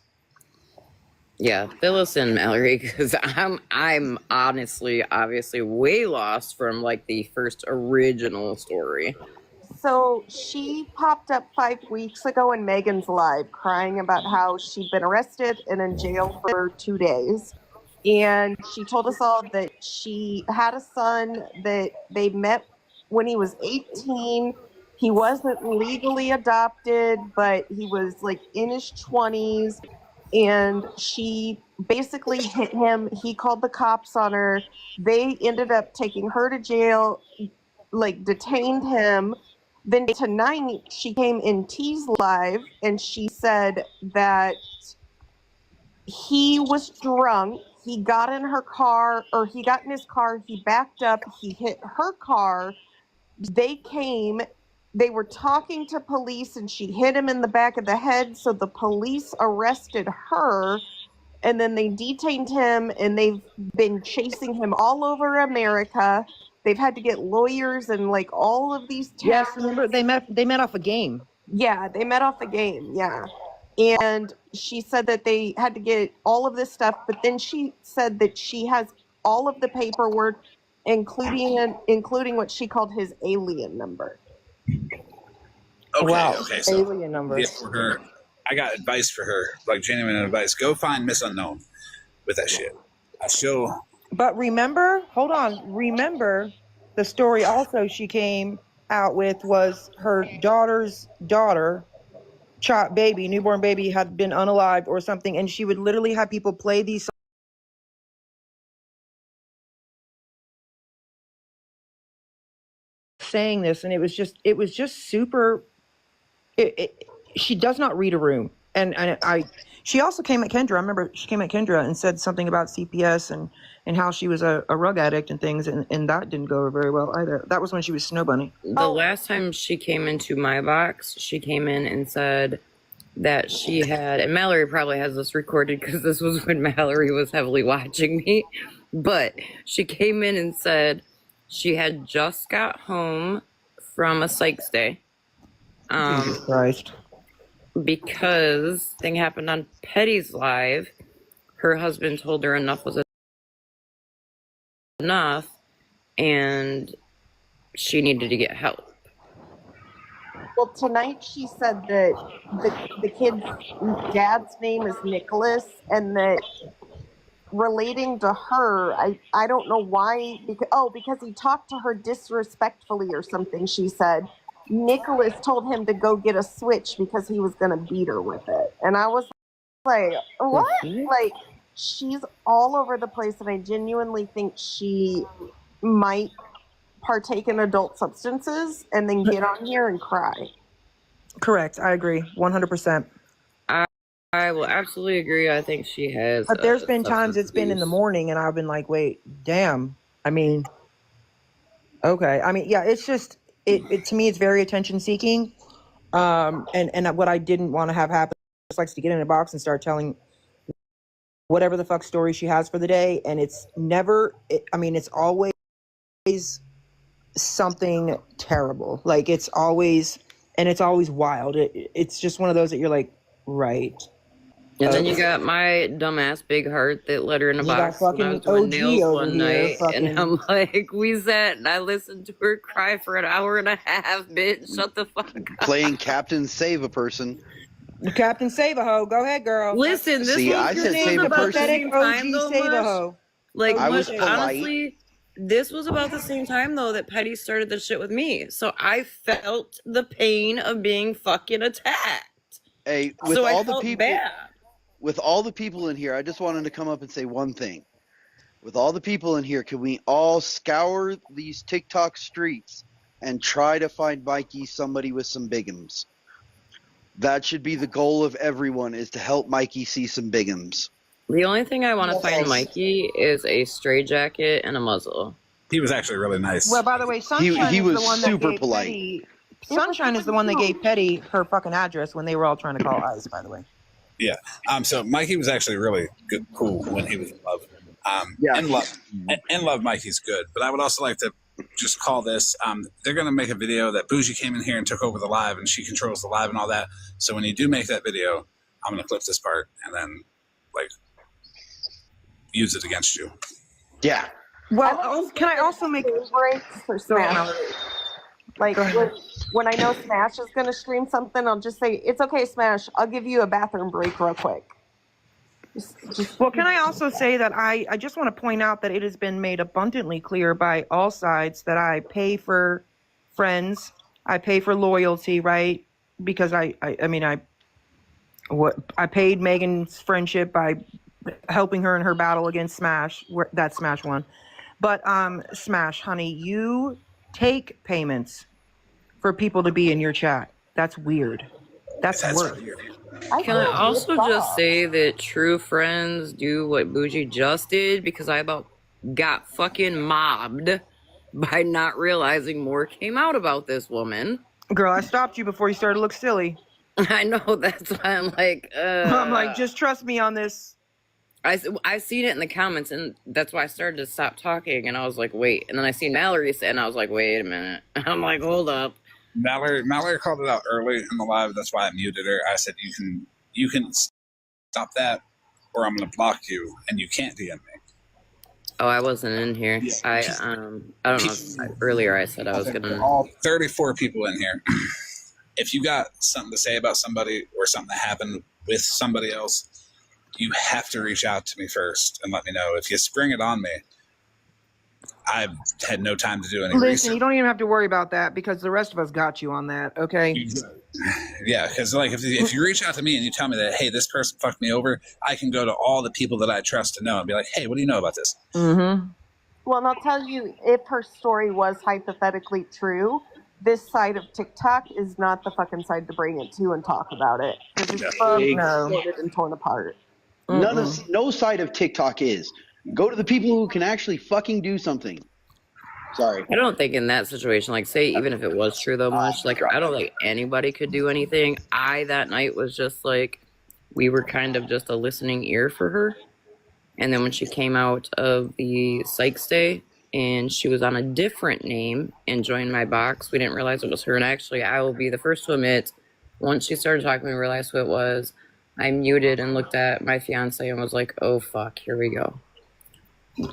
Yeah, fill us in, Mallory, because I'm honestly, obviously, way lost from like the first original story. So she popped up 5 weeks ago in Megan's Live crying about how she'd been arrested and in jail for 2 days. And she told us all that she had a son that they met when he was 18. He wasn't legally adopted, but he was like in his 20s. And she basically hit him. He called the cops on her. They ended up taking her to jail, like detained him. Then tonight she came in T's Live and she said that he was drunk. He got in her car, or he got in his car. He backed up. He hit her car. They came. They were talking to police and she hit him in the back of the head. So the police arrested her and then they detained him and they've been chasing him all over America. They've had to get lawyers and like all of these towns. Yes, remember they met off a game. Yeah, they met off the game. Yeah. And she said that they had to get all of this stuff, but then she said that she has all of the paperwork, including what she called his alien number. Okay, Wow. okay. So Alien number. yeah, for her, I got advice for her, like genuine advice. Go find Miss Unknown with that shit. She'll. But remember, hold on. Remember, the story also she came out with was her daughter's daughter, newborn baby, had been unalived or something, and she would literally have people play these saying this, and it was just super. She does not read a room, and she also came at Kendra. I remember she came at Kendra and said something about CPS and how she was a rug addict and things, and that didn't go over very well either. That was when she was Snow Bunny. The last time she came into my box, she came in and said that she had, and Mallory probably has this recorded because this was when Mallory was heavily watching me, but she came in and said she had just got home from a psych stay. Jesus Christ. Because thing happened on Petty's Live, her husband told her enough was enough, and she needed to get help. Well, tonight she said that the kid's dad's name is Nicholas, and that relating to her, I don't know why, because he talked to her disrespectfully or something, she said. Nicholas told him to go get a switch because he was going to beat her with it. And I was like, what? Like, she's all over the place, and I genuinely think she might partake in adult substances and then get on here and cry. Correct. I agree. 100%. I will absolutely agree. I think she has. But there's been times it's been in the morning and I've been like, wait, damn. I mean, okay. I mean, yeah, it's just, it to me, it's very attention seeking. And what I didn't want to have happen is likes to get in a box and start telling whatever the fuck story she has for the day. And it's never, it's always something terrible. Like it's always wild. It's just one of those that you're like, right. And then you got my dumbass big heart that let her in a box when I was doing OG nails one night. fucking... And I'm like, we sat and I listened to her cry for an hour and a half, bitch. Shut the fuck up. Playing Captain Save a Person. Captain Save a Hoe. Go ahead, girl. Listen, this See, was I said Save a about the Person. same time, though, Save a much. Hoe. Like, I was honestly, this was about the same time, though, that Petty started the shit with me. So I felt the pain of being fucking attacked. Hey, with so all I the felt people, bad. with all the people in here, I just wanted to come up and say one thing. With all the people in here, can we all scour these TikTok streets and try to find Mikey somebody with some bigums? That should be the goal of everyone, is to help Mikey see some bigums. The only thing I want to find Mikey is a stray jacket and a muzzle. He was actually really nice. Well, by the way, Sunshine he is was the one super that gave polite. Petty, Sunshine is the one that gave Petty her fucking address when they were all trying to call ICE, by the way. Yeah. So Mikey was actually really good, cool when he was in love. Yeah. In love, Mikey's good. But I would also like to just call this. They're going to make a video that Bougie came in here and took over the live, and she controls the live and all that. So when you do make that video, I'm going to clip this part and then, like, use it against you. Yeah. Well, can I also make breaks for Smash? Like when I know Smash is going to stream something, I'll just say, "It's okay, Smash. I'll give you a bathroom break real quick." Well, can I also say that I just want to point out that it has been made abundantly clear by all sides that I pay for friends, I pay for loyalty, right? Because I paid Megan's friendship by helping her in her battle against Smash. That Smash won, but Smash, honey, you take payments for people to be in your chat. That's weird. That's work. Can I also just say that true friends do what Bougie just did, because I about got fucking mobbed by not realizing more came out about this woman. Girl, I stopped you before you started to look silly. I know, that's why I'm like, I'm like, just trust me on this. I seen it in the comments, and that's why I started to stop talking, and I was like, wait. And then I seen Mallory say, and I was like, wait a minute. I'm like, hold up. Mallory called it out early in the live. That's why I muted her. I said, you can stop that, or I'm going to block you, and you can't DM me. Oh, I wasn't in here. Yeah. I don't know. Earlier I said I was going to. All 34 people in here. If you got something to say about somebody or something that happened with somebody else, you have to reach out to me first and let me know. If you spring it on me, I've had no time to do any research. You don't even have to worry about that, because the rest of us got you on that, okay? Yeah, because like if you reach out to me and you tell me that, hey, this person fucked me over, I can go to all the people that I trust to know and be like, hey, what do you know about this? Mm-hmm. Well, and I'll tell you, if her story was hypothetically true, this side of TikTok is not the fucking side to bring it to and talk about it. Because it's distorted and torn apart. No side of TikTok is. Go to the people who can actually fucking do something. Sorry. I don't think in that situation, like, say, even if it was true though much, like, I don't think anybody could do anything. That night was just like, we were kind of just a listening ear for her. And then when she came out of the psych stay and she was on a different name and joined my box, we didn't realize it was her. And actually, I will be the first to admit, once she started talking, we realized who it was. I muted and looked at my fiance and was like, oh fuck, here we go.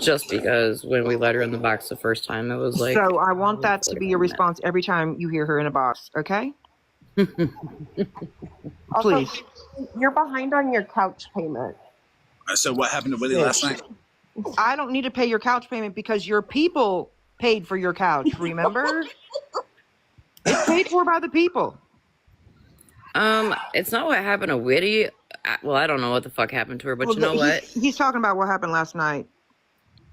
Just because when we let her in the box the first time, it was like... So I want that to be your response every time you hear her in a box, okay? Also, please. You're behind on your couch payment. So what happened to Willie last night? I don't need to pay your couch payment because your people paid for your couch, remember? It's paid for by the people. It's not what happened to Whitty. Well, I don't know what the fuck happened to her, but you know what? He's talking about what happened last night.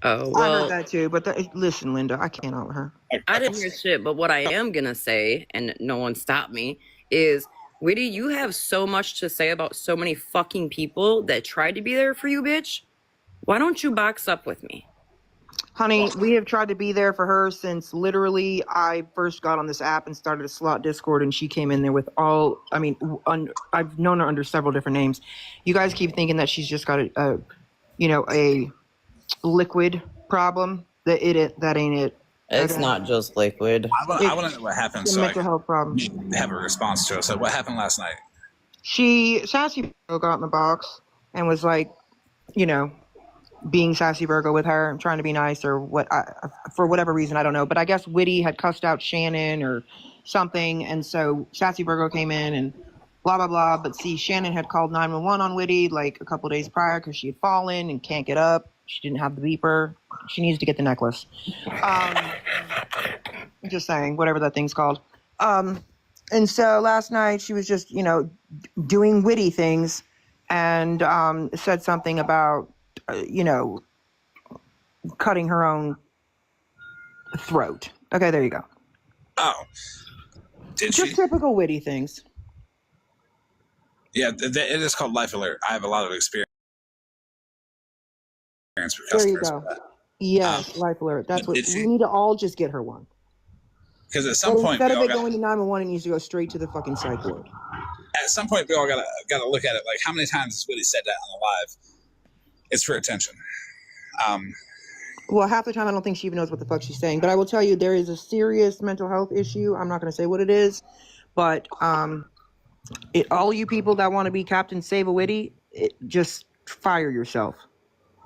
Oh, well. I heard that too, but listen, Linda, I can't out her. I didn't hear shit, but what I am gonna say, and no one stopped me, is, Whitty, you have so much to say about so many fucking people that tried to be there for you, bitch. Why don't you box up with me? Honey, we have tried to be there for her since literally I first got on this app and started a slot Discord, and she came in there with all, I've known her under several different names. You guys keep thinking that she's just got a liquid problem. That ain't it. It's not just liquid. I want to know what happened. It's a mental health problem. Have a response to it. So what happened last night? Sassy got in the box and was like, being Sassy Virgo with her and trying to be nice or what, for whatever reason, I don't know. But I guess Whitty had cussed out Shannon or something. And so Sassy Virgo came in and blah, blah, blah. But see, Shannon had called 911 on Whitty like a couple days prior because she had fallen and can't get up. She didn't have the beeper. She needs to get the necklace. Just saying, whatever that thing's called. And so last night she was just, doing Whitty things and said something about, cutting her own throat. Okay, there you go. Oh. Did just she? Typical Whitty things. Yeah, it is called Life Alert. I have a lot of experience with customers. There you go. Yes, Life Alert. That's what we need to all just get her one. Because at some point, instead of it going to 911, it needs to go straight to the fucking psych ward. At some point, we all gotta look at it. Like, how many times has Whitty said that on the live? It's for attention. Well, half the time I don't think she even knows what the fuck she's saying. But I will tell you, there is a serious mental health issue. I'm not going to say what it is, but all you people that want to be Captain Save-A-Witty, just fire yourself.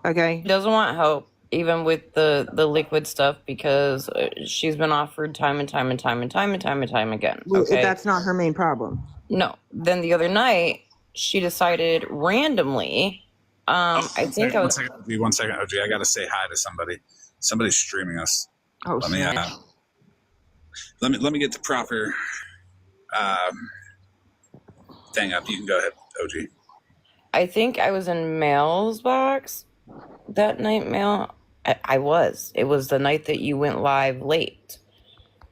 Okay? She doesn't want help, even with the liquid stuff, because she's been offered time and time again. Well, Okay, that's not her main problem. No. Then the other night, she decided randomly. I think I was. One second, OG. I gotta say hi to somebody. Somebody's streaming us. Oh, let me get the proper thing up. You can go ahead, OG. I think I was in Mail's box that night. Mail. I was. It was the night that you went live late,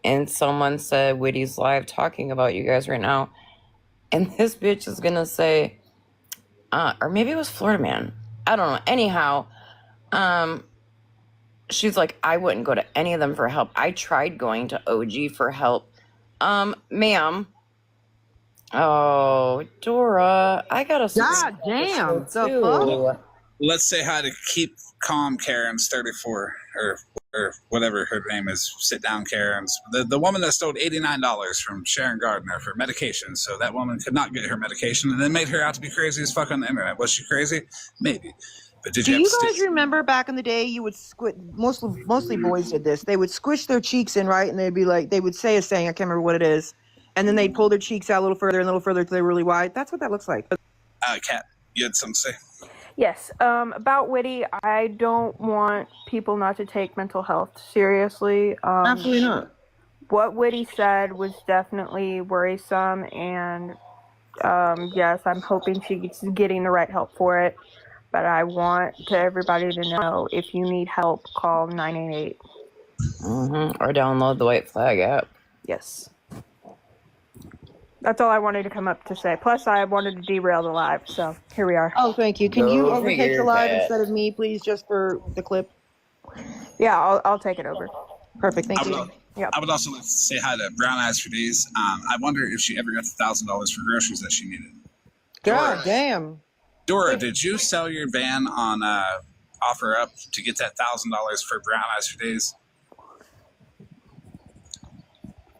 and someone said Witty's live talking about you guys right now, and this bitch is gonna say, or maybe it was Florida Man. I don't know. Anyhow, she's like, I wouldn't go to any of them for help. I tried going to OG for help. Ma'am. Oh, Dora, I gotta. God damn. The fuck? Let's say hi to Keep Calm Karen's 34 or whatever her name is. Sit down Karen's. The woman that stole $89 from Sharon Gardner for medication. So that woman could not get her medication and then made her out to be crazy as fuck on the internet. Was she crazy? Maybe. But did Do you you guys remember back in the day, you would mostly boys did this. They would squish their cheeks in, right? And they'd be like, they would say a saying, I can't remember what it is. And then they'd pull their cheeks out a little further and a little further until they were really wide. That's what that looks like. Kat, you had something to say? Yes. About Witty, I don't want people not to take mental health seriously. Absolutely not. What Witty said was definitely worrisome, and yes, I'm hoping she's getting the right help for it. But I want everybody to know, if you need help, call 988. Or download the White Flag app. Yes. That's all I wanted to come up to say. Plus, I wanted to derail the live, so here we are. Oh, thank you. Can you overtake the live instead of me, please, just for the clip? Yeah, I'll take it over. Perfect. Thank you. I would also like to say hi to Brown Eyes for Days. I wonder if she ever got the $1,000 for groceries that she needed. God damn. Dora, did you sell your van on OfferUp to get that $1,000 for Brown Eyes for Days?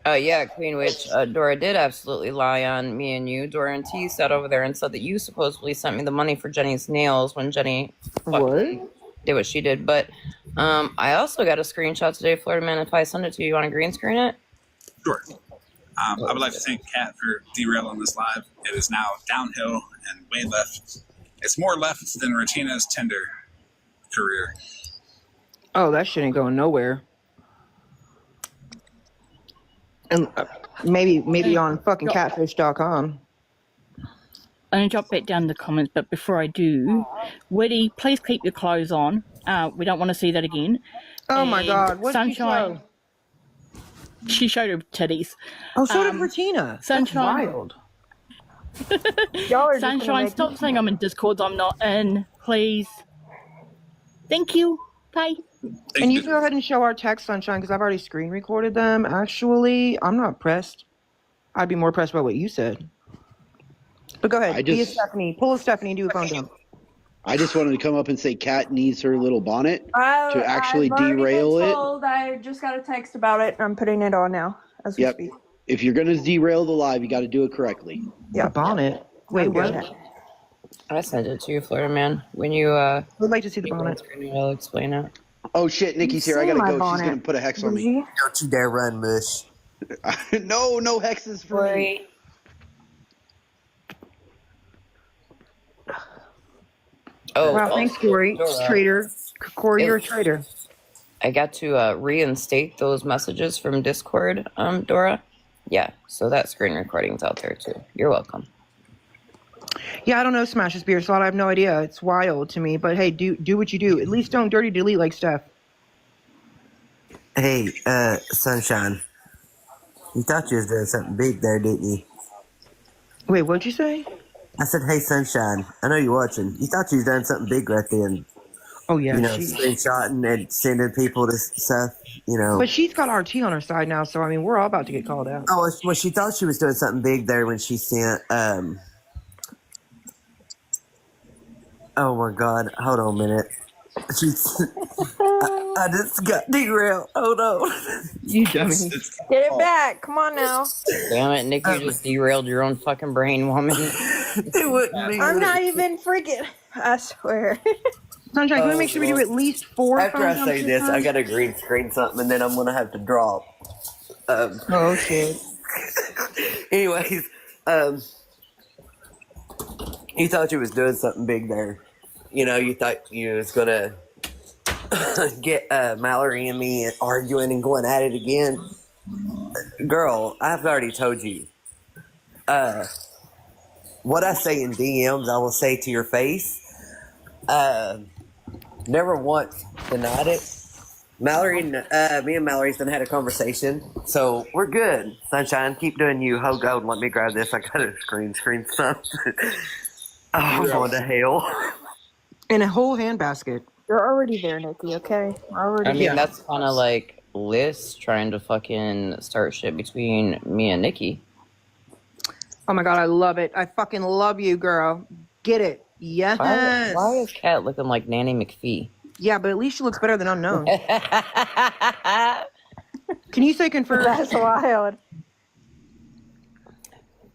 Yeah, Queen Witch. Dora did absolutely lie on me and you. Dora and T sat over there and said that you supposedly sent me the money for Jenny's nails when Jenny did what she did. But I also got a screenshot today, Florida Man. If I send it to you, you want to green screen it? Sure. I would like to thank Kat for derailing this live. It is now downhill and way left. It's more left than Regina's Tinder career. Oh, that shit ain't going nowhere. And maybe on fucking catfish.com. I'm going to drop back down in the comments, but before I do, Witty, please keep your clothes on. We don't want to see that again. Oh my God, what did she show? She showed her titties. Oh, so did Regina. Sunshine. That's wild. Sunshine, stop saying I'm in Discord. I'm not in. Please. Thank you. Bye. And you can go ahead and show our text, Sunshine, because I've already screen recorded them. Actually, I'm not pressed. I'd be more pressed by what you said. But go ahead. Be a Stephanie. Pull a Stephanie and do a phone dump. I just wanted to come up and say Kat needs her little bonnet to actually I've derail been it. told. I just got a text about it. I'm putting it on now as we speak. If you're going to derail the live, you got to do it correctly. Yeah, bonnet. Wait, what? I sent it to you, Florida Man. When you would like to see the bonnet. I'll explain it. Oh shit, Nikki's here. I gotta go. She's gonna put a hex on me. Don't you dare run, Mush. No hexes for me. Oh, wow, thanks, Corey. Traitor. Corey, you're a traitor. I got to reinstate those messages from Discord, Dora. Yeah, so that screen recording's out there too. You're welcome. Yeah, I don't know Smash's beer slot. I have no idea. It's wild to me. But hey, do what you do. At least don't dirty delete like Steph. Hey, Sunshine. You thought you was doing something big there, didn't you? Wait, what'd you say? I said, hey, Sunshine. I know you're watching. You thought you was doing something big right then. Oh, yeah. You know, screenshotting and sending people to stuff, you know. But she's got RT on her side now, so, I mean, we're all about to get called out. Oh, well, she thought she was doing something big there when she sent, oh, my God. Hold on a minute. I just got derailed. Hold on. You dummy. Get it back. Come on now. Damn it, Nick, you just derailed your own fucking brain, woman. It wouldn't be. I'm not even freaking. I swear. Sunshine, can we make sure we do at least 4 After I phone say dumps this, time? I gotta green screen something, and then I'm gonna have to drop. Oh shit. Anyways, you thought you was doing something big there. You know, you thought you was gonna get Mallory and me arguing and going at it again. Girl, I've already told you. What I say in DMs, I will say to your face. Never once denied it. Mallory, me and Mallory's done had a conversation, so we're good. Sunshine, keep doing you. Ho, go and let me grab this. I gotta screen something. I'm going to hell. In a whole handbasket. You're already there, Nikki, okay? I mean, that's kind of like Liz trying to fucking start shit between me and Nikki. Oh my god, I love it. I fucking love you, girl. Get it. Yes. Why is Kat looking like Nanny McPhee? Yeah, but at least she looks better than Unknown. Can you say confirm? That's wild.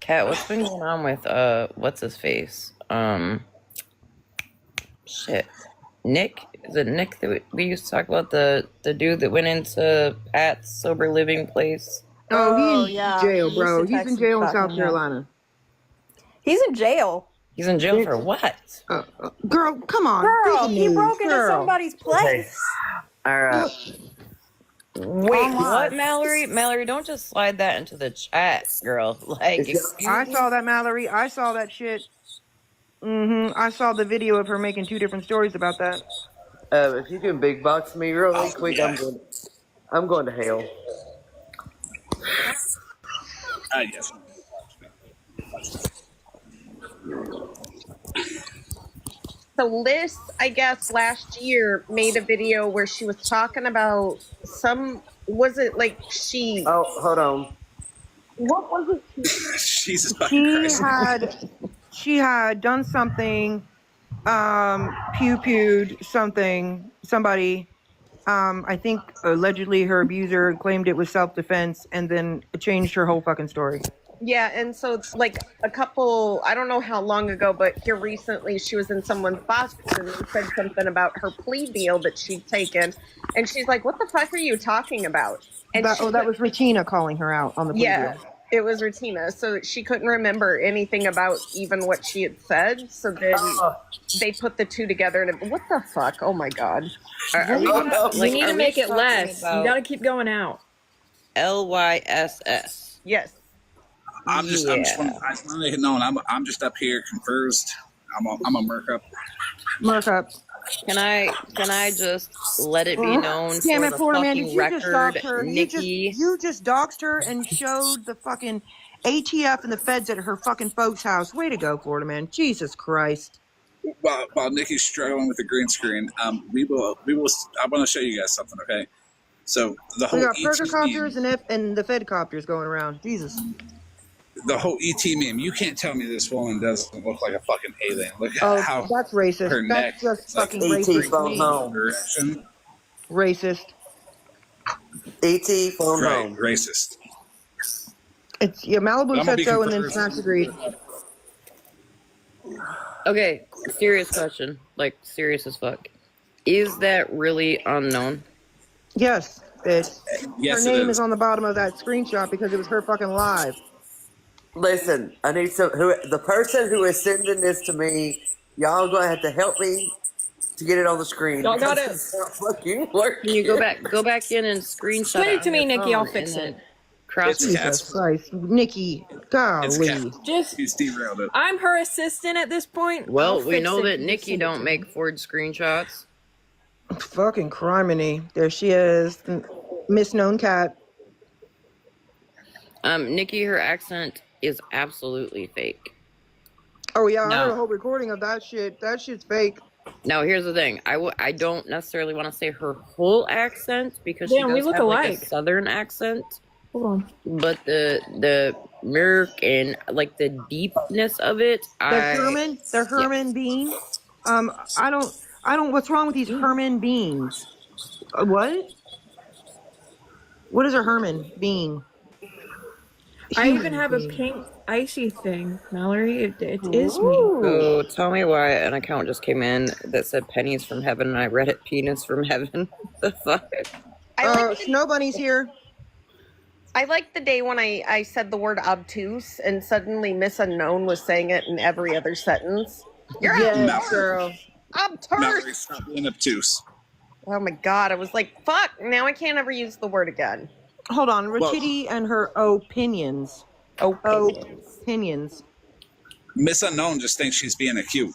Kat, what's been going on with what's his face? Shit. Nick? Is it Nick that we used to talk about, the dude that went into Pat's sober living place? Oh, he's yeah. in jail, He bro. used to He's in text jail me in South talking about- Carolina. He's in jail. He's in jail for what? Girl, come on. Girl, Breaking he news, broke into girl. somebody's place. All right. Wait, what, Mallory? Mallory, don't just slide that into the chat, girl. Like, excuse I me? saw that, Mallory. I saw that shit. I saw the video of her making 2 different stories about that. If you can big box me really quick, yeah. I'm going to hell. Yes. So Liz, I guess last year made a video where she was talking about was it like she... Oh, hold on. What was it? Jesus fucking Christ. She had done something, pew-pewed somebody, I think allegedly her abuser claimed it was self-defense and then changed her whole fucking story. Yeah, and so like a couple, I don't know how long ago, but here recently she was in someone's box and they said something about her plea deal that she'd taken. And she's like, what the fuck are you talking about? And That was Regina calling her out on the plea deal. It was Regina. So she couldn't remember anything about even what she had said. So then they put the two together and what the fuck? Oh my God. You need to make it less. You gotta keep going out. LYSS. Yes. I'm just want to make it known. I'm just up here confused. I'm a merc up. Merc up. Can I just let it be known Damn for it, the Florida man, fucking did you just record, dox her? Nikki? You just doxed her and showed the fucking ATF and the feds at her fucking folks' house. Way to go, Florida man. Jesus Christ. While Nikki's struggling with the green screen, we will. I want to show you guys something. Okay, so the whole We got ET Percocopters and the Fedcopters going around. Jesus. the whole ET meme. You can't tell me this woman doesn't look like a fucking alien. Look at how that's racist. her neck. That's just fucking like racist. phone home. Racist. ET phone Right, home. racist. It's Malibu said so, and then Snacks agreed. Okay, serious question. Like, serious as fuck. Is that really unknown? Yes, bitch. Yes, her it name is. is on the bottom of that screenshot because it was her fucking live. Listen, I need the person who is sending this to me, y'all gonna have to help me to get it on the screen. Y'all got because it. It's not fucking working. Can you go back in and screenshot Send it to on me, your Nikki. phone I'll fix and then it. Cross Jesus Christ, Nikki, golly. Just He's derailed it. I'm her assistant at this point. Well, I'll we fix know it. that You Nikki send it don't to make me. forged screenshots. Fucking criminy. There she is, misknown cat. Nikki, her accent is absolutely fake. Oh yeah, I No. heard a whole recording of that shit. That shit's fake. Now, here's the thing. I don't necessarily want to say her whole accent because Damn, she we does look have like a alike. southern accent. Hold on. But the mirk and like the deepness of it, The Herman Bean. I I don't. What's wrong with these Herman beings? What? What is a Herman being? I even Human have a being. pink icy thing, Mallory. It is me. So tell me why an account just came in that said pennies from heaven and I read it penis from heaven. The fuck? Snow Bunny's here. I like the day when I said the word obtuse and suddenly Miss Unknown was saying it in every other sentence. You're Yes, girl. Mallory, obtuse. stop being obtuse. Oh my god, I was like, fuck, now I can't ever use the word again. Hold on, Ratiti and her opinions. Opinions. Miss Unknown just thinks she's being cute.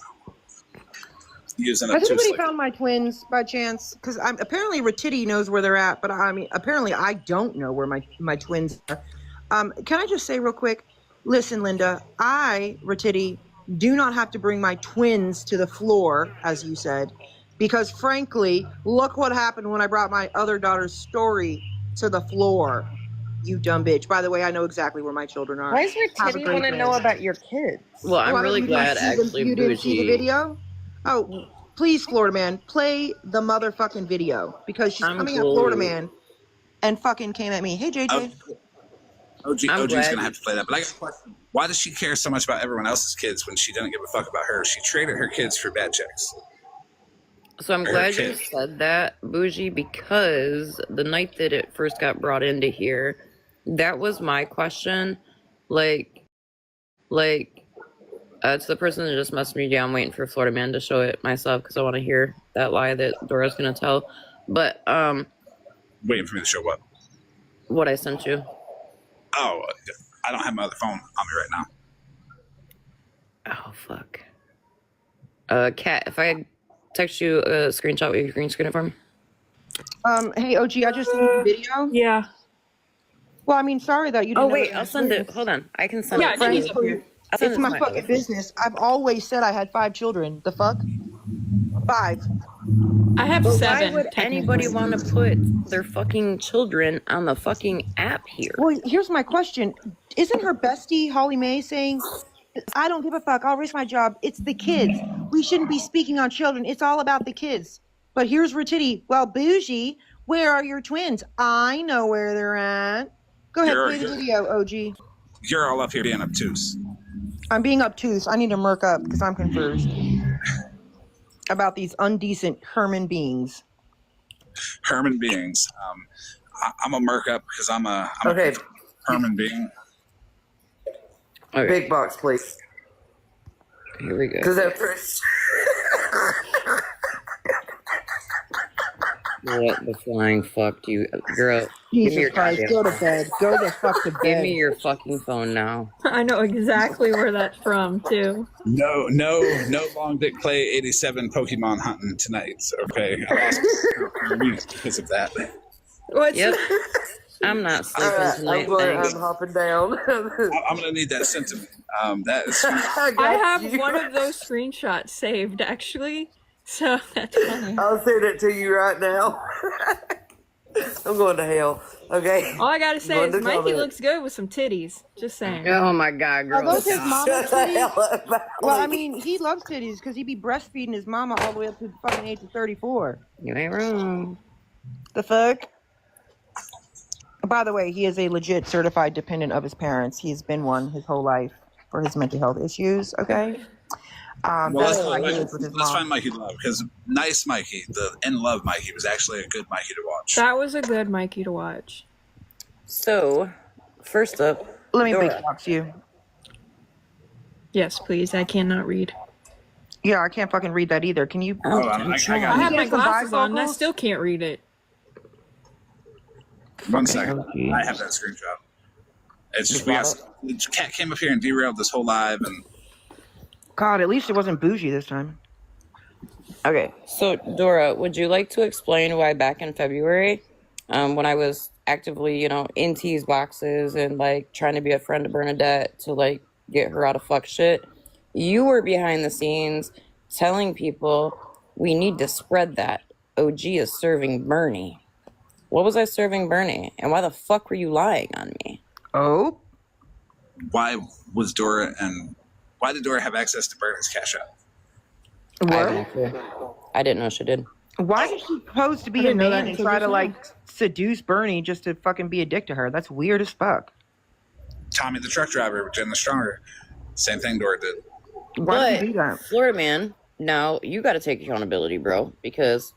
Using Has obtuse. anybody found my twins by chance? Because apparently Ratiti knows where they're at, but I mean, apparently I don't know where my twins are. Can I just say real quick? Listen, Linda, Ratiti, do not have to bring my twins to the floor, as you said, because frankly, look what happened when I brought my other daughter's story to the floor. You dumb bitch. By the way, I know exactly where my children are. Why does Ratiti want to know about your kids? Well, I'm really glad actually you didn't see the Bougie. video? Oh, please, Florida Man, play the motherfucking video because she's coming at Florida Man and fucking came at me. Hey, JJ. OG's gonna have to play that. But I got a question. Why does she care so much about everyone else's kids when she doesn't give a fuck about her? She traded her kids for bad chicks. So I'm glad you said that, Bougie, because the night that it first got brought into here, that was my question. Like, it's the person that just messaged me. Yeah, I'm waiting for Florida Man to show it myself because I want to hear that lie that Dora's gonna tell. But waiting for me to show what? What I sent you. Oh, I don't have my other phone on me right now. Oh fuck. Kat, if I text you a screenshot, will you green screen it for me? Hey, OG, I just sent you the video. Yeah. Well, I mean, sorry that you didn't. Oh wait, I'll send it. Hold on, I can send it. It's my fucking business. I've always said I had 5 children. The fuck? 5. I have But 7. Why would anybody want to put their fucking children on the fucking app here? Well, here's my question. Isn't her bestie, Holly Mae, saying, I don't give a fuck, I'll risk my job. It's the kids. We shouldn't be speaking on children. It's all about the kids. But here's Ratiti. Well, Bougie, where are your twins? I know where they're at. Go ahead, play the video, OG. You're all up here being obtuse. I'm being obtuse. I need to murk up because I'm confused about these undecent Herman beings. Herman beings. I'm a murk up because I'm a Herman being. Okay. Big box, please. Here we go. Because at first. What the flying fuck do you, girl? Jesus give me your Christ, go to bed. Go the fuck to bed. Give me your fucking phone now. I know exactly where that's from, too. No long dick play 87 Pokemon hunting tonight. Okay, I lost a week because of that. What's Yep. I'm not sleeping tonight. I'm hopping down. I'm gonna need that sentiment. That is. I have one of those screenshots saved, actually. So that's funny. I'll send it to you right now. I'm going to hell. Okay. All I gotta say is Mikey looks good with some titties. Just saying. Oh my god, girl. Are those his mama's titties? Well, I mean, he loves titties because he be breastfeeding his mama all the way up to the fucking age of 34. You ain't wrong. The fuck? By the way, he is a legit certified dependent of his parents. He's been one his whole life for his mental health issues. Okay. Well, with his let's find Mikey to love because nice Mikey, the in love Mikey, was actually a good Mikey to watch. That was a good Mikey to watch. So, first up, let me big box you. Yes, please. I cannot read. Yeah, I can't fucking read that either. Can you? I have my glasses on and I still can't read it. 1 second. I have that screenshot. It's just Cat came up here and derailed this whole live and. God, at least it wasn't bougie this time. Okay, so Dora, would you like to explain why back in February, when I was actively, in T's boxes and like trying to be a friend to Bernadette to like get her out of fuck shit, you were behind the scenes telling people we need to spread that OG is serving Bernie. What was I serving Bernie? And why the fuck were you lying on me? Oh? Why did Dora have access to Bernie's cash app? What? I didn't know she did. Why did she pose to I be a didn't know that man and until try just to now. like seduce Bernie just to fucking be a dick to her? That's weird as fuck. Tommy the truck driver with Jen the Stronger. Same thing Dora did. Why did he do that? Florida man, now you got to take accountability, bro, because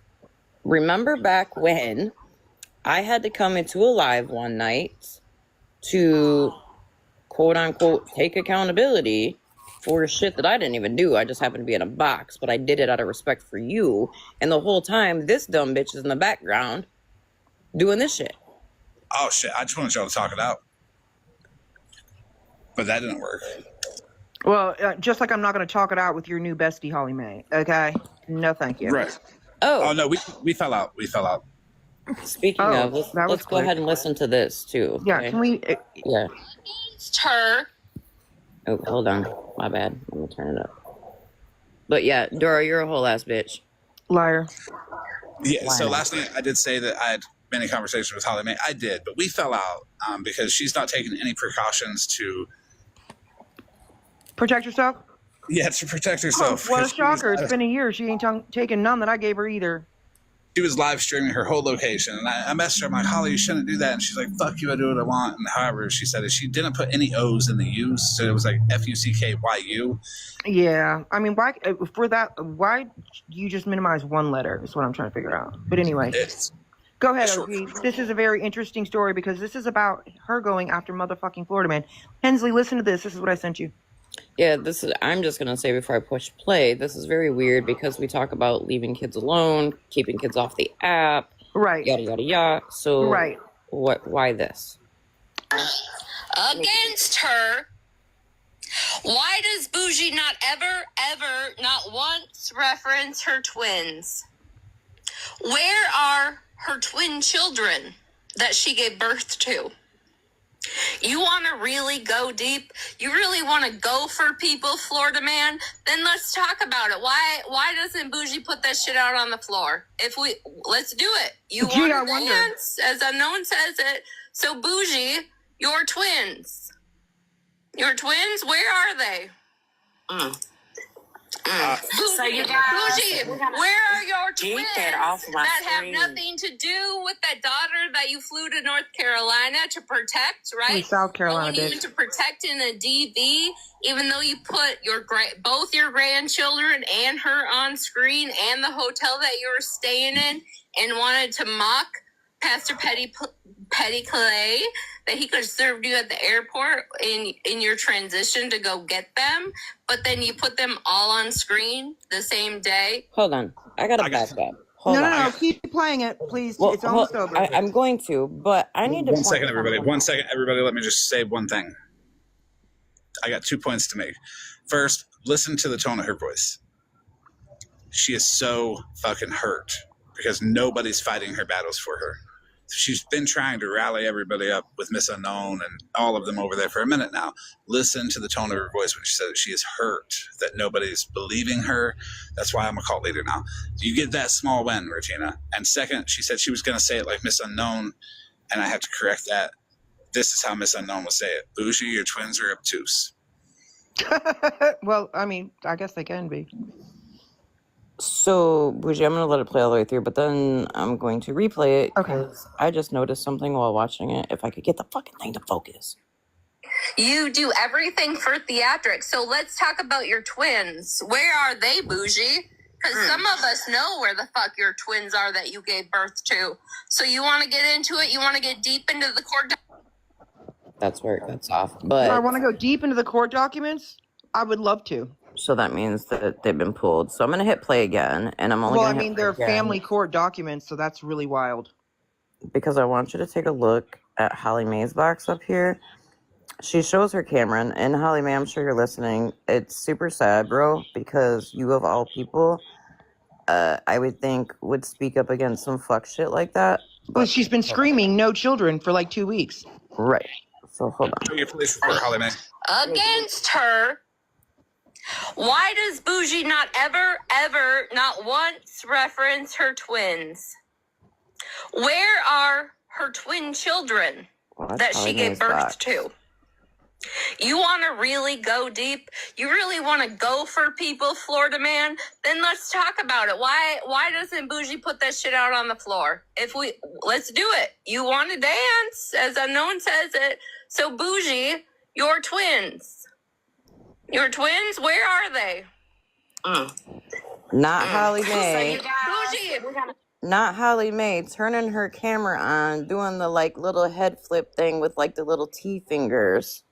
remember back when I had to come into a live one night to quote unquote take accountability for shit that I didn't even do. I just happened to be in a box, but I did it out of respect for you. And the whole time, this dumb bitch is in the background doing this shit. Oh shit! I just wanted y'all to talk it out, but that didn't work. Well, just like I'm not going to talk it out with your new bestie, Holly Mae. Okay? No, thank you. Right. Oh no, we fell out. We fell out. Speaking of, let's go ahead and listen to this too. Yeah, okay? can we? Yeah. It's her. Oh, hold on. My bad. Let me turn it up. But yeah, Dora, you're a whole ass bitch. Liar. Yeah. So last night I did say that I had many conversations with Holly Mae. I did, but we fell out because she's not taking any precautions to Protect yourself? Yeah, to protect herself. Oh, what a shocker. It's been a year. She ain't taken none that I gave her either. She was live streaming her whole location, and I messaged her. I'm like, Holly, you shouldn't do that. And she's like, fuck you, I do what I want. And however, she said it, she didn't put any O's in the U's, so it was like Fuckyu. Yeah. I mean, why, for that, why you just minimize one letter is what I'm trying to figure out. But anyway. Go ahead, OG. This is a very interesting story because this is about her going after motherfucking Florida man. Hensley, listen to this. This is what I sent you. Yeah, this is. I'm just gonna say before I push play, this is very weird because we talk about leaving kids alone, keeping kids off the app, right? Yada yada yada. So, right. What? Why this? Against her. Why does Bougie not ever, not once reference her twins? Where are her twin children that she gave birth to? You want to really go deep? You really want to go for people, Florida man? Then let's talk about it. Why doesn't Bougie put that shit out on the floor? Let's do it. You want to dance, as Unknown says it. So Bougie, your twins. Your twins, where are they? So you guys, Bougie, where are your twins that off my that have screen. nothing to do with that daughter that you flew to North Carolina to protect, right? South Carolina, Even to protect in a DV, even though you put both your grandchildren and her on screen and the hotel that you were staying in and wanted to mock Pastor Petty Clay, that he could have served you at the airport in your transition to go get them, but then you put them all on screen the same day. Hold on, I gotta back up. Hold on. No, keep playing it, please. Well, it's almost over. I'm going to, but I need to. 1 second, everybody. 1 second, everybody. Let me just say one thing. I got 2 points to make. First, listen to the tone of her voice. She is so fucking hurt because nobody's fighting her battles for her. She's been trying to rally everybody up with Miss Unknown and all of them over there for a minute now. Listen to the tone of her voice when she said that she is hurt, that nobody's believing her. That's why I'm a cult leader now. You get that small win, Regina. And second, she said she was going to say it like Miss Unknown, and I have to correct that. This is how Miss Unknown would say it. Bougie, your twins are obtuse. Well, I mean, I guess they can be. So, Bougie, I'm going to let it play all the way through, but then I'm going to replay it because I just noticed something while watching it. If I could get the fucking thing to focus. You do everything for theatrics. So let's talk about your twins. Where are they, Bougie? Because some of us know where the fuck your twins are that you gave birth to. So you want to get into it? You want to get deep into the court? That's where it cuts off. But I want to go deep into the court documents. I would love to. So that means that they've been pulled. So I'm going to hit play again, and I'm only Well, going I to mean, they're family court documents, so that's really wild. Because I want you to take a look at Holly Mae's box up here. She shows her Cameron, and Holly Mae, I'm sure you're listening. It's super sad, bro, because you of all people, I would think would speak up against some fuck shit like that. Well, she's been screaming no children for like 2 weeks. Right. So hold on. Your police report, Holly Mae. Against her. Why does Bougie not ever, not once reference her twins? Where are her twin children that she gave birth to? You want to really go deep? You really want to go for people, Florida man? Then let's talk about it. Why doesn't Bougie put that shit out on the floor? Let's do it. You want to dance, as Unknown says it. So Bougie, your twins, where are they? Not Holly So Mae. you guys, Bougie. Not Holly Mae turning her camera on, doing the like little head flip thing with like the little T fingers.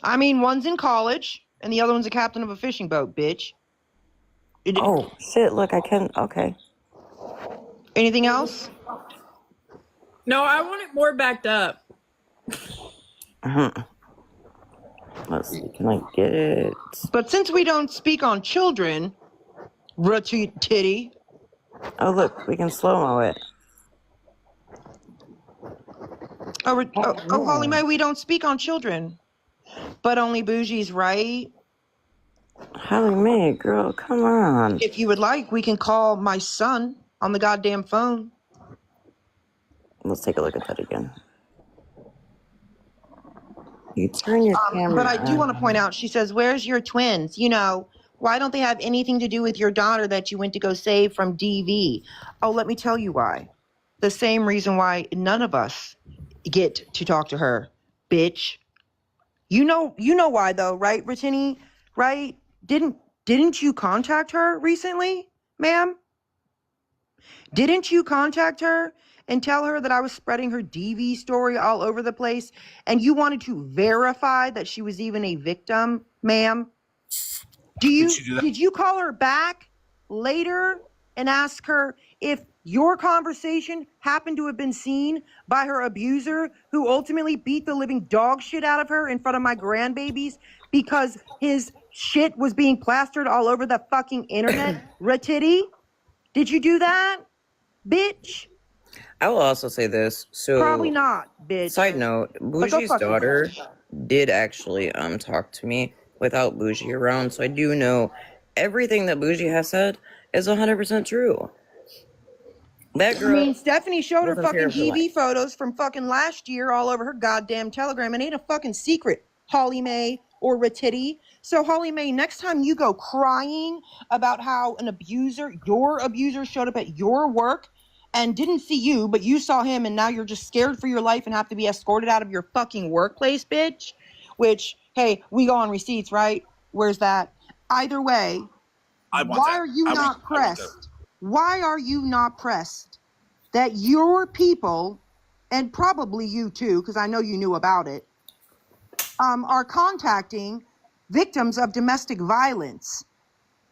I mean, one's in college and the other one's a captain of a fishing boat, bitch. Oh shit! Look, I can. Okay. Anything else? No, I want it more backed up. Let's see. Can I get it? But since we don't speak on children, titty. Oh look, we can slow mo it. Holly Mae, we don't speak on children, but only Bougie's, right? Holly Mae, girl, come on. If you would like, we can call my son on the goddamn phone. Let's take a look at that again. You turn your camera But I do on. want to point out, she says, where's your twins? You know, why don't they have anything to do with your daughter that you went to go save from DV? Oh, let me tell you why. The same reason why none of us get to talk to her, bitch. You know why though, right, Brittany? Right? Didn't you contact her recently, ma'am? Didn't you contact her and tell her that I was spreading her DV story all over the place and you wanted to verify that she was even a victim, ma'am? Did you call her back later and ask her if your conversation happened to have been seen by her abuser who ultimately beat the living dog shit out of her in front of my grandbabies because his shit was being plastered all over the fucking internet? Ratitty? Did you do that, bitch? I will also say this. So Probably not, bitch. Side note, Bougie's daughter did actually talk to me without Bougie around, so I do know everything that Bougie has said is 100% true. That girl. I mean, Stephanie showed her doesn't fucking fear for DV life. photos from fucking last year all over her goddamn Telegram. It ain't a fucking secret, Holly Mae or Ratitty. So, Holly Mae, next time you go crying about how your abuser showed up at your work and didn't see you, but you saw him and now you're just scared for your life and have to be escorted out of your fucking workplace, bitch. Which, hey, we go on receipts, right? Where's that? Either way, why are you not pressed? Why are you not pressed that your people, and probably you too, because I know you knew about it, are contacting victims of domestic violence?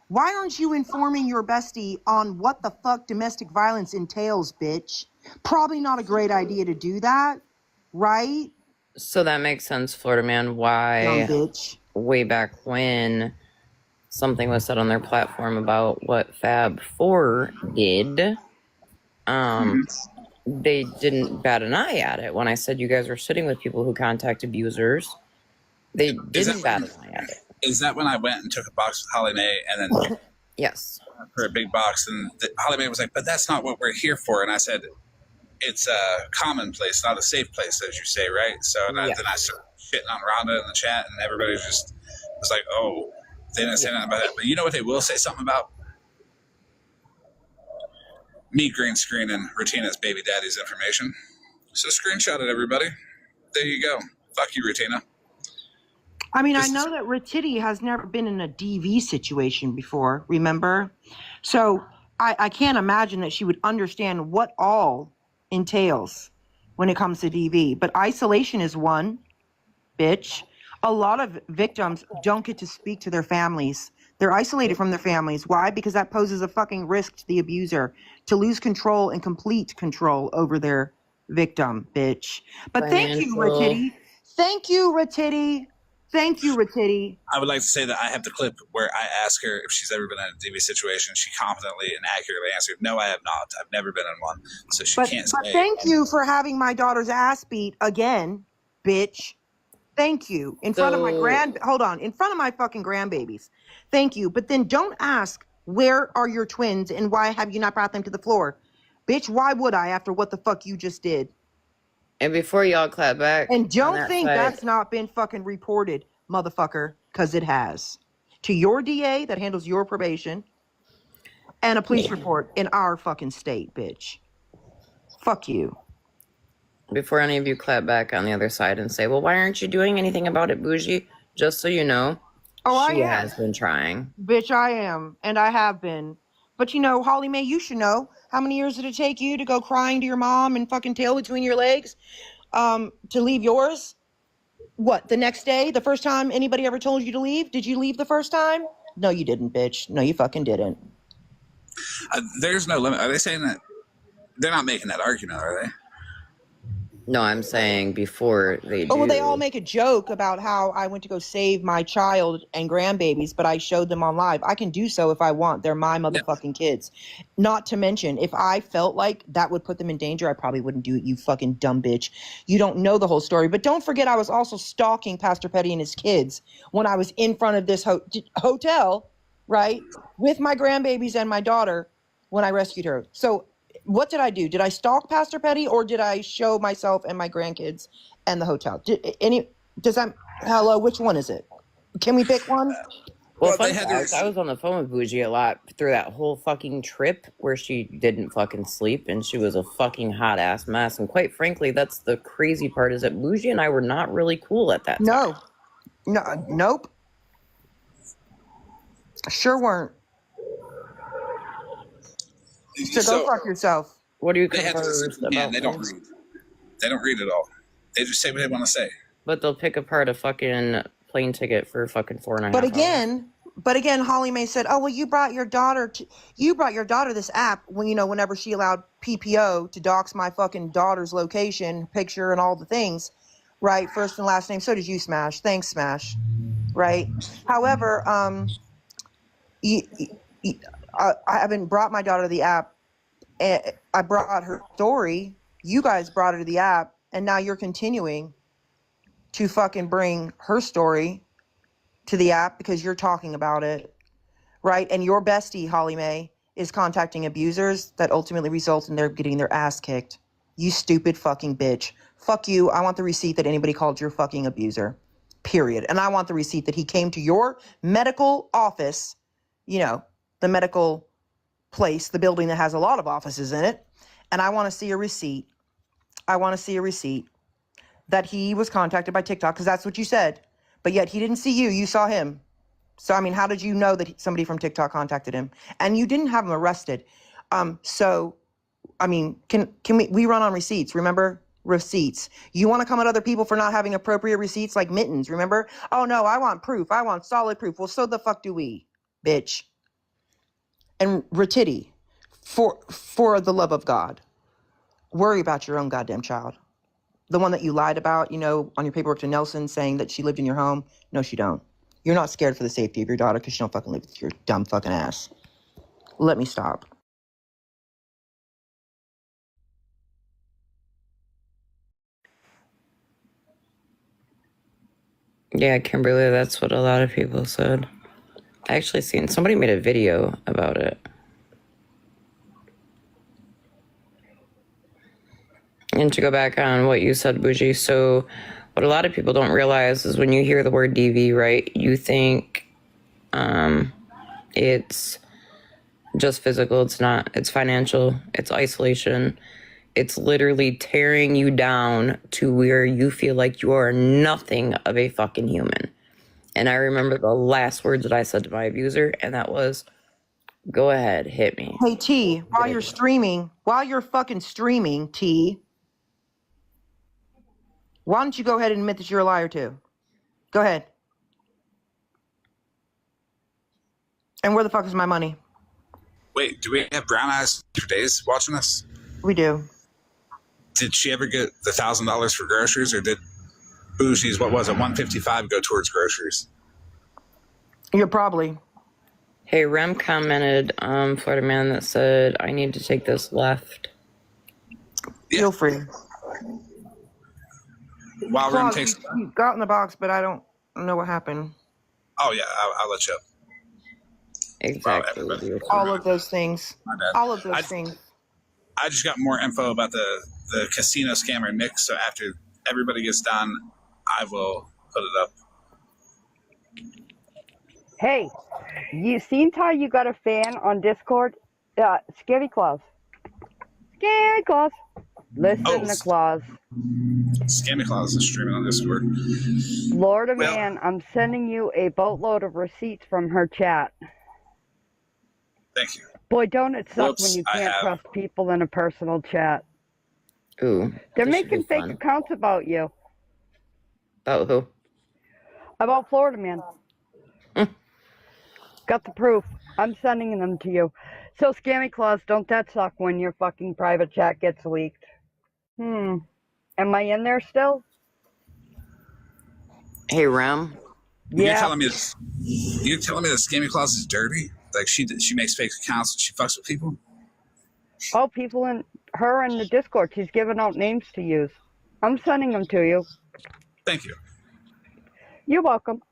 Why aren't you informing your bestie on what the fuck domestic violence entails, bitch? Probably not a great idea to do that, right? So that makes sense, Florida Man, why Dumb bitch. way back when something was said on their platform about what Fab 4 did, they didn't bat an eye at it. When I said you guys were sitting with people who contact abusers, they didn't bat an eye at it. Is that when I went and took a box with Holly Mae and then Yes. for a big box, and Holly Mae was like, but that's not what we're here for. And I said, it's a common place, not a safe place, as you say, right? So then I started shitting on Rhonda in the chat, and everybody just was like, oh, they didn't say nothing about that. But you know what they will say something about? Me green screening Retina's baby daddy's information. So screenshot it, everybody. There you go. Fuck you, Retina. I mean, I know that Ratitty has never been in a DV situation before, remember? So I can't imagine that she would understand what all entails when it comes to DV. But isolation is one, bitch. A lot of victims don't get to speak to their families. They're isolated from their families. Why? Because that poses a fucking risk to the abuser to lose control and complete control over their victim, bitch. But thank you, Ratitty. Thank you, Ratitty. Thank you, Ratitty. I would like to say that I have the clip where I ask her if she's ever been in a DV situation. She confidently and accurately answered, no, I have not. I've never been in one. So she can't say. But thank you for having my daughter's ass beat again, bitch. Thank you. In front of my in front of my fucking grandbabies. Thank you. But then don't ask, where are your twins and why have you not brought them to the floor? Bitch, why would I after what the fuck you just did? And before y'all clap back, And on don't that think side, that's not been fucking reported, motherfucker, because it has. To your DA that handles your probation and a police report in our fucking state, bitch. Fuck you. before any of you clap back on the other side and say, well, why aren't you doing anything about it, Bougie? Just so you know, Oh, she I am. has been trying. Bitch, I am. And I have been. But you know, Holly Mae, you should know. How many years did it take you to go crying to your mom and fucking tail between your legs to leave yours? What, the next day? The first time anybody ever told you to leave? Did you leave the first time? No, you didn't, bitch. No, you fucking didn't. There's no limit. Are they saying that? They're not making that argument, are they? No, I'm saying before they do. Oh, well, they all make a joke about how I went to go save my child and grandbabies, but I showed them on live. I can do so if I want. They're my motherfucking kids. Not to mention, if I felt like that would put them in danger, I probably wouldn't do it, you fucking dumb bitch. You don't know the whole story. But don't forget, I was also stalking Pastor Petty and his kids when I was in front of this hotel, right, with my grandbabies and my daughter when I rescued her. So what did I do? Did I stalk Pastor Petty or did I show myself and my grandkids and the hotel? Hello, which one is it? Can we pick one? Well, fun fact, I was on the phone with Bougie a lot through that whole fucking trip where she didn't fucking sleep and she was a fucking hot ass mess. And quite frankly, that's the crazy part, is that Bougie and I were not really cool at that time. Nope. Sure weren't. So go fuck yourself. What do you They have this and they don't read. They don't read at all. They just say what they want to say. But they'll pick apart a fucking plane ticket for fucking 4.5 hours. But again, Holly Mae said, "Oh well, you brought your daughter this app when whenever she allowed PPO to dox my fucking daughter's location, picture, and all the things, right? First and last name. So did you, Smash. Thanks, Smash. Right. However, I haven't brought my daughter to the app. I brought her story. You guys brought her to the app, and now you're continuing to fucking bring her story to the app because you're talking about it, right? And your bestie, Holly Mae, is contacting abusers that ultimately result in their getting their ass kicked. You stupid fucking bitch. Fuck you. I want the receipt that anybody called your fucking abuser. Period. And I want the receipt that he came to your medical office, the medical place, the building that has a lot of offices in it. And I want to see a receipt. I want to see a receipt that he was contacted by TikTok, because that's what you said. But yet he didn't see you. You saw him. So, I mean, how did you know that somebody from TikTok contacted him? And you didn't have him arrested. So, I mean, can we run on receipts? Remember? Receipts. You want to come at other people for not having appropriate receipts like Mittens, remember? Oh, no, I want proof. I want solid proof. Well, so the fuck do we, bitch. And Ratiti, for the love of God, worry about your own goddamn child. The one that you lied about, on your paperwork to Nelson saying that she lived in your home. No, she don't. You're not scared for the safety of your daughter because she don't fucking live with your dumb fucking ass. Let me stop. Yeah, Kimberly, that's what a lot of people said. I actually seen somebody made a video about it. And to go back on what you said, Bougie, so what a lot of people don't realize is when you hear the word DV, right, you think it's just physical. It's not. It's financial. It's isolation. It's literally tearing you down to where you feel like you are nothing of a fucking human. And I remember the last words that I said to my abuser, and that was, go ahead, hit me. Hey, T, while you're fucking streaming, T, why don't you go ahead and admit that you're a liar too? Go ahead. And where the fuck is my money? Wait, do we have brown eyes for days watching this? We do. Did she ever get the $1,000 for groceries, or did Bougie's, what was it, $155 go towards groceries? You're probably. Hey, Rem commented, Florida man, that said, I need to take this left. Yeah. Feel free. While Rem takes... You got in the box, but I don't know what happened. Oh, yeah, I'll let you up. Exactly. All of those things. My bad. All of those things. I just got more info about the the casino scammer Nick. So after everybody gets done, I will put it up. Hey, you seen how you got a fan on Discord? Scary Claus. Scary Claus. Listen to Claus. Scammy Claus is streaming on Discord. Florida Man, I'm sending you a boatload of receipts from her chat. Thank you. Boy, don't it suck Whoops, when you I can't have. trust people in a personal chat. Ooh. They're this should be making fake fun. accounts about you. About who? About Florida Man. Got the proof. I'm sending them to you. So, Scammy Claus, don't that suck when your fucking private chat gets leaked? Am I in there still? Hey, Rem. You're Yeah. telling me that Scammy Claus is dirty? Like she makes fake accounts and she fucks with people? Oh, people in her in the Discord. She's giving out names to use. I'm sending them to you. Thank you. You're welcome.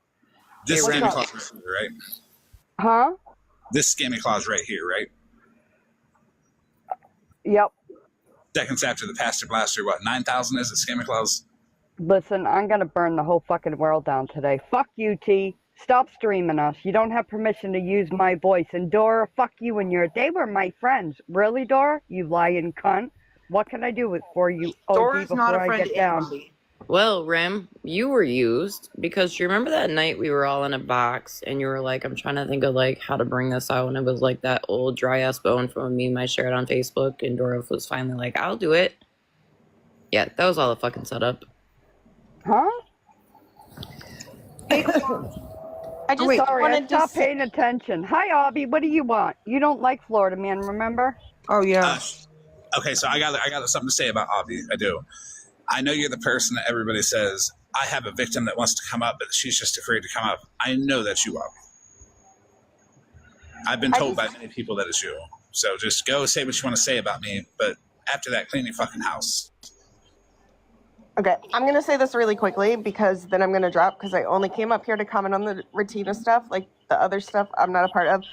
This What's Scammy up? Claus right here, right? Huh? This Scammy Claus right here, right? Yep. Seconds after the Pastor Blaster, what, 9,000 is it, Scammy Claus? Listen, I'm gonna burn the whole fucking world down today. Fuck you, T. Stop streaming us. You don't have permission to use my voice. And Dora, fuck you and they were my friends. Really, Dora? You lying cunt. What can I do for you, OG, Dora's not before a I friend get to down? anybody. Well, Rem, you were used because you remember that night we were all in a box and you were like, I'm trying to think of like how to bring this out. And it was like that old dry ass bone from a meme I shared on Facebook. And Dora was finally like, I'll do it. Yeah, that was all a fucking setup. Huh? I just Sorry, wanted I to stopped say, paying attention. Hi, Obby. What do you want? You don't like Florida Man, remember? Oh yeah. Okay, so I got something to say about Avi. I do. I know you're the person that everybody says, I have a victim that wants to come up, but she's just afraid to come up. I know that's you, Avi. I've been told by many people that it's you. So just go say what you want to say about me, but after that, clean your fucking house. okay, I'm going to say this really quickly because then I'm going to drop because I only came up here to comment on the Retina stuff. Like the other stuff I'm not a part of.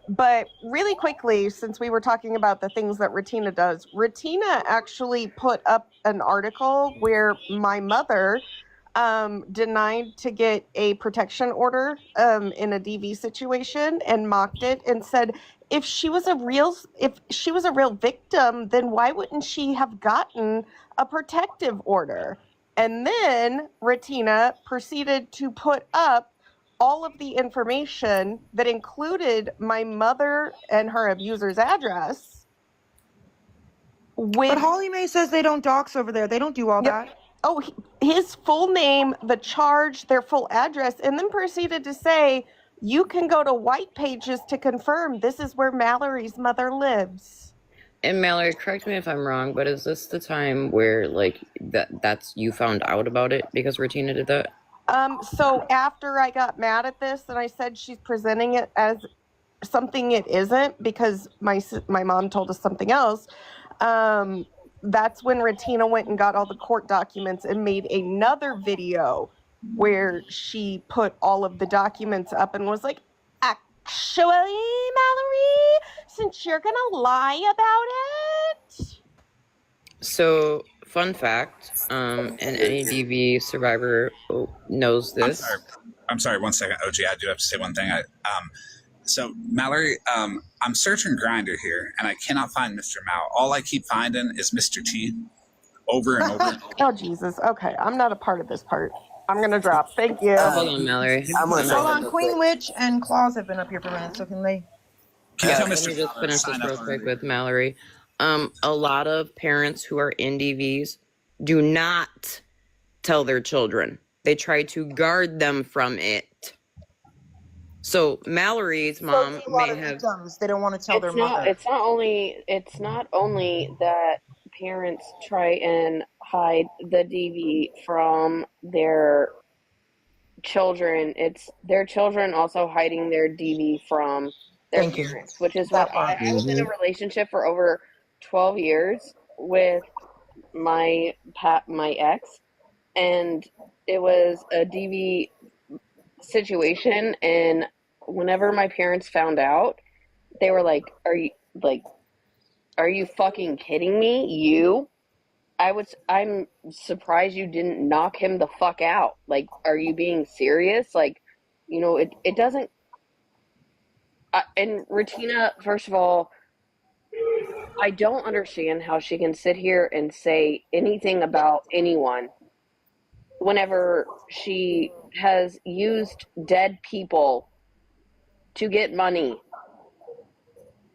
But really quickly, since we were talking about the things that Retina does, Retina actually put up an article where my mother denied to get a protection order in a DV situation and mocked it and said if she was a real victim, then why wouldn't she have gotten a protective order? And then Retina proceeded to put up all of the information that included my mother and her abuser's address. But Holly Mae says they don't dox over there. They don't do all that. Oh, his full name, the charge, their full address, and then proceeded to say, you can go to White Pages to confirm this is where Mallory's mother lives. And Mallory, correct me if I'm wrong, but is this the time where like that's you found out about it because Retina did that? So after I got mad at this and I said she's presenting it as something it isn't because my mom told us something else, that's when Retina went and got all the court documents and made another video where she put all of the documents up and was like, actually, Mallory, since you're going to lie about it. So, fun fact, and any DV survivor knows this. I'm sorry, 1 second, OG, I do have to say one thing. So, Mallory, I'm searching Grindr here, and I cannot find Mr. Mao. All I keep finding is Mr. T over and over. Oh, Jesus. Okay, I'm not a part of this part. I'm going to drop. Thank you. Hold on, Mallory. Hold on, Queen Witch and Claus have been up here for a minute, so can they? Let me just finish this real quick with Mallory. A lot of parents who are in DVs do not tell their children. They try to guard them from it. So Mallory's mom may have victims. They don't want to tell their mother. It's not only that parents try and hide the DV from their children. It's their children also hiding their DV from their parents, which is what I was in a relationship for over 12 years with my ex, and it was a DV situation, and whenever my parents found out, they were like, are you like, Are you fucking kidding me? I'm surprised you didn't knock him the fuck out. Like, are you being serious? Like, it doesn't. And Retina, first of all, I don't understand how she can sit here and say anything about anyone whenever she has used dead people to get money.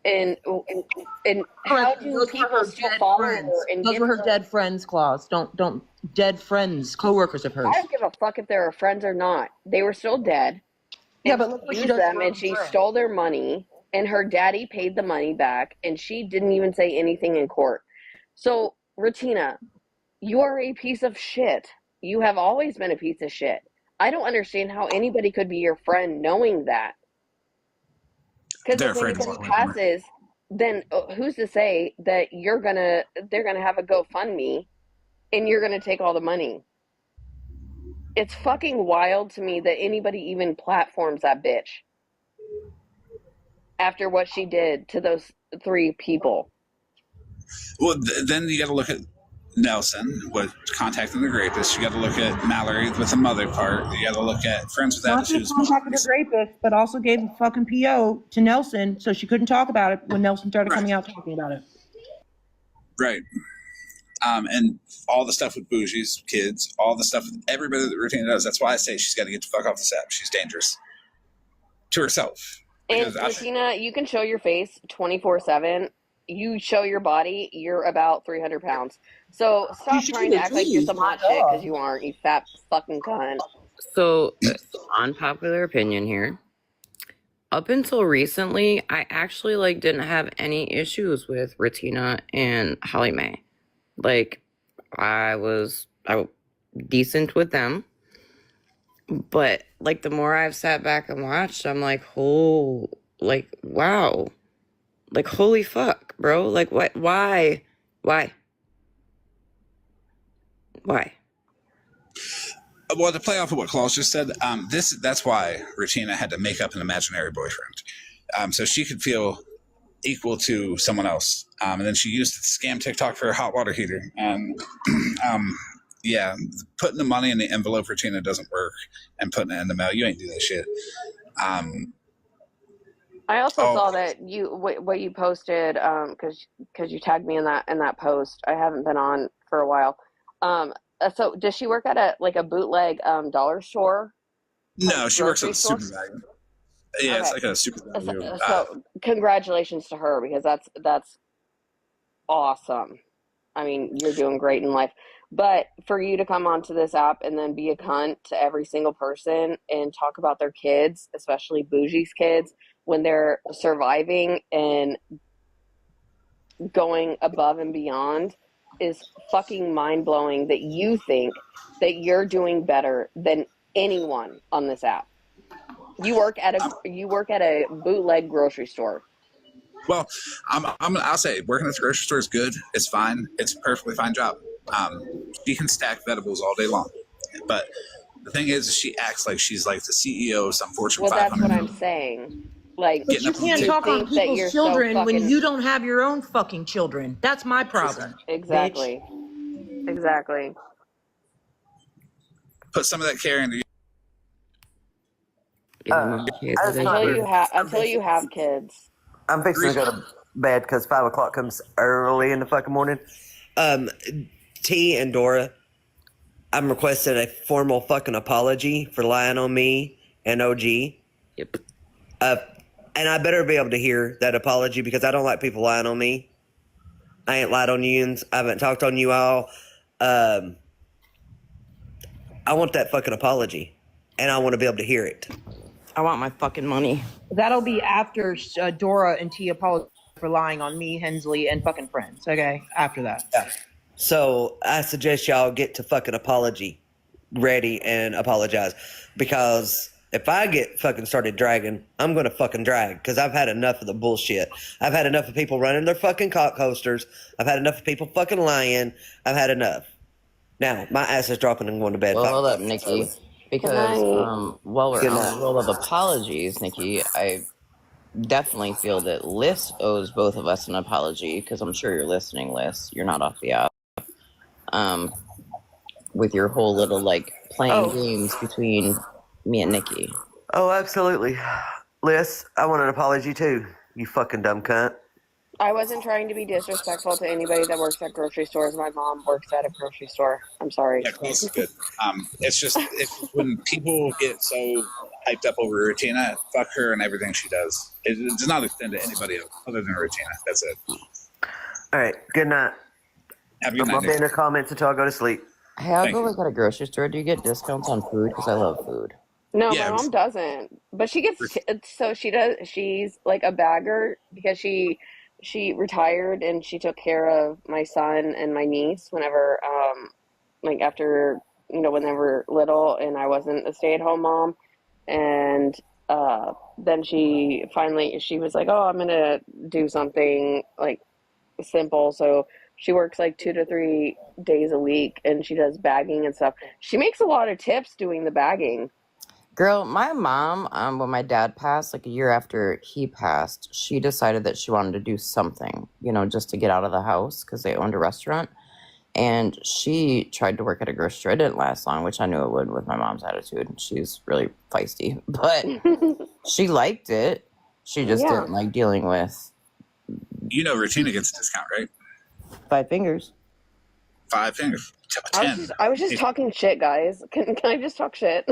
And how do people still follow her and Those give were her her? dead friends clause. Don't dead friends, co-workers of hers. I don't give a fuck if they're friends or not. They were still dead. Yeah, And but look what she she used does them, for and her she friends. stole their money, and her daddy paid the money back, and she didn't even say anything in court. So, Retina, you are a piece of shit. You have always been a piece of shit. I don't understand how anybody could be your friend knowing that. Because They're if afraid to anybody walk away from her. passes, then who's to say that they're gonna have a GoFundMe and you're gonna take all the money? It's fucking wild to me that anybody even platforms that bitch after what she did to those 3 people. Well, then you got to look at Nelson with contacting the rapist. You got to look at Mallory with the mother part. You got to look at Friends with Not just Attitudes. contacted the rapist, but also gave a fucking PO to Nelson so she couldn't talk about it when Nelson started coming out talking about it. Right. And all the stuff with Bougie's kids, all the stuff with everybody that Rutina does. That's why I say she's got to get the fuck off this app. She's dangerous to herself. And Rutina, you can show your face 24/7. You show your body, you're about 300 pounds. So stop trying to act like you're some hot shit because you aren't, you fat fucking cunt. So, unpopular opinion here. Up until recently, I actually didn't have any issues with Retina and Holly Mae. I was decent with them. But the more I've sat back and watched, I'm like, wow. Holy fuck, bro. What? Why? Well, to play off of what Klaus just said, that's why Rutina had to make up an imaginary boyfriend. So she could feel equal to someone else. And then she used scam TikTok for a hot water heater. And yeah, putting the money in the envelope for Tina doesn't work, and putting it in the mail, you ain't do that shit. I also saw that what you posted because you tagged me in that post. I haven't been on for a while. So does she work at a bootleg dollar store? No, she works at the Super Value. Yeah, okay. It's like a Super Value. So congratulations to her, because that's awesome. I mean, you're doing great in life. But for you to come onto this app and then be a cunt to every single person and talk about their kids, especially Bougie's kids, when they're surviving and going above and beyond, is fucking mind-blowing that you think that you're doing better than anyone on this app. You work at a bootleg grocery store. Well, I'll say working at the grocery store is good. It's fine. It's a perfectly fine job. She can stack vegetables all day long. But the thing is, she acts like she's like the CEO of some Fortune 500. Well, that's what I'm saying. But you can't talk on people's children when you don't have your own fucking children. That's my problem. Exactly. Bitch. Exactly. Put some of that care into you. Until you have kids. I'm fixing to go to bed because 5 o'clock comes early in the fucking morning. T and Dora, I'm requesting a formal fucking apology for lying on me and OG. Yep. And I better be able to hear that apology because I don't like people lying on me. I ain't lied on you. I haven't talked on you all. I want that fucking apology, and I want to be able to hear it. I want my fucking money. That'll be after Dora and T apologize for lying on me, Hensley, and fucking friends. Okay, after that. Yeah. So I suggest y'all get to fucking apology ready and apologize, because if I get fucking started dragging, I'm going to fucking drag, because I've had enough of the bullshit. I've had enough of people running their fucking cock coasters. I've had enough of people fucking lying. I've had enough. Now, my ass is dropping and going to bed. Well, hold up, Nikki. Because while we're on the roll of apologies, Nikki, definitely feel that Liz owes both of us an apology, because I'm sure you're listening, Liz. You're not off the app. With your whole little like playing games between me and Nikki. Oh, absolutely. Liz, I want an apology too. You fucking dumb cunt. I wasn't trying to be disrespectful to anybody that works at grocery stores. My mom works at a grocery store. I'm sorry. Yeah, close is good. It's just when people get so hyped up over Rutina, fuck her and everything she does. It does not extend to anybody else other than Rutina. That's it. All right. Good night. Have a good I'm night. gonna be in the comments until I go to sleep. Hey, I'll go look at a grocery store. Do you get discounts on food? Because I love food. No, my mom doesn't. But she gets so she does. She's like a bagger because she retired and she took care of my son and my niece whenever like after when they were little and I wasn't a stay-at-home mom. And then she was like, oh, I'm gonna do something like simple. So she works like 2 to 3 days a week and she does bagging and stuff. She makes a lot of tips doing the bagging. Girl, my mom, when my dad passed, like a year after he passed, she decided that she wanted to do something, just to get out of the house because they owned a restaurant. And she tried to work at a grocery store. It didn't last long, which I knew it would with my mom's attitude. She's really feisty, but she liked it. She just didn't like dealing with. Rutina gets a discount, right? 5 fingers. 5 fingers. 10. I was just talking shit, guys. Can I just talk shit?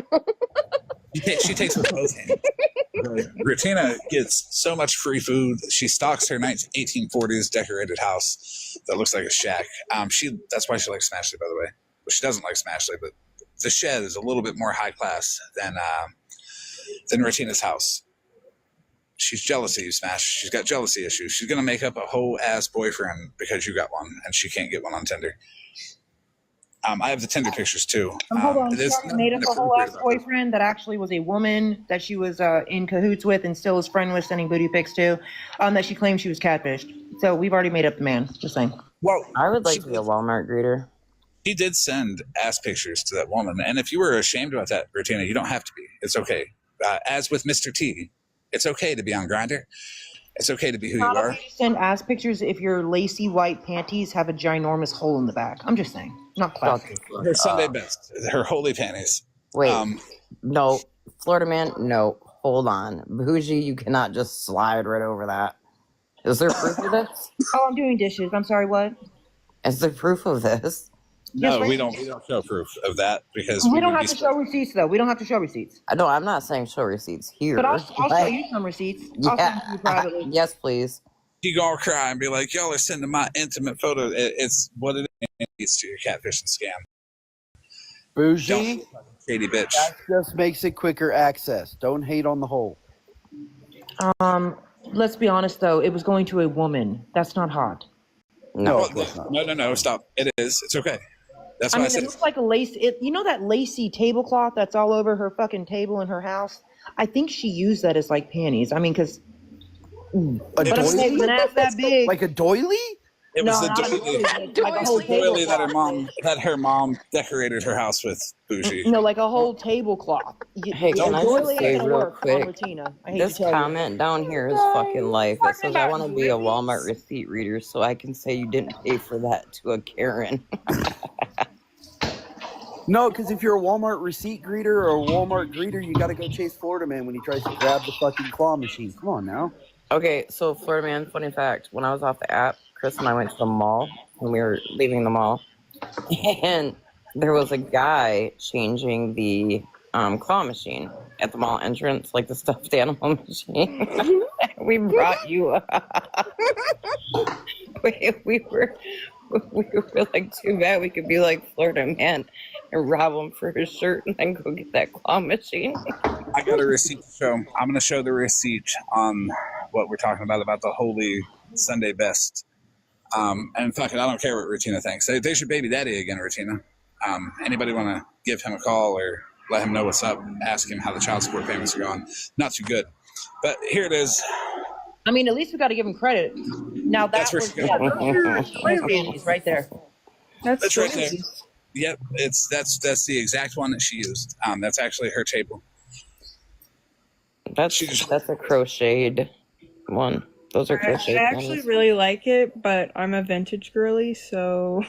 She takes with both hands. Rutina gets so much free food. She stocks her 1840s decorated house that looks like a shack. That's why she likes Smashley, by the way. Well, she doesn't like Smashley, but the shed is a little bit more high class than Rutina's house. She's jealous of you, Smash. She's got jealousy issues. She's gonna make up a whole ass boyfriend because you got one, and she can't get one on Tinder. I have the Tinder pictures too. Hold on, she made up a whole ass boyfriend that actually was a woman that she was in cahoots with and still is friend with, sending booty pics to, that she claimed she was catfished. So we've already made up the man. Just saying. Well, I would like to be a Walmart greeter. She did send ass pictures to that woman, and if you were ashamed about that, Rutina, you don't have to be. It's okay. As with Mr. T, it's okay to be on Grindr. It's okay to be who you are. Okay to send ass pictures if your lacy white panties have a ginormous hole in the back. I'm just saying. Not classy. Her Sunday best. Her holy panties. Wait. No. Florida man, no. Hold on. Bougie, you cannot just slide right over that. Is there proof of this? Oh, I'm doing dishes. I'm sorry, what? Is there proof of this? No, we don't show proof of that because we don't have to show receipts, though. We don't have to show receipts. No, I'm not saying show receipts here. But I'll show you some receipts. I'll send them to you privately. Yes, please. You gonna cry and be like, y'all are sending my intimate photo. It's what it is to your catfishing scam. Bougie, shady bitch. That just makes it quicker access. Don't hate on the hole. Let's be honest, though. It was going to a woman. That's not hot. No, stop. It is. It's okay. That's why I said it looks like a lace. You know that lacy tablecloth that's all over her fucking table in her house? I think she used that as like panties. I mean, because a doily? An ass that big. Like a doily? It was a doily. Like a whole doily that her mom decorated her house with. Bougie. No, like a whole tablecloth. Hey, can I just say real quick? This comment down here is fucking life. It says, I want to be a Walmart receipt reader so I can say you didn't pay for that to a Karen. No, because if you're a Walmart receipt greeter or a Walmart greeter, you got to go chase Florida man when he tries to grab the fucking claw machine. Come on now. Okay, so Florida man, funny fact. When I was off the app, Chris and I went to the mall when we were leaving the mall. And there was a guy changing the claw machine at the mall entrance, like the stuffed animal machine. We brought you up. we were like, too bad we could be like Florida man and rob him for his shirt and then go get that claw machine. I got a receipt to show. I'm going to show the receipt on what we're talking about the holy Sunday best. And fuck it, I don't care what Rutina thinks. There's your baby daddy again, Rutina. Anybody want to give him a call or let him know what's up? Ask him how the child support payments are going. Not too good. But here it is. I mean, at least we got to give him credit. Now that's was panties right there. That's right there. Yep, that's the exact one that she used. That's actually her table. That's a crocheted. one. Those are I crochet actually panties. really like it, but I'm a vintage girly, so.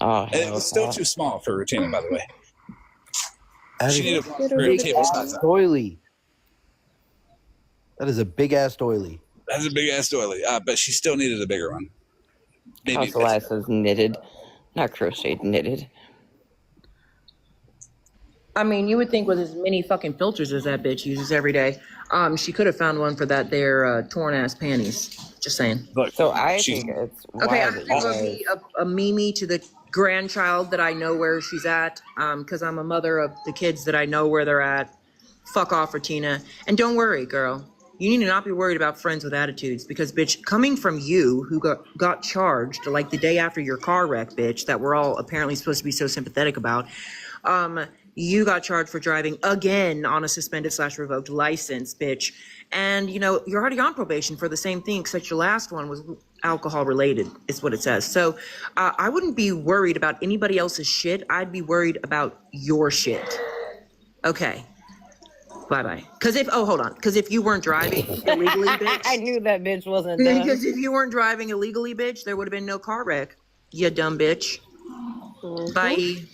Oh, And it was still too small for Rutina, by the way. That She is needed a one for a big table ass size. doily. That is a big ass doily. That's a big ass doily, but she still needed a bigger one. Maybe House of Lies says knitted, not crocheted, knitted. I mean, you would think with as many fucking filters as that bitch uses every day, she could have found one for that there torn ass panties. Just saying. Look, so I think it's okay. wild I'm that you gonna guys. be a Mimi to the grandchild that I know where she's at, because I'm a mother of the kids that I know where they're at. Fuck off, Retina, and don't worry, girl. You need to not be worried about friends with attitudes, because bitch, coming from you, who got charged like the day after your car wreck, bitch, that we're all apparently supposed to be so sympathetic about. You got charged for driving again on a suspended/revoked license, bitch. And, you know, you're already on probation for the same thing, except your last one was alcohol related, is what it says. So I wouldn't be worried about anybody else's shit. I'd be worried about your shit. Okay. Bye-bye. Because if you weren't driving illegally, bitch. I knew that bitch wasn't done. Because if you weren't driving illegally, bitch, there would have been no car wreck. You dumb bitch. Bye.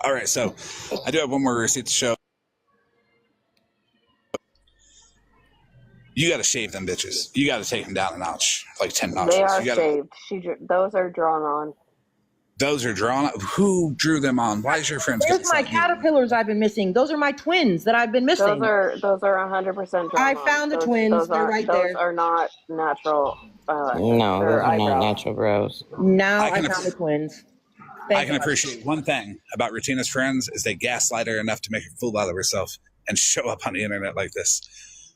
All right, so I do have one more receipt to show. You got to shave them bitches. You got to take them down a notch, like 10 notches. They are You gotta, shaved. Those are drawn on. Those are drawn. Who drew them on? Why is your friend? There's my caterpillars I've been missing. Those are my twins that I've been missing. Those are 100% drawn I on. found the twins. They're right there. Those are not natural. No, those are not natural brows. Now I found the twins. I can appreciate one thing about Rutina's friends is they gaslight her enough to make her fool out of herself and show up on the internet like this.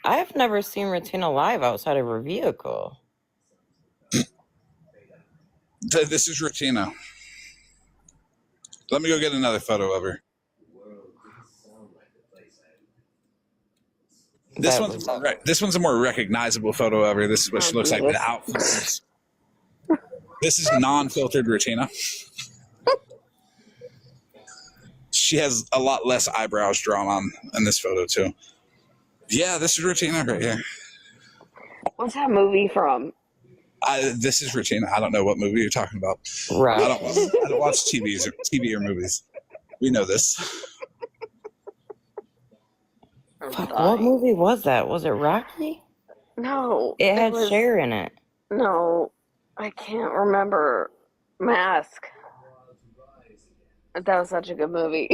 I've never seen Rutina live outside of her vehicle. This is Rutina. Let me go get another photo of her. This one's a more recognizable photo of her. This is what she looks like without filters. This is non-filtered Rutina. She has a lot less eyebrows drawn on in this photo too. Yeah, this is Rutina right here. What's that movie from? This is Rutina. I don't know what movie you're talking about. Right. I don't watch TV or movies. We know this. Fuck, what movie was that? Was it Rocky? No. It had Cher in it. No, I can't remember. Mask. That was such a good movie.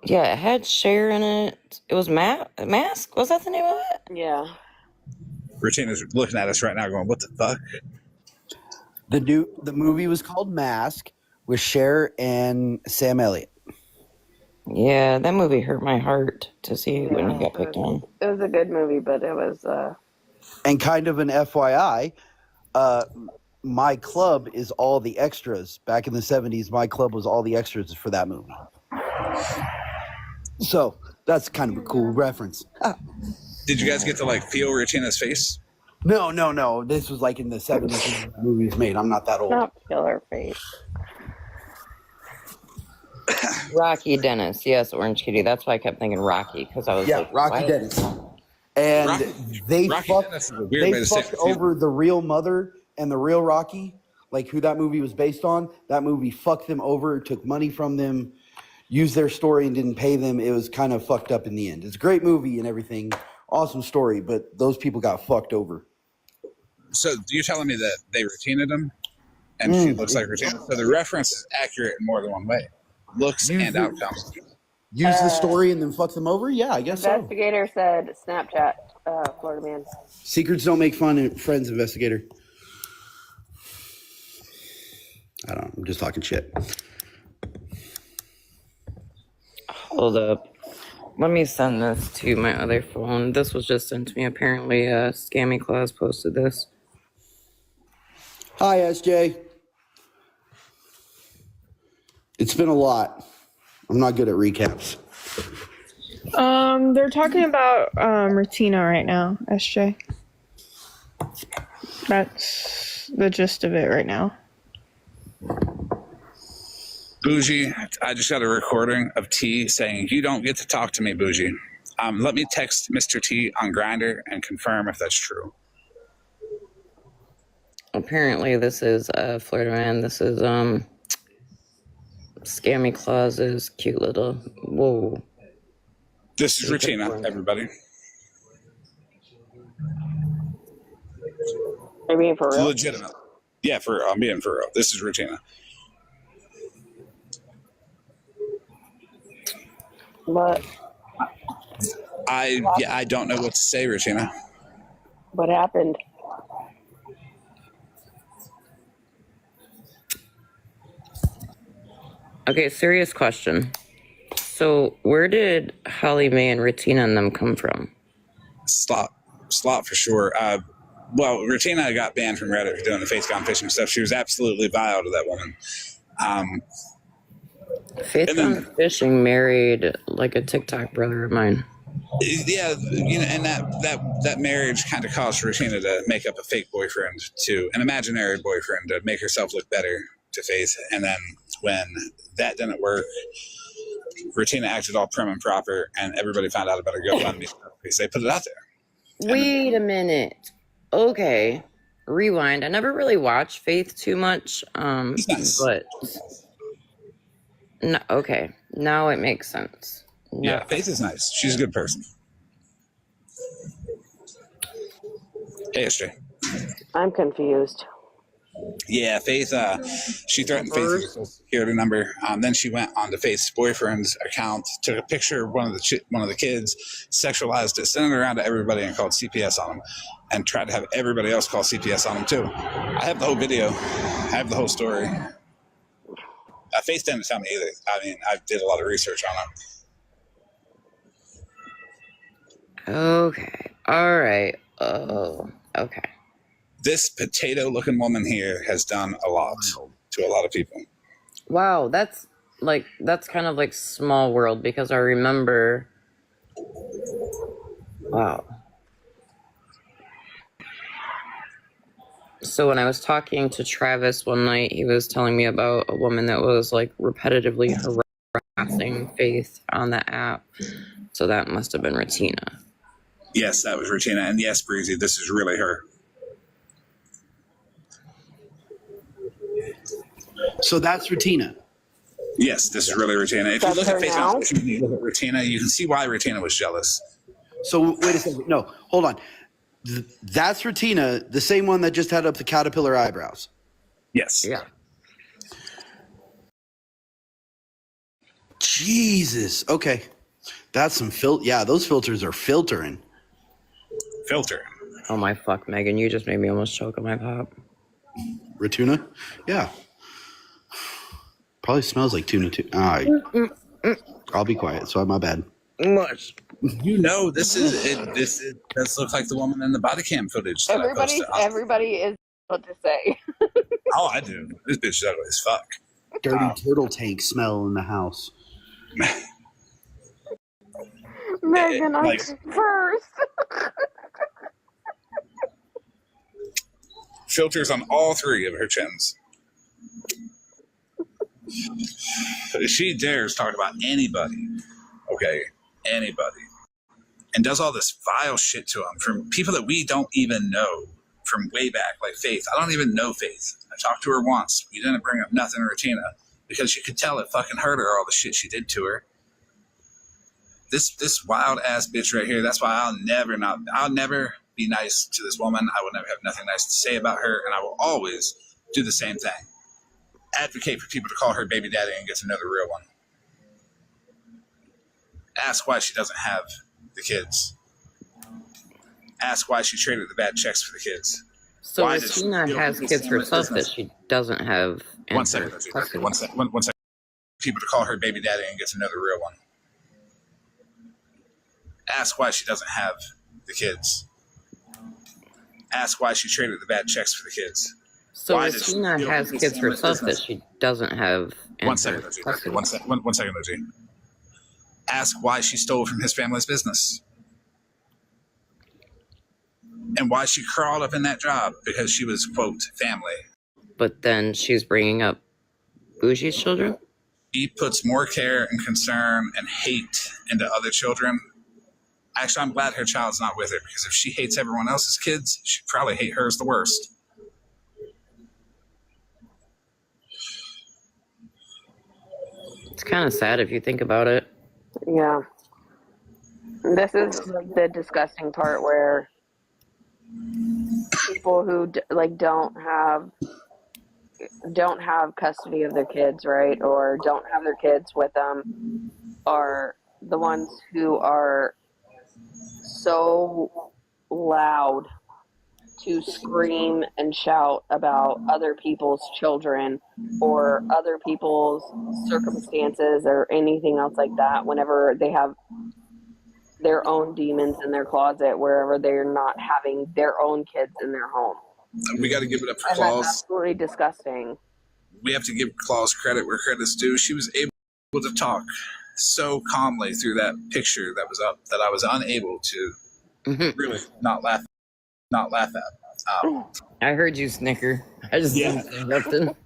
Yeah, it had Cher in it. It was Mask? Was that the name of it? Yeah. Rutina's looking at us right now going, what the fuck? The movie was called Mask with Cher and Sam Elliott. Yeah, that movie hurt my heart to see when he got picked on. It was a good movie, but it was... And kind of an FYI, My Club is all the extras. Back in the 70s, My Club was all the extras for that movie. So that's kind of a cool reference. Did you guys get to like feel Rutina's face? No. This was like in the 70s when the movie was made. I'm not that old. Not killer face. Rocky Dennis. Yes, Orange Kitty. That's why I kept thinking Rocky, because I was like, Rocky what? Dennis. And they fucked over the real mother and the real Rocky, like who that movie was based on. That movie fucked them over, took money from them, used their story and didn't pay them. It was kind of fucked up in the end. It's a great movie and everything. Awesome story, but those people got fucked over. So you're telling me that they Rutina'd him and she looks like Rutina? So the reference is accurate in more than one way. Looks and outcomes. Use the story and then fuck them over? Yeah, I guess so. Investigator said Snapchat, Florida man. Secrets don't make friends, investigator. I don't know. I'm just talking shit. Hold up. Let me send this to my other phone. This was just sent to me. Apparently, Scammy Claus posted this. Hi, SJ. It's been a lot. I'm not good at recaps. They're talking about Rutina right now, SJ. That's the gist of it right now. Bougie, I just got a recording of T saying, "You don't get to talk to me, Bougie." Let me text Mr. T on Grindr and confirm if that's true. Apparently, this is Florida Man. This is Scammy Claus's cute little. Whoa. This is Regina, everybody. Are you being for real? Legitimate. Yeah, for real. I'm being for real. This is Regina. But I don't know what to say, Regina. what happened? Okay, serious question. So, where did Holly Mae and Retina and them come from? Slot for sure. Well, Retina got banned from Reddit for doing the face gone fishing stuff. She was absolutely vile to that woman. Faith Gone Fishing married like a TikTok brother of mine. Yeah, you know, and that marriage kind of caused Regina to make up a fake boyfriend to an imaginary boyfriend to make herself look better to Faith. And then when that didn't work, Regina acted all prim and proper, and everybody found out about her GoFundMe because they put it out there. Wait a minute. Okay, rewind. I never really watched Faith too much, but no, okay, now it makes sense. No. Yeah, Faith is nice. She's a good person. Hey, SJ. I'm confused. Yeah, Faith, she threatened Faith with a social security number. Then she went onto Faith's boyfriend's account, took a picture of one of the kids, sexualized it, sent it around to everybody, and called CPS on them, and tried to have everybody else call CPS on them too. I have the whole video. I have the whole story. Faith didn't tell me either. I mean, I did a lot of research on it. Okay. All right. Oh, okay. This potato-looking woman here has done a lot to a lot of people. Wow, that's kind of like small world, because I remember. Wow. So when I was talking to Travis one night, he was telling me about a woman that was like repetitively harassing Faith on the app. So that must have been Retina. Yes, that was Regina. And yes, Breezy, this is really her. So that's Retina. Yes, this is really Regina. If you look at Facebook, you look at Regina, you can see why Regina was jealous. So wait a second. No, hold on. That's Retina, the same one that just had up the caterpillar eyebrows. Yes. Yeah. Jesus. Okay. That's some yeah, those filters are filtering. Oh my fuck, Megan, you just made me almost choke on my pop. Retuna? Yeah. Probably smells like tuna too. I'll be quiet. So my bad. Much. You know, this does look like the woman in the body cam footage. That Everybody is what to say. Oh, I do. This bitch is ugly as fuck. Dirty turtle tank smell in the house. Megan, I'm first. Filters on all three of her chins. She dares talk about anybody, okay, anybody, and does all this vile shit to them from people that we don't even know from way back, like Faith. I don't even know Faith. I talked to her once. We didn't bring up nothing to Retina because you could tell it fucking hurt her, all the shit she did to her. This wild ass bitch right here. That's why I'll never be nice to this woman. I will never have nothing nice to say about her, and I will always do the same thing. Advocate for people to call her baby daddy and get to know the real one. Ask why she doesn't have the kids. Ask why she traded the bad checks for the kids. So why Retina has kids herself that she doesn't have. One second. People to call her baby daddy and get to know the real one. Ask why she doesn't have the kids. Ask why she traded the bad checks for the kids. So Retina has kids herself that she doesn't have. One second, Lucy. Ask why she stole from his family's business. And why she crawled up in that job, because she was, quote, family. But then she's bringing up Bougie's children? he puts more care and concern and hate into other children. Actually, I'm glad her child's not with her, because if she hates everyone else's kids, she'd probably hate hers the worst. It's kind of sad if you think about it. Yeah. This is like the disgusting part where people who don't have custody of their kids, right, or don't have their kids with them, are the ones who are so loud to scream and shout about other people's children or other people's circumstances or anything else like that whenever they have their own demons in their closet, wherever they're not having their own kids in their home. We got to give it up for And Claus. that's absolutely disgusting. We have to give Claus credit where credit's due. She was able to talk so calmly through that picture that was up that I was unable to really not laugh at. I heard you snicker. I just didn't say nothing.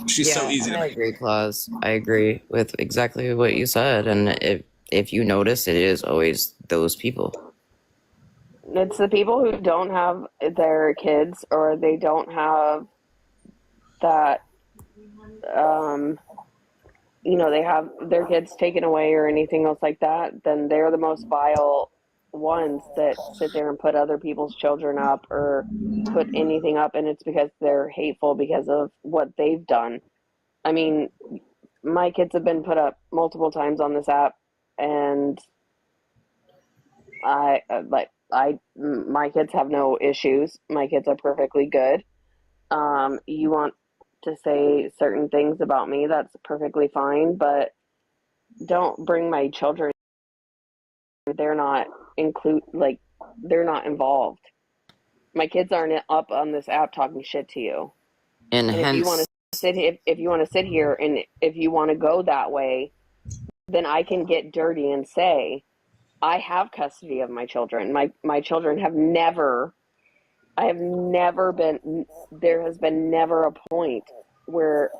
She's so easy to I make. agree, Claus. I agree with exactly what you said. And if you notice, it is always those people. It's the people who don't have their kids, or they don't have that, they have their kids taken away or anything else like that, then they're the most vile ones that sit there and put other people's children up or put anything up, and it's because they're hateful because of what they've done. I mean, my kids have been put up multiple times on this app, and my kids have no issues. My kids are perfectly good. You want to say certain things about me, that's perfectly fine, but don't bring my children. They're not they're not involved. My kids aren't up on this app talking shit to you. And if hence, you want to sit here and if you want to go that way, then I can get dirty and say I have custody of my children. My children have never. I have never been. There has been never a point where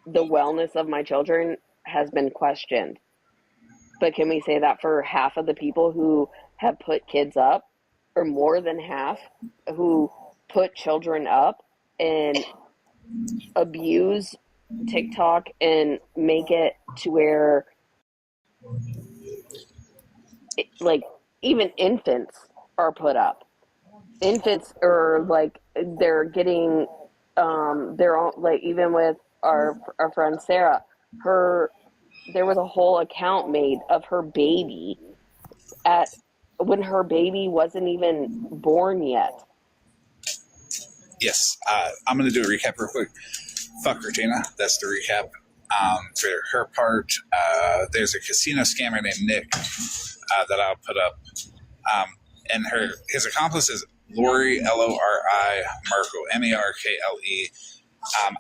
the wellness of my children has been questioned. But can we say that for half of the people who have put kids up, or more than half, who put children up and abuse TikTok and make it to where, even infants are put up. Infants are they're getting, they're all, even with our friend Sarah, there was a whole account made of her baby when her baby wasn't even born yet. Yes, I'm going to do a recap real quick. Fuck Regina. That's the recap. For her part, there's a casino scammer named Nick that I'll put up. And his accomplice is Lori, Lori Merkel, Merkle.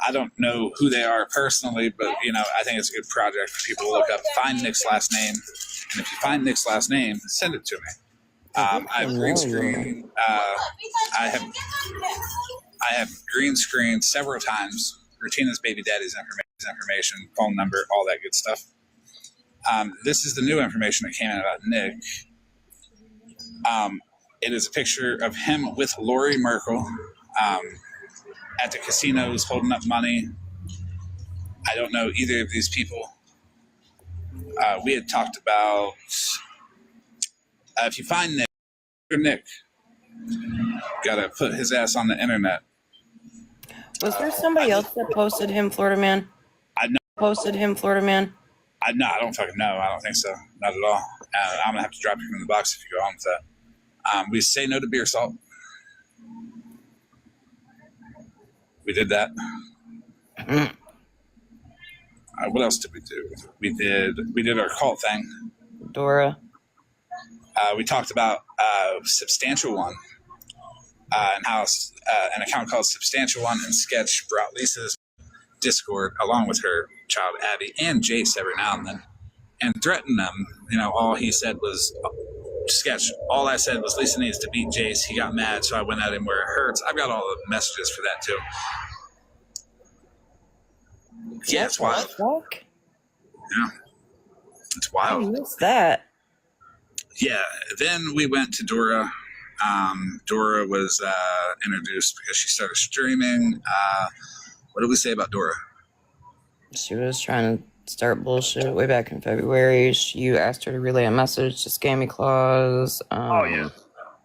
I don't know who they are personally, but I think it's a good project for people to look up. Find Nick's last name, and if you find Nick's last name, send it to me. I have green screen. I have green screen several times. Regina's baby daddy's information, phone number, all that good stuff. This is the new information that came in about Nick. It is a picture of him with Lori Merkel at the casinos holding up money. I don't know either of these people. We had talked about if you find Nick, gotta put his ass on the internet. was there somebody else that posted him, Florida Man? I know. Posted him, Florida Man? I don't fucking know. I don't think so. Not at all. I'm gonna have to drop you in the box if you go on with that. We say no to beer salt. We did that. What else did we do? We did our cult thing. Dora. We talked about Substantial One and how an account called Substantial One and Sketch brought Lisa's Discord along with her child Abby and Jace every now and then and threatened them. All he said was sketch. All I said was Lisa needs to beat Jace. He got mad, so I went at him where it hurts. I've got all the messages for that too. Yeah, it's wild. Fuck? Yeah, it's wild. What's that? Yeah, then we went to Dora. Dora was introduced because she started streaming. What did we say about Dora? She was trying to start bullshit way back in February. You asked her to relay a message to Scammy Claus. Oh, yeah.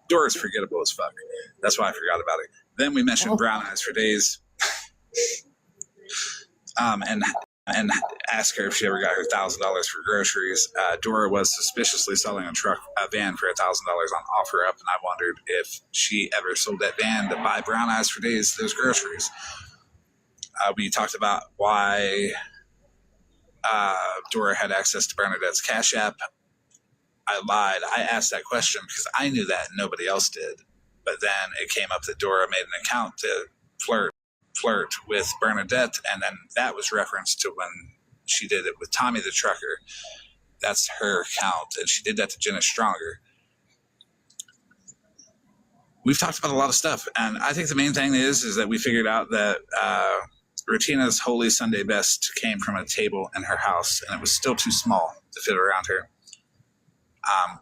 Dora's forgettable as fuck. That's why I forgot about it. Then we mentioned Brown Eyes for days. And asked her if she ever got her $1,000 for groceries. Dora was suspiciously selling a van for $1,000 on OfferUp, and I wondered if she ever sold that van to buy Brown Eyes for days those groceries. We talked about why Dora had access to Bernadette's Cash App. I lied. I asked that question because I knew that and nobody else did. But then it came up that Dora made an account to flirt with Bernadette, and then that was referenced to when she did it with Tommy the Trucker. That's her account, and she did that to Jenna Stronger. We've talked about a lot of stuff, and I think the main thing is that we figured out that Retina's Holy Sunday Best came from a table in her house, and it was still too small to fit around her.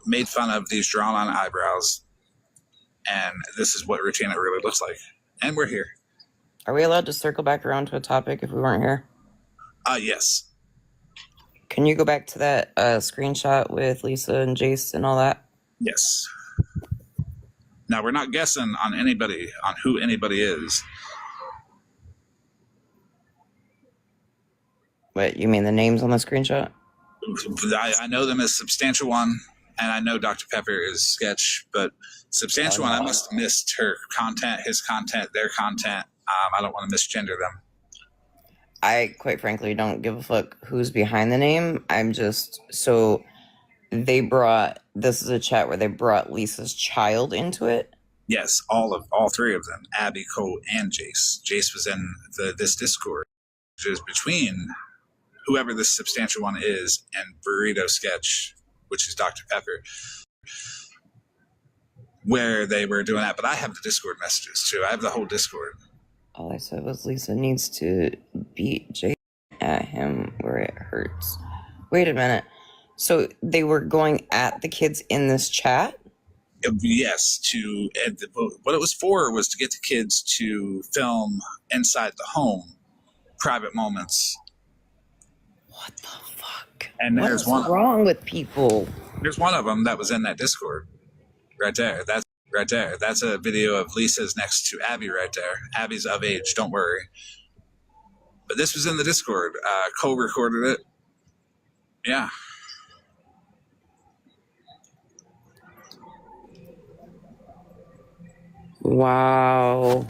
Made fun of these drawn-on eyebrows, and this is what Retina really looks like. And we're here. Are we allowed to circle back around to a topic if we weren't here? Yes. Can you go back to that screenshot with Lisa and Jace and all that? Yes. Now, we're not guessing on who anybody is. Wait, you mean the names on the screenshot? I know them as Substantial One, and I know Dr. Pepper is Sketch, but Substantial One, I must have missed her content, his content, their content. I don't want to misgender them. I, quite frankly, don't give a fuck who's behind the name. I'm just, so this is a chat where they brought Lisa's child into it? Yes, all three of them, Abby, Cole, and Jace. Jace was in this Discord, which is between whoever this Substantial One is and Burrito Sketch, which is Dr. Pepper, where they were doing that. But I have the Discord messages too. I have the whole Discord. All I said was Lisa needs to beat Jay at him where it hurts. Wait a minute. So they were going at the kids in this chat? Yes, what it was for was to get the kids to film inside the home, private moments. What the fuck? And what's wrong with people? There's one of them that was in that Discord, right there. That's right there. That's a video of Lisa's next to Abby right there. Abby's of age, don't worry. But this was in the Discord. Cole recorded it. Yeah. Wow.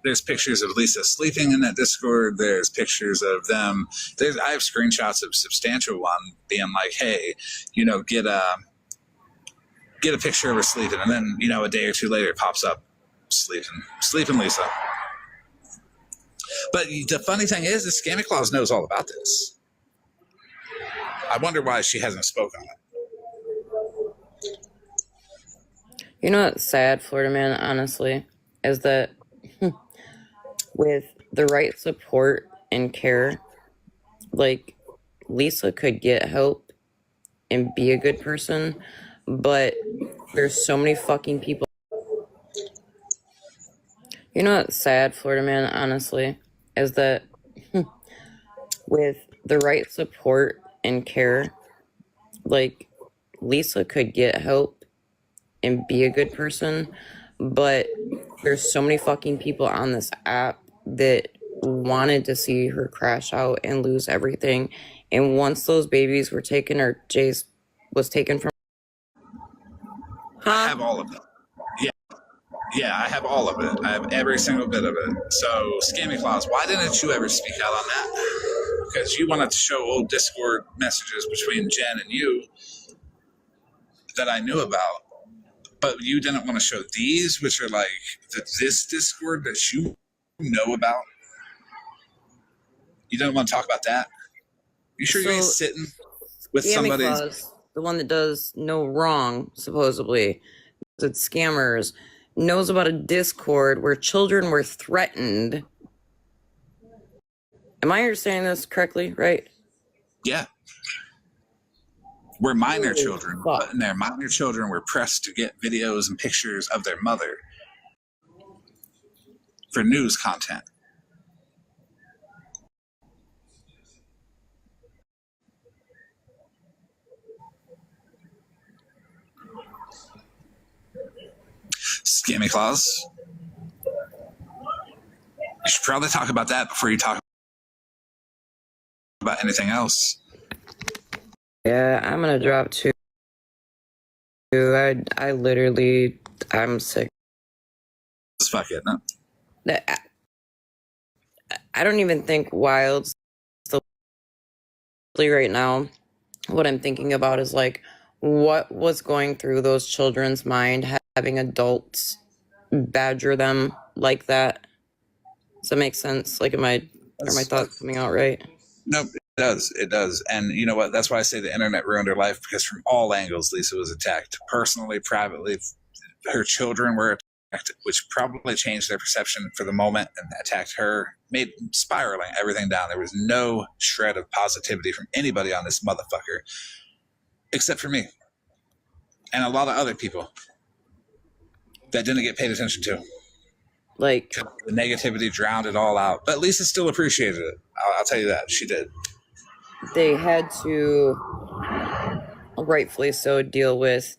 There's pictures of Lisa sleeping in that Discord. There's pictures of them. I have screenshots of Substantial One being like, hey, get a picture of her sleeping. And then, a day or two later it pops up, sleeping Lisa. But the funny thing is Scammy Claus knows all about this. I wonder why she hasn't spoken on it. You know what's sad, Florida Man, honestly, is that with the right support and care, like, Lisa could get help and be a good person, but there's so many fucking people. You know what's sad, Florida Man, honestly, is that with the right support and care, like, Lisa could get help and be a good person, but there's so many fucking people on this app that wanted to see her crash out and lose everything. And once those babies were taken, or Jace was taken from... I have all of them. Yeah, I have all of it. I have every single bit of it. So, Scammy Claus, why didn't you ever speak out on that? Because you wanted to show old Discord messages between Jen and you that I knew about. But you didn't want to show these, which are like this Discord that you know about. You didn't want to talk about that. You sure you're sitting with Scammy somebody? Claus, the one that does no wrong, supposedly, it's scammers, knows about a Discord where children were threatened. Am I understanding this correctly, right? Yeah. Where minor Holy children, fuck. but in their minor children were pressed to get videos and pictures of their mother for news content. Scammy Claus. You should probably talk about that before you talk about anything else. Yeah, I'm gonna drop too. I literally, I'm sick. Just fuck it. No. I don't even think Wild's still right now. What I'm thinking about is like, what was going through those children's mind having adults badger them like that? Does that make sense? Like, are my thoughts coming out right? Nope, it does. It does. And you know what? That's why I say the internet ruined her life, because from all angles, Lisa was attacked. Personally, privately, her children were attacked, which probably changed their perception for the moment and attacked her, made spiraling everything down. There was no shred of positivity from anybody on this motherfucker, except for me and a lot of other people that didn't get paid attention to. Like, the negativity drowned it all out. But Lisa still appreciated it. I'll tell you that. She did. They had to, rightfully so, deal with,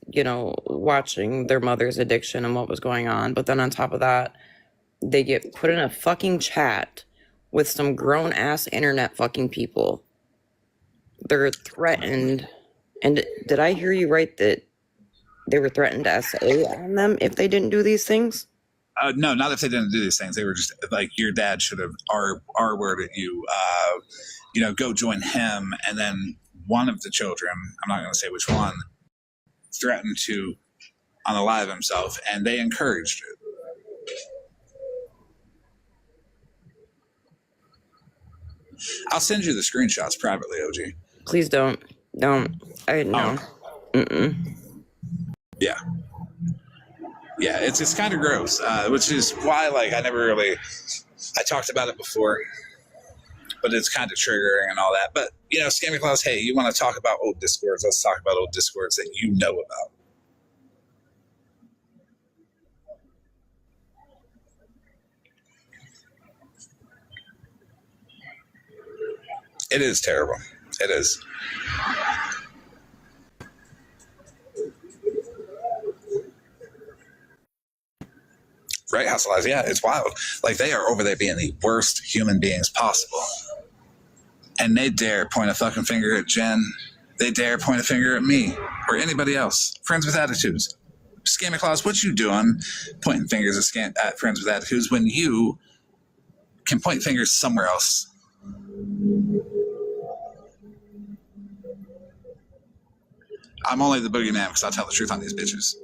watching their mother's addiction and what was going on. But then on top of that, they get put in a fucking chat with some grown-ass internet fucking people. They're threatened. And did I hear you right that they were threatened to SA on them if they didn't do these things? No, not if they didn't do these things. They were just like, your dad should have R-worded you, go join him. And then one of the children, I'm not going to say which one, threatened to unalive himself, and they encouraged it. I'll send you the screenshots privately, OG. Please don't. Don't. I no. Yeah. Yeah, it's kind of gross, which is why, I talked about it before, but it's kind of triggering and all that. But, Scammy Claus, hey, you want to talk about old Discords? Let's talk about old Discords that you know about. It is terrible. It is. Right, House of Lies? Yeah, it's wild. They are over there being the worst human beings possible. And they dare point a fucking finger at Jen. They dare point a finger at me or anybody else. Friends with attitudes. Scammy Claus, what you doing pointing fingers at friends with attitudes when you can point fingers somewhere else? I'm only the boogeyman because I'll tell the truth on these bitches.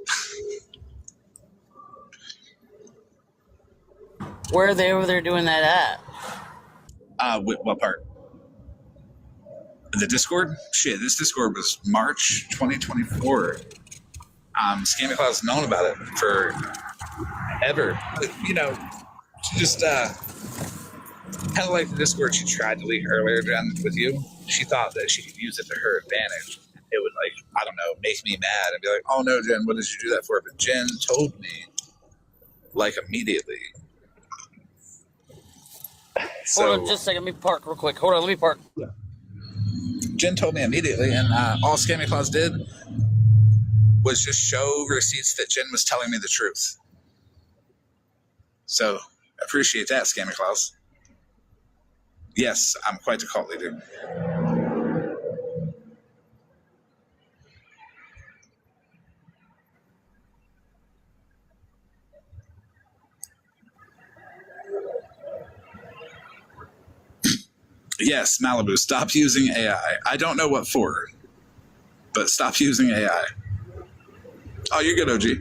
Where are they over there doing that at? What part? The Discord? Shit, this Discord was March 2024. Scammy Claus has known about it for ever. But, she just kind of like the Discord she tried to leak earlier, Jen, with you. She thought that she could use it to her advantage. It would, I don't know, make me mad and be like, oh no, Jen, what did you do that for? But Jen told me, immediately. Hold on just a second. Let me park real quick. Hold on, let me park. Yeah. Jen told me immediately, and all Scammy Claus did was just show receipts that Jen was telling me the truth. So, appreciate that, Scammy Claus. Yes, I'm quite the cult leader. Yes, Malibu, stop using AI. I don't know what for, but stop using AI. Oh, you're good, OG.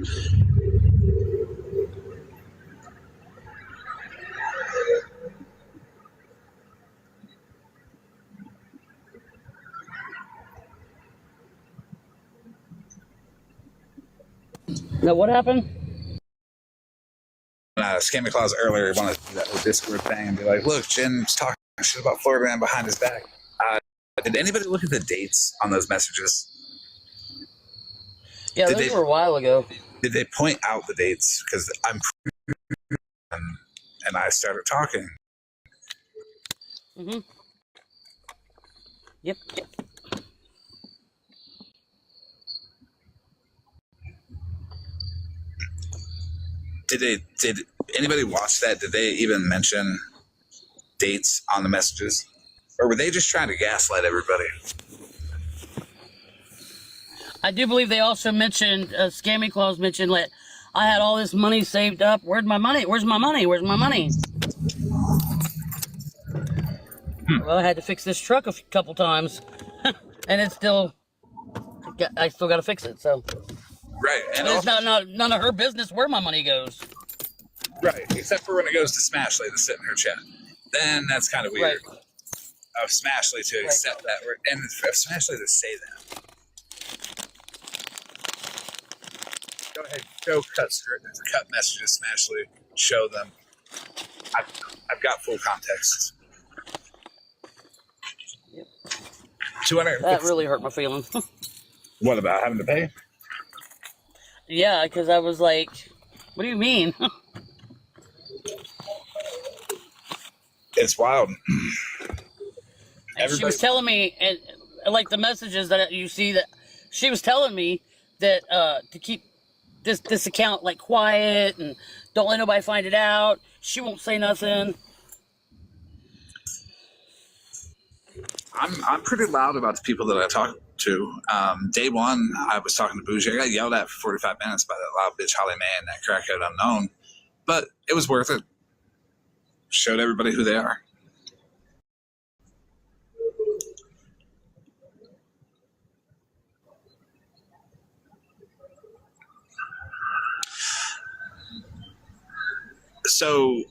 Now what happened? Scammy Claus earlier wanted to do that whole Discord thing and be like, look, Jen's talking shit about Florida Man behind his back. Did anybody look at the dates on those messages? Yeah, those were a while ago. Did they point out the dates? Because I'm and I started talking. Mm-hmm. Yep. Did anybody watch that? Did they even mention dates on the messages? Or were they just trying to gaslight everybody? I do believe they also mentioned, Scammy Claus mentioned, like, I had all this money saved up. Where's my money? Where's my money? Where's my money? Well, I had to fix this truck a couple times. And it's still, I still got to fix it, so. Right. And it's not none of her business where my money goes. Right, except for when it goes to Smashley to sit in her chat. Then that's kind of weird. Right. Of Smashley to accept that, and of Smashley to say that. Go ahead, go cut messages, Smashley. Show them. I've got full context. Yep. 200. That really hurt my feelings. What about having to pay? Yeah, because I was like, what do you mean? It's wild. And she was telling me, and like the messages that you see, that she was telling me that to keep this account like quiet and don't let nobody find it out. She won't say nothing. I'm pretty loud about the people that I talk to. Day one, I was talking to Bougie. I got yelled at for 45 minutes by that loud bitch Holly Mae and that crackhead unknown, but it was worth it. Showed everybody who they are. So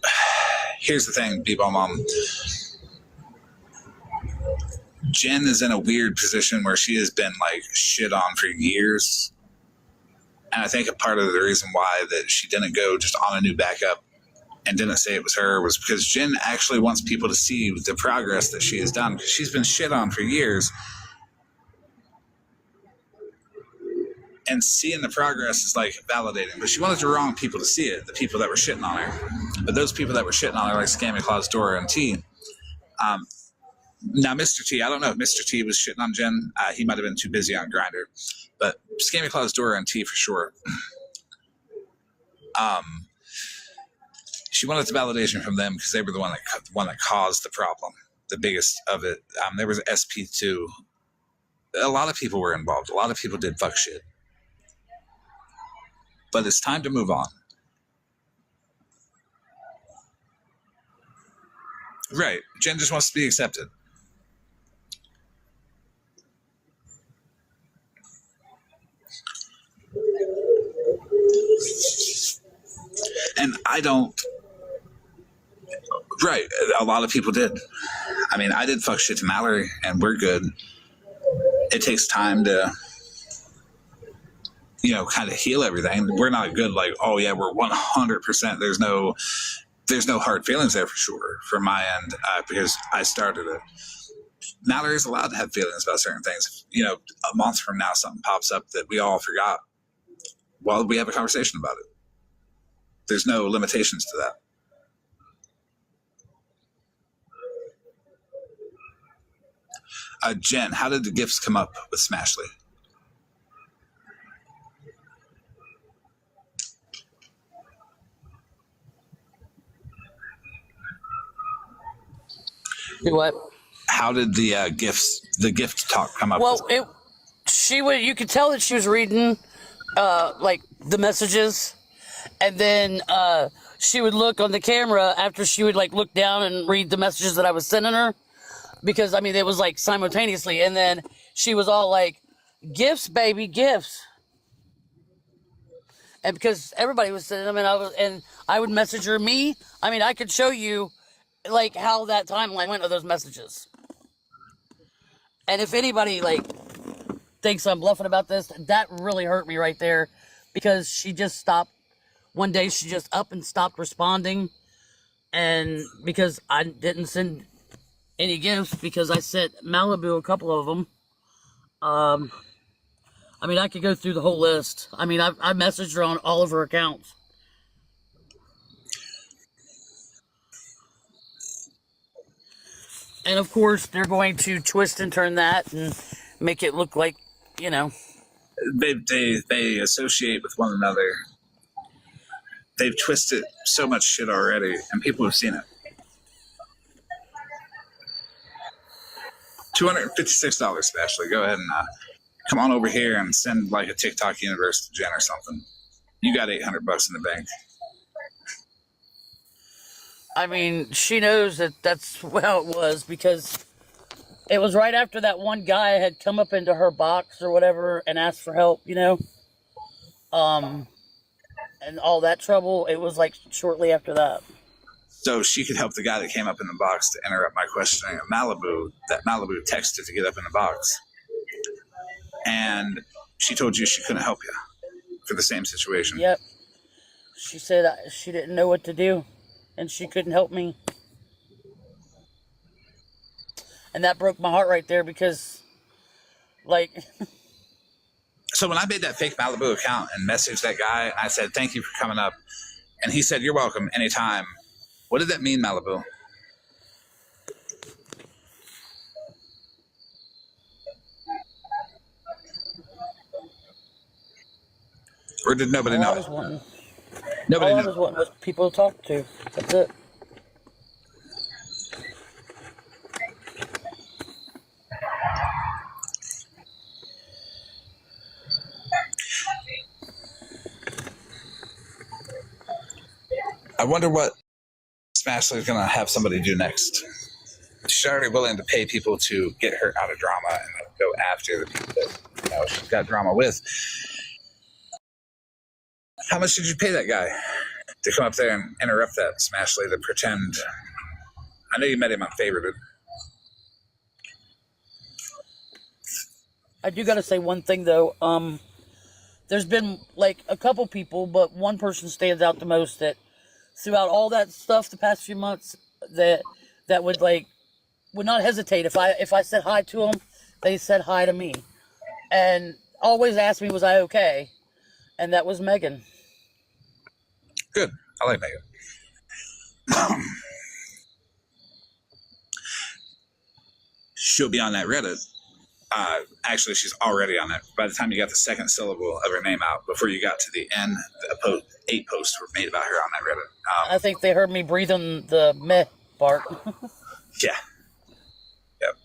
here's the thing, B-Ball Mom. Jenn is in a weird position where she has been like shit on for years. And I think a part of the reason why that she didn't go just on a new backup and didn't say it was her was because Jenn actually wants people to see the progress that she has done. Because she's been shit on for years. And seeing the progress is like validating. But she wanted the wrong people to see it, the people that were shitting on her. But those people that were shitting on her, like Scammy Claus, Dora, and T. Now, Mr. T, I don't know if Mr. T was shitting on Jenn. He might have been too busy on Grindr. But Scammy Claus, Dora, and T for sure. She wanted the validation from them because they were the one that caused the problem, the biggest of it. There was SP2. A lot of people were involved. A lot of people did fuck shit. But it's time to move on. Right. Jenn just wants to be accepted. And I don't. Right. A lot of people did. I mean, I did fuck shit to Mallory, and we're good. It takes time to, kind of heal everything. We're not good like, oh, yeah, we're 100%. There's no hard feelings there for sure from my end because I started it. Mallory's allowed to have feelings about certain things. A month from now, something pops up that we all forgot. Well, we have a conversation about it. There's no limitations to that. Jenn, how did the gifts come up with Smashley? Do what? How did the gift talk come up? Well, you could tell that she was reading, like the messages, and then she would look on the camera after she would like look down and read the messages that I was sending her, because I mean it was like simultaneously, and then she was all like, "Gifts, baby, gifts," and because everybody was sending them, and I would message her me. I mean, I could show you like how that timeline went of those messages. And if anybody like thinks I'm bluffing about this, that really hurt me right there, because she just stopped. One day she just up and stopped responding, and because I didn't send any gifts because I sent Malibu a couple of them. I mean, I could go through the whole list. I mean, I messaged her on all of her accounts. And of course, they're going to twist and turn that and make it look like, you know. They associate with one another. They've twisted so much shit already, and people have seen it. $256, Ashley. Go ahead and come on over here and send like a TikTok universe to Jen or something. You got $800 in the bank. I mean, she knows that that's how it was because it was right after that one guy had come up into her box or whatever and asked for help, you know, and all that trouble. It was like shortly after that. So she could help the guy that came up in the box to interrupt my questioning of Malibu, that Malibu texted to get up in the box. And she told you she couldn't help you for the same situation. Yep. She said she didn't know what to do and she couldn't help me. And that broke my heart right there because, like... So when I made that fake Malibu account and messaged that guy, I said, thank you for coming up. And he said, you're welcome anytime. What did that mean, Malibu? Or did nobody know? Nobody all knew. I was wanting was people to talk to. That's it. I wonder what Smashley is going to have somebody do next. She's already willing to pay people to get her out of drama and go after the people that she's got drama with. How much did you pay that guy to come up there and interrupt that Smashley to pretend? I know you met him on Favorited. I do got to say one thing though. There's been like a couple people, but one person stands out the most that throughout all that stuff the past few months that would not hesitate if I said hi to them, they said hi to me, and always asked me was I okay, and that was Megan. Good, I like Megan. She'll be on that Reddit. Actually, she's already on it. By the time you got the second syllable of her name out, before you got to the end, 8 posts were made about her on that Reddit. I think they heard me breathing the meh part. Yeah. Yep.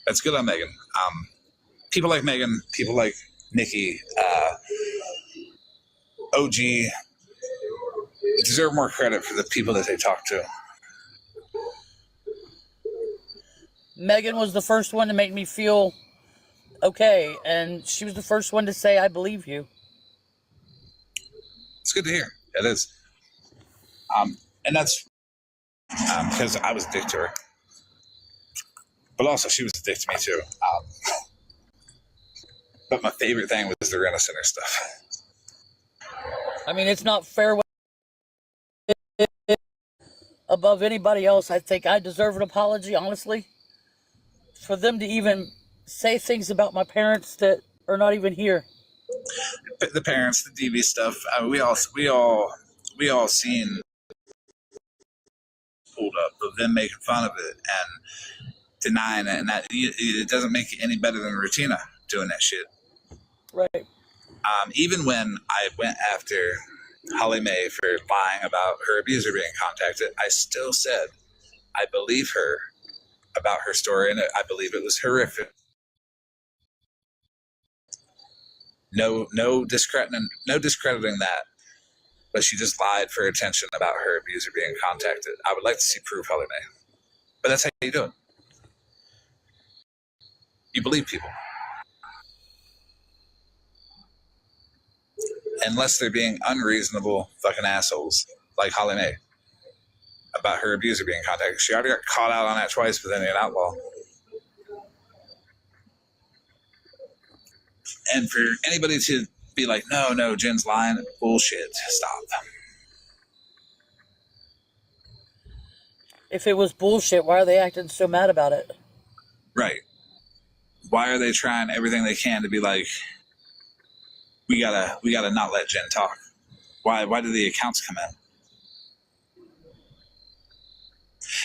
That's good on Megan. People like Megan, people like Nikki, OG, deserve more credit for the people that they talk to. Megan was the first one to make me feel okay, and she was the first one to say, I believe you. It's good to hear. It is. And that's because I was a dick to her. But also, she was a dick to me, too. But my favorite thing was the Rena Center stuff. I mean, it's not fair above anybody else. I think I deserve an apology, honestly. For them to even say things about my parents that are not even here. The parents, the DV stuff, we all seen pulled up of them making fun of it and denying it, and that it doesn't make it any better than Rutina doing that shit. Right. Even when I went after Holly Mae for lying about her abuser being contacted, I still said I believe her about her story, and I believe it was horrific. No discrediting that, but she just lied for attention about her abuser being contacted. I would like to see proof, Holly Mae, but that's how you do it. You believe people, unless they're being unreasonable fucking assholes like Holly Mae about her abuser being contacted. She already got caught out on that twice with Indian Outlaw. And for anybody to be like, no, Jen's lying, bullshit, stop. If it was bullshit, why are they acting so mad about it? Right. Why are they trying everything they can to be like, we gotta not let Jenn talk? Why do the accounts come in?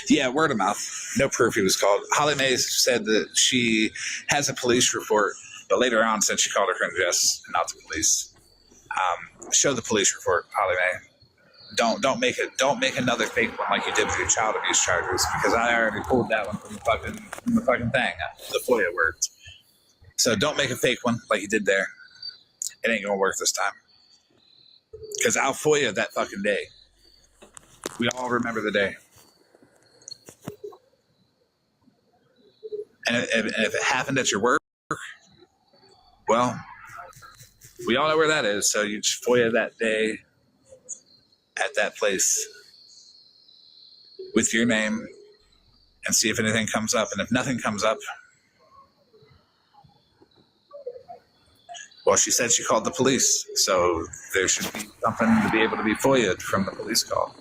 Yeah, word of mouth. No proof he was called. Holly Mae said that she has a police report, but later on said she called her friend Jess, not the police. Show the police report, Holly Mae. Don't make another fake one like you did with your child abuse charges, because I already pulled that one from the fucking thing, the FOIA words. So don't make a fake one like you did there. It ain't gonna work this time. Because I'll FOIA that fucking day. We all remember the day. And if it happened at your work, well, we all know where that is. So you just FOIA that day at that place with your name and see if anything comes up. And if nothing comes up, well, she said she called the police. So there should be something to be able to be FOIA'd from the police call.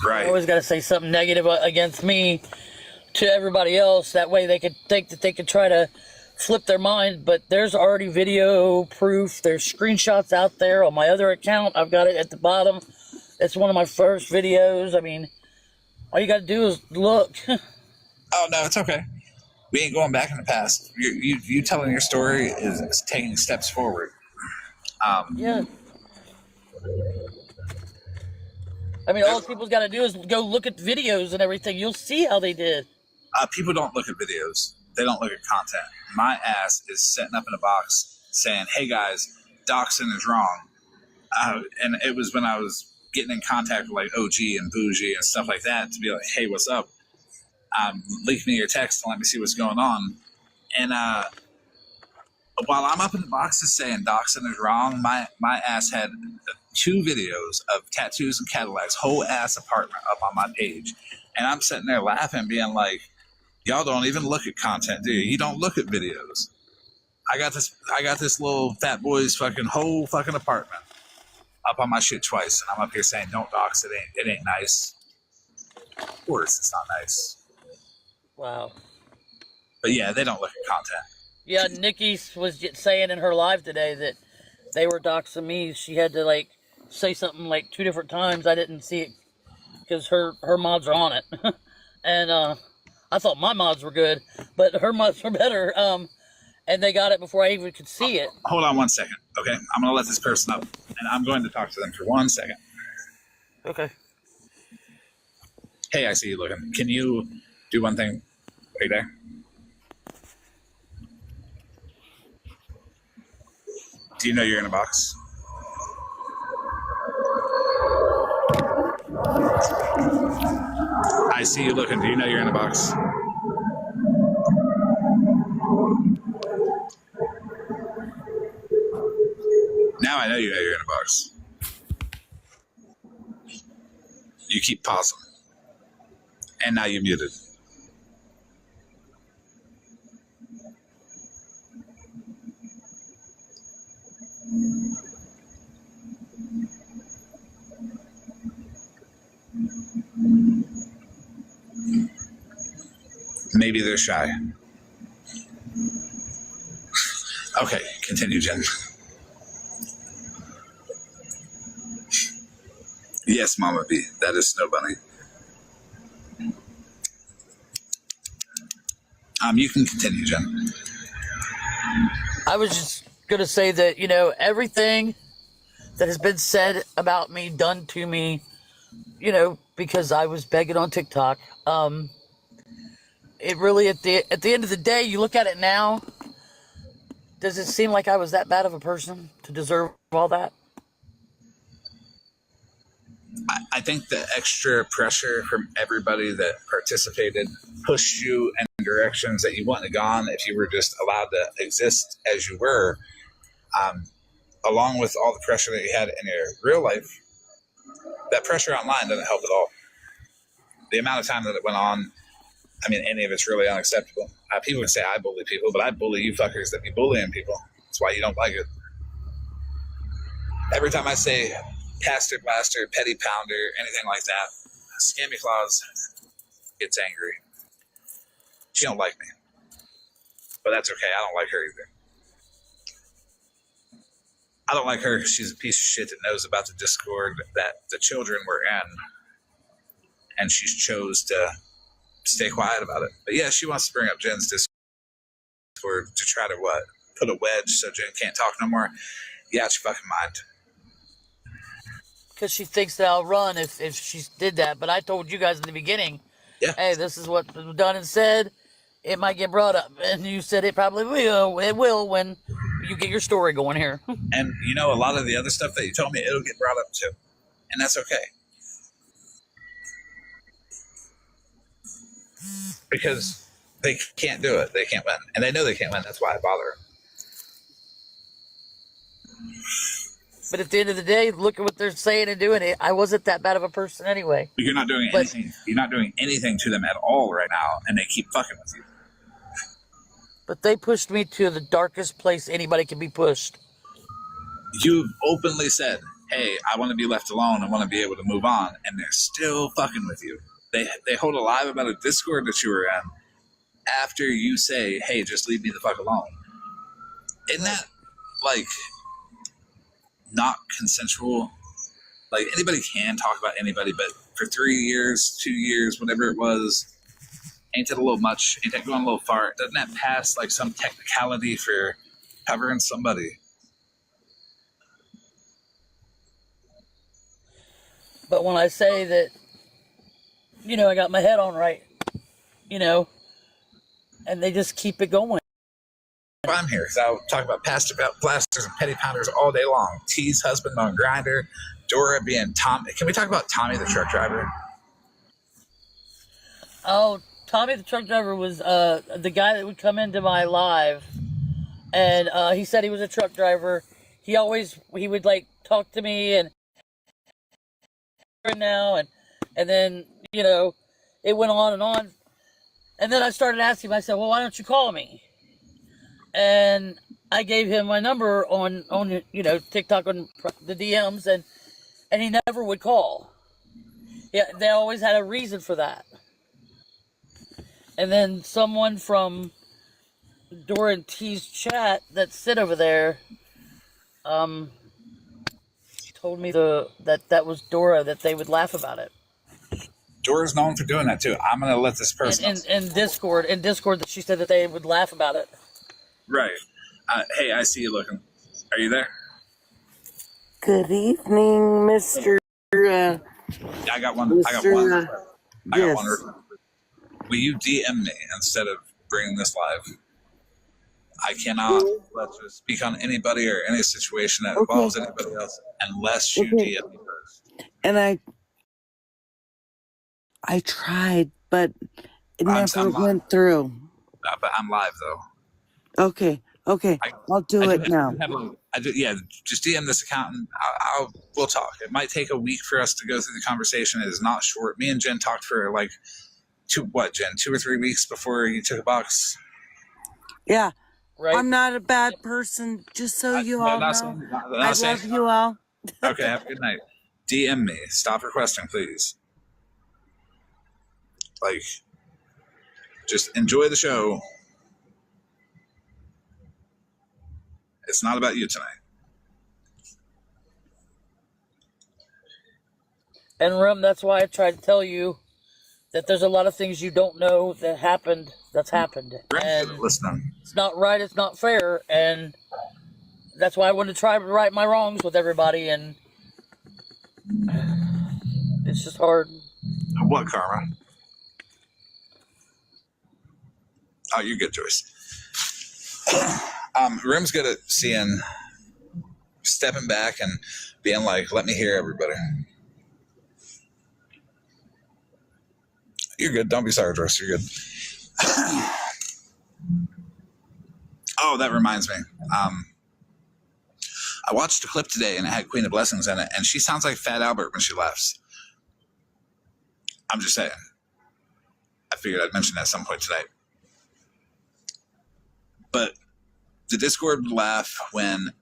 Right. I always got to say something negative against me to everybody else. That way they could think that they could try to flip their mind. But there's already video proof. There's screenshots out there on my other account. I've got it at the bottom. It's one of my first videos. I mean, all you got to do is look. Oh, no, it's okay. We ain't going back in the past. You telling your story is taking steps forward. Yeah. I mean, all people's got to do is go look at videos and everything. You'll see how they did. People don't look at videos. They don't look at content. My ass is sitting up in a box saying, hey, guys, doxing is wrong. And it was when I was getting in contact with like OG and Bougie and stuff like that to be like, hey, what's up? Leak me your text and let me see what's going on. And while I'm up in the boxes saying doxing is wrong, my ass had 2 videos of tattoos and Cadillacs, whole ass apartment up on my page. And I'm sitting there laughing, being like, y'all don't even look at content, do you? You don't look at videos. I got this little fat boy's fucking whole fucking apartment up on my shit twice. And I'm up here saying, don't dox, it ain't nice. Of course it's not nice. Wow. But yeah, they don't look at content. Yeah, Nikki was saying in her live today that they were doxing me. She had to like say something like 2 different times. I didn't see it because her mods are on it. And I thought my mods were good, but her mods were better. And they got it before I even could see it. Hold on 1 second, okay? I'm going to let this person up, and I'm going to talk to them for 1 second. Okay. Hey, I see you looking. Can you do one thing right there? Do you know you're in a box? I see you looking. Do you know you're in a box? Now I know you know you're in a box. You keep pausing. And now you're muted. Maybe they're shy. Okay, continue, Jenn. Yes, Mama B, that is Snow Bunny. You can continue, Jenn. I was just going to say that, you know, everything that has been said about me, done to me, you know, because I was begging on TikTok, it really, at the end of the day, you look at it now, does it seem like I was that bad of a person to deserve all that? I think the extra pressure from everybody that participated pushed you in directions that you wouldn't have gone if you were just allowed to exist as you were, along with all the pressure that you had in your real life. that pressure online doesn't help at all. The amount of time that it went on, I mean, any of it's really unacceptable. People can say I bully people, but I bully you fuckers that be bullying people. That's why you don't like it. Every time I say pastor, blaster, petty pounder, anything like that, Scammy Claus gets angry. She don't like me. But that's okay. I don't like her either. I don't like her. She's a piece of shit that knows about the Discord that the children were in. And she's chose to stay quiet about it. But yeah, she wants to bring up Jen's Discord to try to what? Put a wedge so Jen can't talk no more. Yeah, it's your fucking mind. Because she thinks that I'll run if she did that. But I told you guys in the beginning, hey, this is what was done and said. It might get brought up. And you said it probably will. It will when you get your story going here. And you know, a lot of the other stuff that you told me, it'll get brought up too. And that's okay. Because they can't do it. They can't win. And they know they can't win. That's why I bother them. But at the end of the day, look at what they're saying and doing. I wasn't that bad of a person anyway. But you're not doing anything. You're not doing anything to them at all right now, and they keep fucking with you. But they pushed me to the darkest place anybody can be pushed. You've openly said, hey, I want to be left alone. I want to be able to move on. And they're still fucking with you. They hold a live about a Discord that you were in after you say, hey, just leave me the fuck alone. Isn't that, like, not consensual? Like, anybody can talk about anybody, but for 3 years, 2 years, whatever it was, ain't that a little much? Ain't that going a little far? Doesn't that pass, like, some technicality for covering somebody? But when I say that, you know, I got my head on right, you know, and they just keep it going. I'm here because I'll talk about pastor blasters and petty pounders all day long. T's husband on Grinder, Dora being Tom. Can we talk about Tommy the truck driver? Oh, Tommy the truck driver was the guy that would come into my live, and he said he was a truck driver. He would like talk to me and now and then, you know, it went on, and then I started asking him. I said, well, why don't you call me? And I gave him my number on you know, TikTok on the DMs, and he never would call. Yeah, they always had a reason for that. And then someone from Dora and T's chat that sit over there told me that was Dora, that they would laugh about it. Dora's known for doing that too. I'm gonna let this person in Discord that she said that they would laugh about it. Right. Hey, I see you looking. Are you there? Good evening, Mr. I got one. I got one. I got one. Yes. Will you DM me instead of bringing this live? I cannot let you speak on anybody or any situation that involves anybody else unless you DM me first. And I tried, but it never went through. But I'm live though. Okay, I'll do it now. Yeah, just DM this account and we'll talk. It might take a week for us to go through the conversation. It is not short. Me and Jen talked for like 2 or 3 weeks before you took a box. Yeah, right. I'm not a bad person, just so you all know. I love you all. Okay, have a good night. DM me. Stop requesting, please. Like, just enjoy the show. It's not about you tonight. And Rum, that's why I tried to tell you that there's a lot of things you don't know that happened. That's happened. And listening. It's not right. It's not fair. And that's why I wanted to try to right my wrongs with everybody. And it's just hard. What, Karma? Oh, you're good, Joyce. Rim's good at stepping back and being like, let me hear everybody. You're good. Don't be sorry, Joyce. You're good. Oh, that reminds me. I watched a clip today and it had Queen of Blessings in it, and she sounds like Fat Albert when she laughs. I'm just saying. I figured I'd mention that at some point tonight. But the Discord would laugh when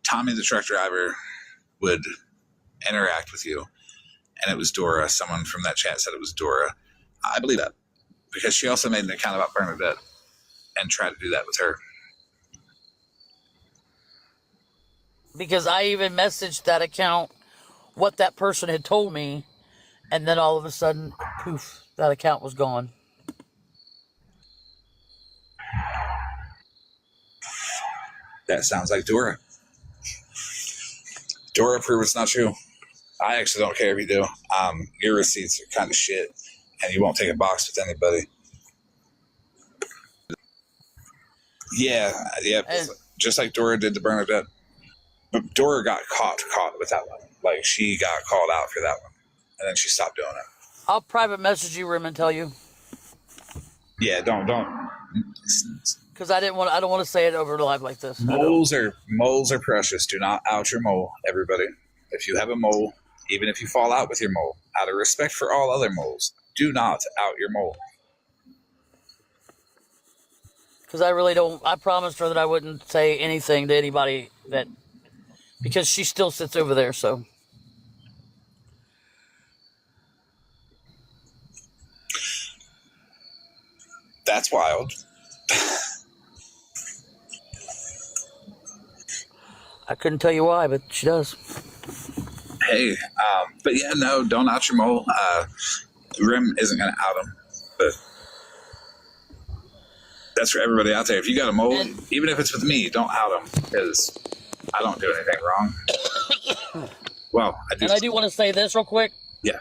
Tommy the truck driver would interact with you, and it was Dora. Someone from that chat said it was Dora. I believe that because she also made an account about Bernadette and tried to do that with her. Because I even messaged that account what that person had told me, and then all of a sudden, poof, that account was gone. That sounds like Dora. Dora, prove it's not true. I actually don't care if you do. Your receipts are kind of shit, and you won't take a box with anybody. Yeah, just like Dora did to Bernadette. But Dora got caught with that one. Like, she got called out for that one, and then she stopped doing it. I'll private message you, Rim, and tell you. Yeah, don't. Because I don't want to say it over live like this. Moles are precious. Do not out your mole, everybody. If you have a mole, even if you fall out with your mole, out of respect for all other moles, do not out your mole. Because I really don't. I promised her that I wouldn't say anything to anybody that, because she still sits over there. So that's wild. I couldn't tell you why, but she does. Hey, but yeah, no, don't out your mole. Rim isn't going to out him, but that's for everybody out there. If you got a mole, even if it's with me, don't out him, because I don't do anything wrong. Well, I do. And I do want to say this real quick. Yeah.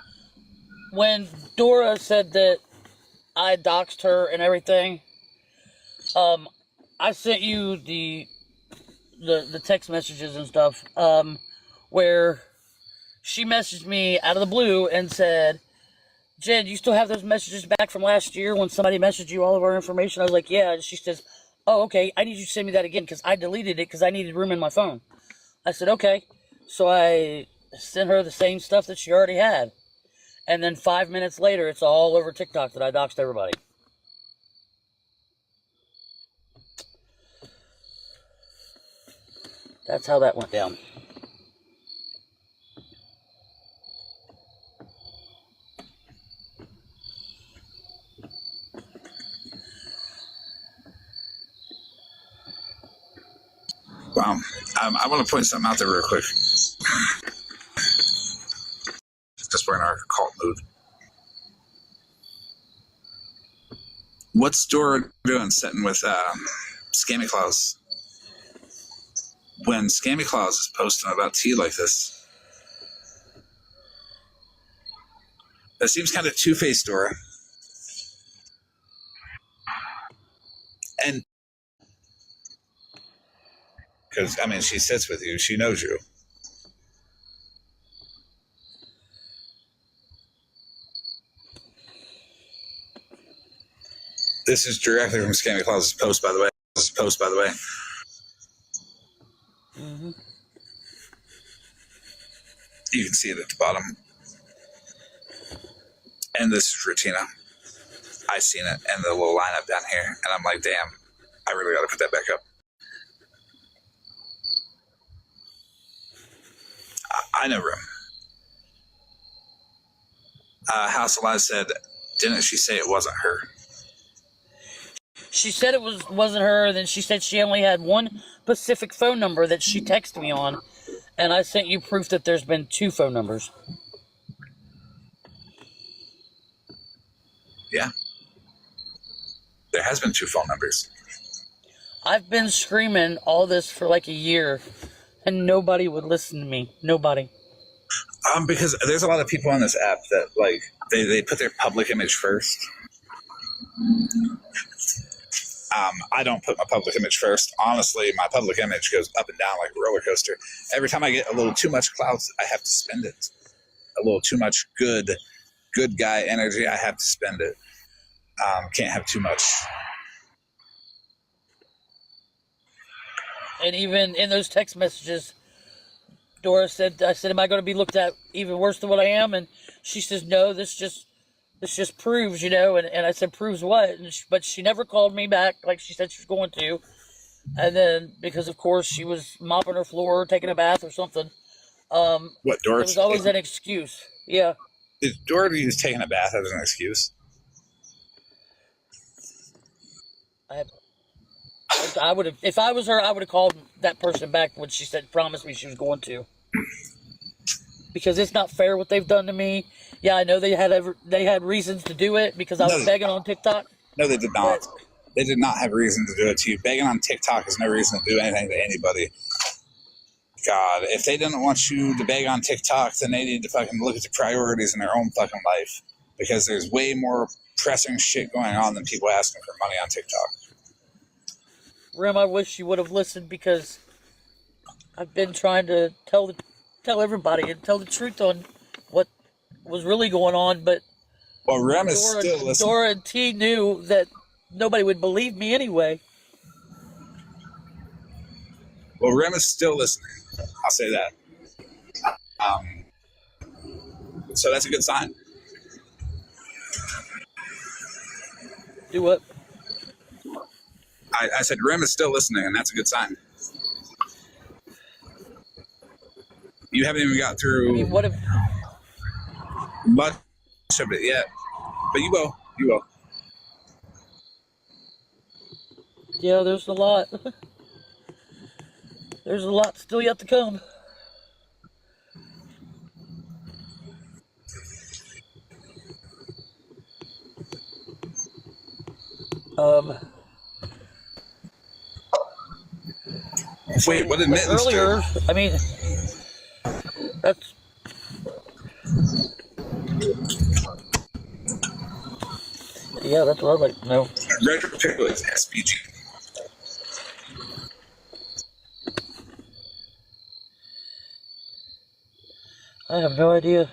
When Dora said that I doxed her and everything, I sent you the text messages and stuff, where she messaged me out of the blue and said, Jen, you still have those messages back from last year when somebody messaged you all of our information? I was like, yeah. And she says, oh, okay, I need you to send me that again because I deleted it because I needed room in my phone. I said, okay. So I sent her the same stuff that she already had. And then 5 minutes later, it's all over TikTok that I doxed everybody. That's how that went down. Wow. I want to point something out there real quick. Because we're in our cult mood. What's Dora doing sitting with Scammy Claus? When Scammy Claus is posting about tea like this, that seems kind of two-faced, Dora. And because, I mean, she sits with you. She knows you. This is directly from Scammy Claus's post, by the way. Mm-hmm. You can see it at the bottom. And this is Rutina. I seen it and the little lineup down here, and I'm like, damn, I really got to put that back up. I know Room. House of Lies said, didn't she say it wasn't her? She said it wasn't her, then she said she only had one Pacific phone number that she texted me on, and I sent you proof that there's been 2 phone numbers. Yeah. There has been 2 phone numbers. I've been screaming all this for like a year, and nobody would listen to me. Nobody. Because there's a lot of people on this app that, like, they put their public image first. I don't put my public image first. Honestly, my public image goes up and down like a roller coaster. Every time I get a little too much clout, I have to spend it. A little too much good guy energy, I have to spend it. Can't have too much. And even in those text messages, Dora said, I said, am I going to be looked at even worse than what I am? And she says, no, this just proves, and I said, proves what? But she never called me back like she said she was going to. And then, because of course she was mopping her floor, taking a bath or something. What, Dora? There was always an excuse. Yeah. Is Dora is taking a bath as an excuse? I would have, if I was her, I would have called that person back when she said, promised me she was going to. Because it's not fair what they've done to me. Yeah, I know they had reasons to do it because I was begging on TikTok. No, they did not. They did not have reason to do it to you. Begging on TikTok is no reason to do anything to anybody. God, if they didn't want you to beg on TikTok, then they need to fucking look at the priorities in their own fucking life. Because there's way more pressing shit going on than people asking for money on TikTok. Rim, I wish you would have listened because I've been trying to tell everybody and tell the truth on what was really going on, but Rim is still listening. Dora and T knew that nobody would believe me anyway. Well, Rim is still listening. I'll say that. So that's a good sign. Do what? I said Rim is still listening, and that's a good sign. You haven't even got through what if much of it yet, but you will. You will. Yeah, there's a lot. There's a lot still yet to come. Wait, what did Mittens earlier? do? I mean, that's. Yeah, that's what I'd like to know. Retro Pickle is SPG. I have no idea.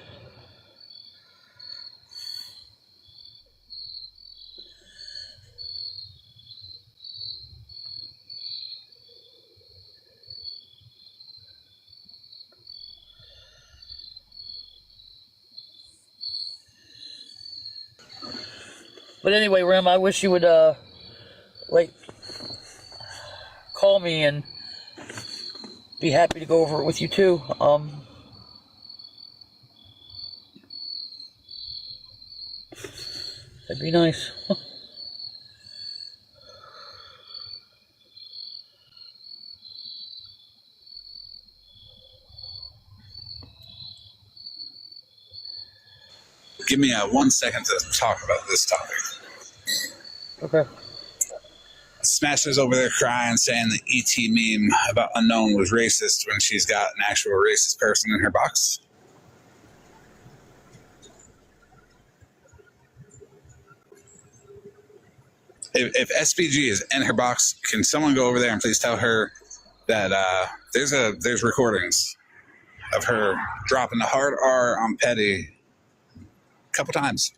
But anyway, Rim, I wish you would, call me and be happy to go over it with you too. That'd be nice. Give me 1 second to talk about this topic. Okay. Smasher's over there crying, saying the ET meme about Unknown was racist when she's got an actual racist person in her box. If SPG is in her box, can someone go over there and please tell her that there's recordings of her dropping the hard R on Petty a couple times,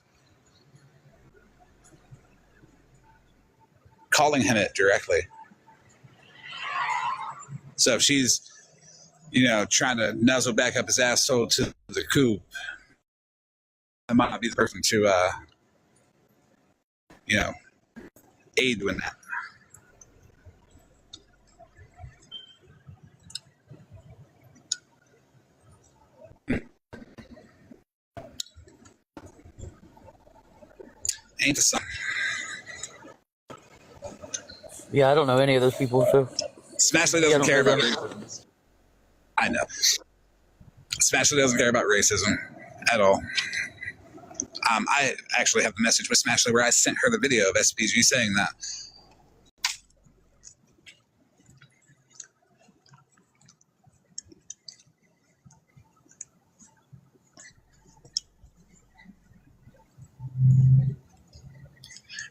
calling him it directly. So if she's, trying to nuzzle back up his asshole to the coop, I might not be the person to, aid with that. Ain't the sun. Yeah, I don't know any of those people, so. Smashley doesn't care about racism. I know. Smashley doesn't care about racism at all. I actually have the message with Smashley where I sent her the video of SPG saying that.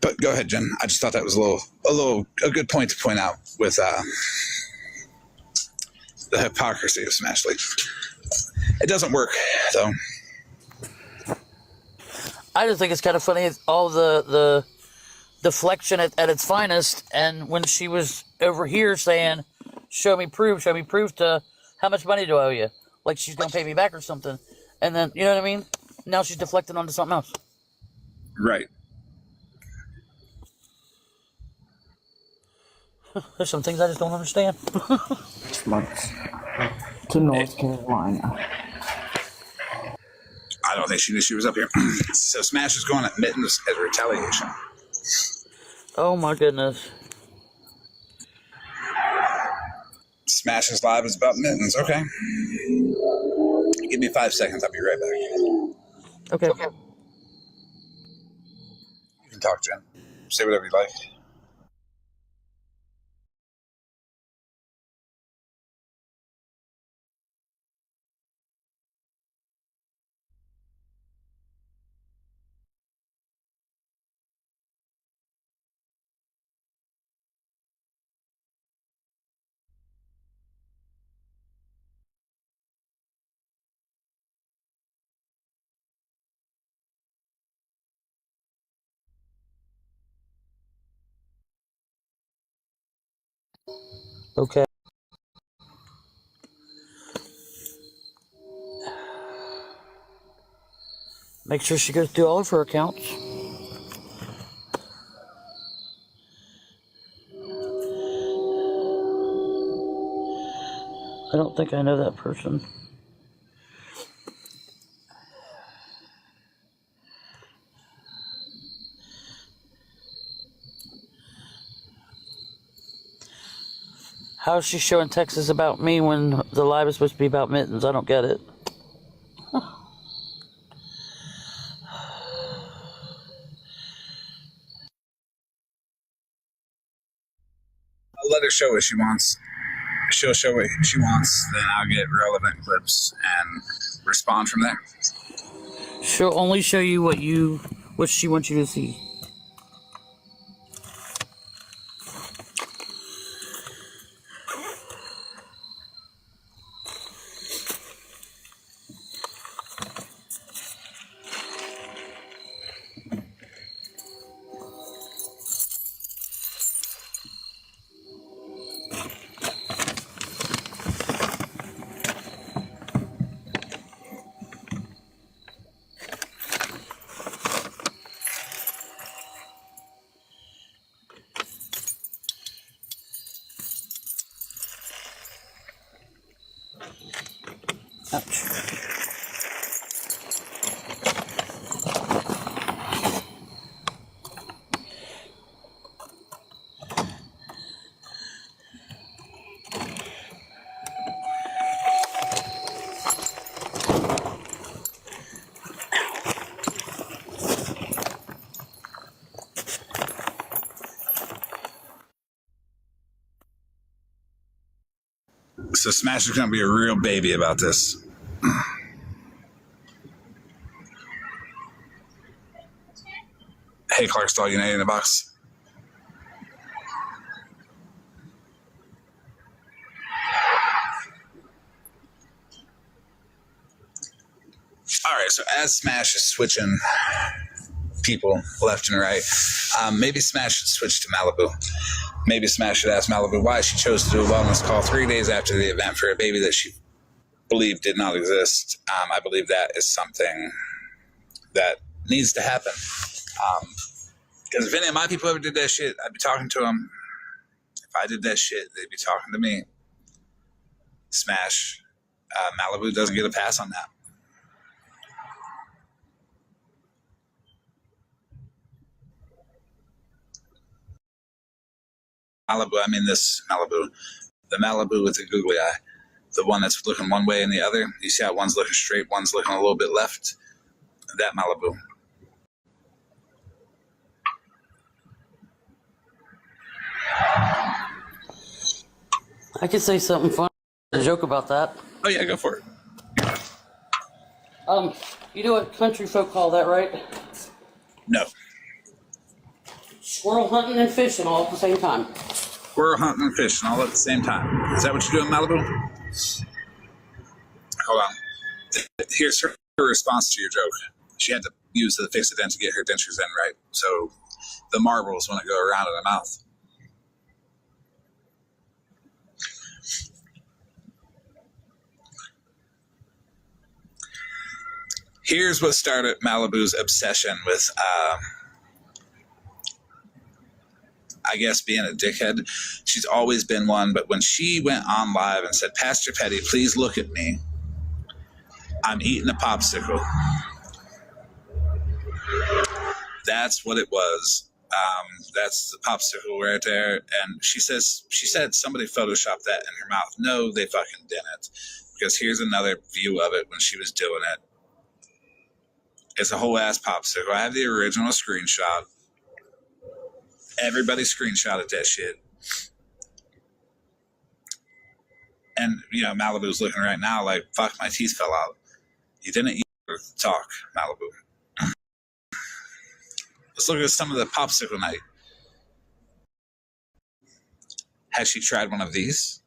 But go ahead, Jen. I just thought that was a good point to point out with the hypocrisy of Smashley. It doesn't work, though. I just think it's kind of funny. It's all the deflection at its finest. And when she was over here saying, show me proof to how much money do I owe you? like she's gonna pay me back or something. And then, you know what I mean? Now she's deflecting onto something else. Right. There's some things I just don't understand. Months to North Carolina. I don't think she knew she was up here. So Smash is going at Mittens as retaliation. Oh my goodness. Smash's live is about Mittens. Okay. Give me 5 seconds. I'll be right back. Okay. You can talk, Jen. Say whatever you like. Okay. Make sure she goes through all of her accounts. I don't think I know that person. How is she showing texts about me when the live is supposed to be about Mittens? I don't get it. I'll let her show what she wants. She'll show what she wants, then I'll get relevant clips and respond from there. She'll only show you what she wants you to see. Ouch. So Smash is going to be a real baby about this. Hey, Clark's dog, you know, in the box. All right, so as Smash is switching people left and right, maybe Smash should switch to Malibu. Maybe Smash should ask Malibu why she chose to do a wellness call 3 days after the event for a baby that she believed did not exist. I believe that is something that needs to happen. Because if any of my people ever did that shit, I'd be talking to them. If I did that shit, they'd be talking to me. Smash. Malibu doesn't get a pass on that. Malibu, I mean this Malibu. The Malibu with the googly eye. The one that's looking one way and the other. You see how one's looking straight, one's looking a little bit left? That Malibu. I could say something fun, a joke about that. Oh yeah, go for it. You know what country folk call that, right? No. Squirrel hunting and fishing all at the same time. Squirrel hunting and fishing all at the same time. Is that what you do in Malibu? Hold on. Here's her response to your joke. She had to use the Fix-A-Dent to get her dentures in, right? So the marbles when it go around in the mouth. Here's what started Malibu's obsession with, I guess, being a dickhead. She's always been one, but when she went on live and said, Pastor Petty, please look at me. I'm eating a popsicle. That's what it was. That's the popsicle right there. And she said somebody photoshopped that in her mouth. No, they fucking didn't. Because here's another view of it when she was doing it. It's a whole ass popsicle. I have the original screenshot. Everybody screenshotted that shit. And, you know, Malibu's looking right now like, fuck, my teeth fell out. You didn't eat or talk, Malibu. Let's look at some of the popsicle night. Has she tried one of these?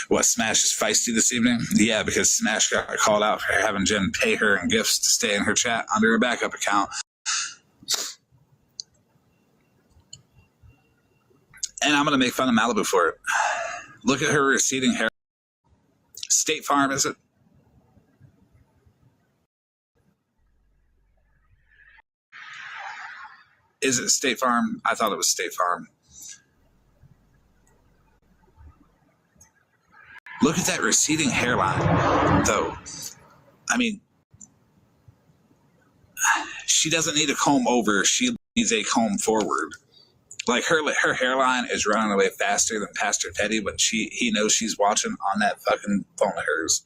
What, Smash is feisty this evening? Yeah, because Smash got called out for having Jenn pay her in gifts to stay in her chat under her backup account. And I'm going to make fun of Malibu for it. Look at her receding hair. State Farm, is it? Is it State Farm? I thought it was State Farm. Look at that receding hairline, though. I mean, she doesn't need a comb over. She needs a comb forward. Like her hairline is running away faster than Pastor Petty, but he knows she's watching on that fucking phone of hers.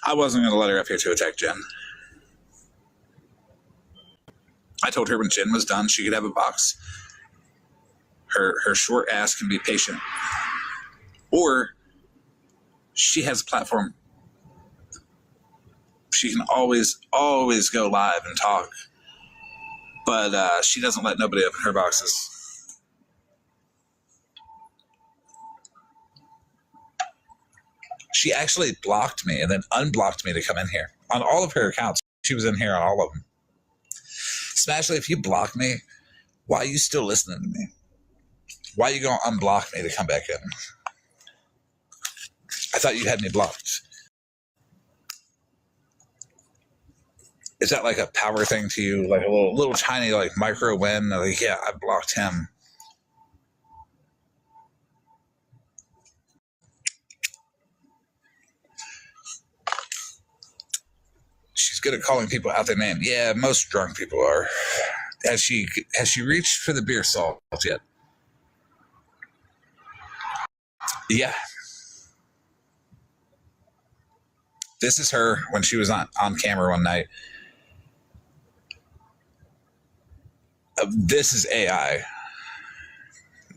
I wasn't going to let her up here to attack Jenn. I told her when Jenn was done, she could have a box. Her short ass can be patient. Or she has a platform. She can always go live and talk. But she doesn't let nobody open her boxes. She actually blocked me and then unblocked me to come in here. On all of her accounts, she was in here on all of them. Smashly, if you block me, why are you still listening to me? Why are you going to unblock me to come back in? I thought you had me blocked. Is that like a power thing to you? Like a little tiny like micro win? Like, yeah, I blocked him. She's good at calling people out their name. Yeah, most drunk people are. Has she reached for the beer salt yet? Yeah. This is her when she was on camera one night. This is AI.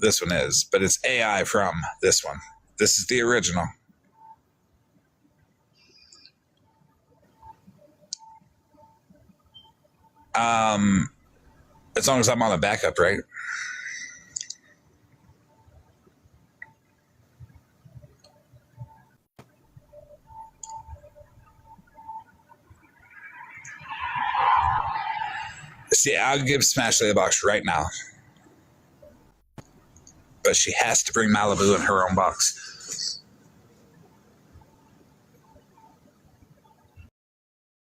This one is, but it's AI from this one. This is the original. As long as I'm on a backup, right? See, I'll give Smashley a box right now. But she has to bring Malibu in her own box.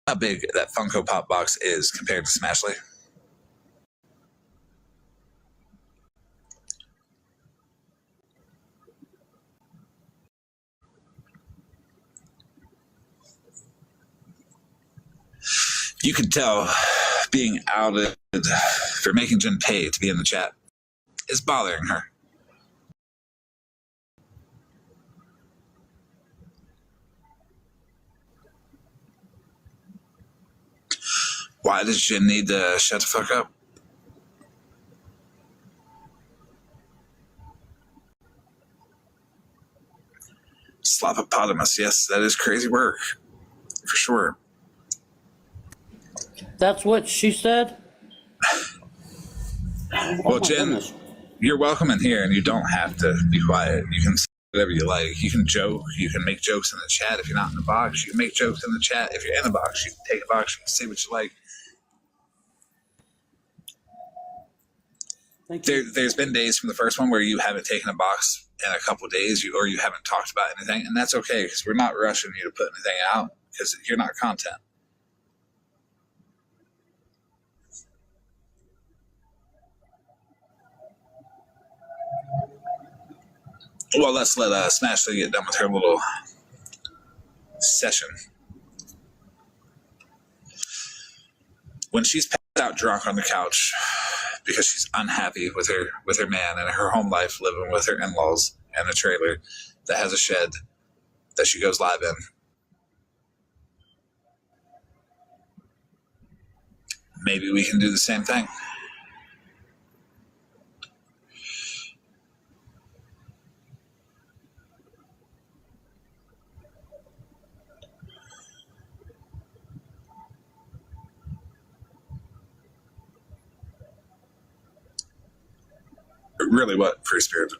How big that Funko Pop box is compared to Smashley. You can tell being outed for making Jenn pay to be in the chat is bothering her. Why does Jenn need to shut the fuck up? Slopopotamus, yes, that is crazy work. For sure. That's what she said? Well, Jenn, you're welcome in here, and you don't have to be quiet. You can say whatever you like. You can joke. You can make jokes in the chat if you're not in the box. You can make jokes in the chat if you're in the box. You can take a box. You can say what you like. There's been days from the first one where you haven't taken a box in a couple of days, or you haven't talked about anything, and that's okay because we're not rushing you to put anything out because you're not content. Well, let's let Smashley get done with her little session. When she's passed out drunk on the couch because she's unhappy with her man and her home life, living with her in-laws and a trailer that has a shed that she goes live in, maybe we can do the same thing. Really, what? Free spirit.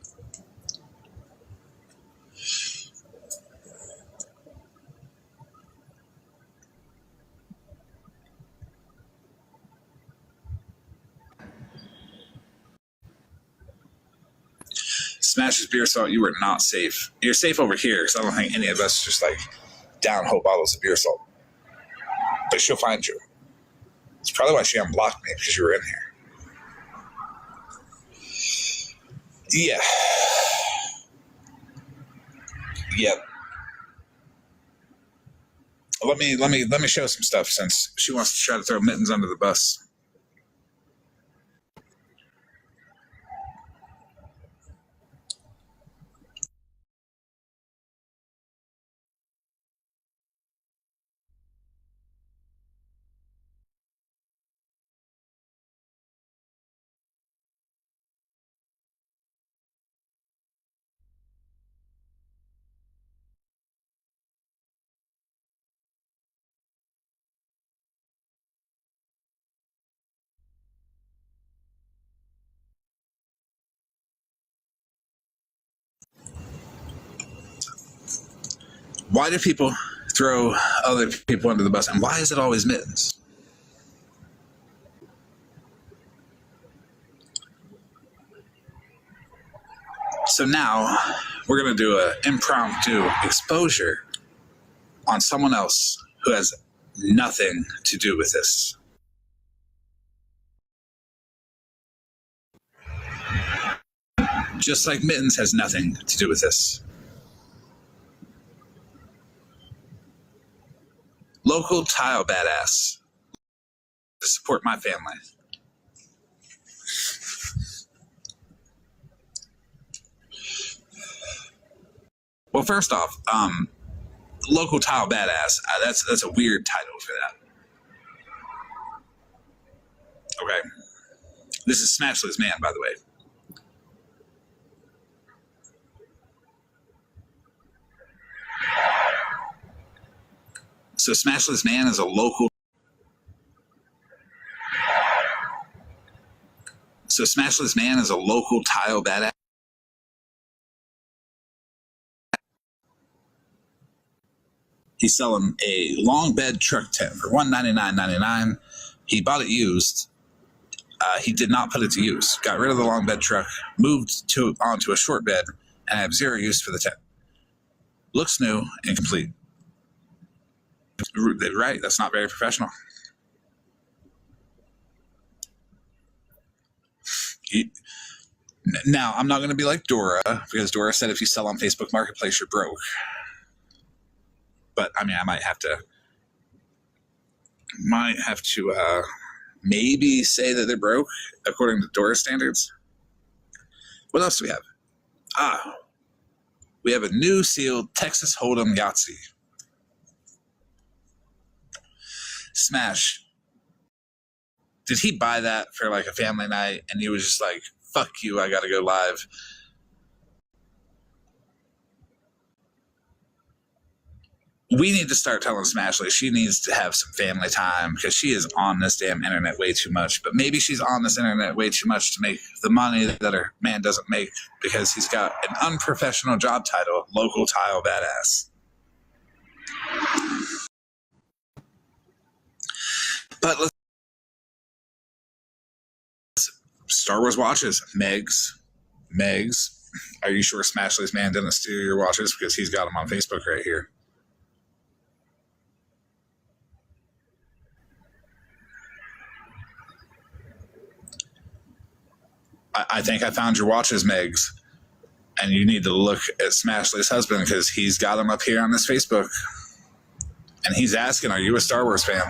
Smash's beer salt, you were not safe. You're safe over here because I don't think any of us just like down whole bottles of beer salt. But she'll find you. It's probably why she unblocked me, because you were in here. Yeah. Yep. Let me show some stuff since she wants to try to throw Mittens under the bus. Why do people throw other people under the bus, and why is it always Mittens? So now we're going to do an impromptu exposure on someone else who has nothing to do with this. Just like Mittens has nothing to do with this. Local tile badass to support my family. Well, first off, local tile badass. That's a weird title for that. Okay, this is Smashless Man, by the way. So Smashless Man is a local. So Smashless Man is a local tile badass. He's selling a long bed truck tent for $199.99. He bought it used. He did not put it to use. Got rid of the long bed truck, moved onto a short bed, and I have zero use for the tent. Looks new and complete. Right? That's not very professional. Now, I'm not going to be like Dora, because Dora said if you sell on Facebook Marketplace, you're broke. But, I mean, I might have to maybe say that they're broke, according to Dora standards. What else do we have? We have a new sealed Texas Hold'em Yahtzee. Smash. Did he buy that for like a family night and he was just like, fuck you, I gotta go live? We need to start telling Smashley she needs to have some family time because she is on this damn internet way too much. But maybe she's on this internet way too much to make the money that her man doesn't make because he's got an unprofessional job title, local tile badass. But let's Star Wars watches. Megs. Are you sure Smashley's man didn't steal your watches? Because he's got them on Facebook right here. I think I found your watches, Megs. And you need to look at Smashley's husband because he's got them up here on his Facebook. And he's asking, are you a Star Wars fan?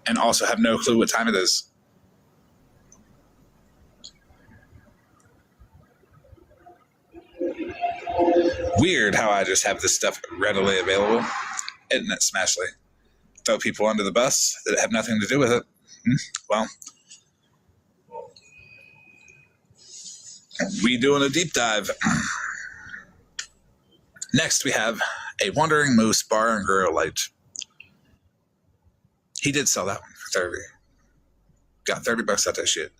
And also have no clue what time it is. Weird how I just have this stuff readily available. Isn't it, Smashley? Throw people under the bus that have nothing to do with it. Well, we doing a deep dive. Next, we have a Wandering Moose Bar and Grill light. He did sell that one for 30. Got $30 out that shit.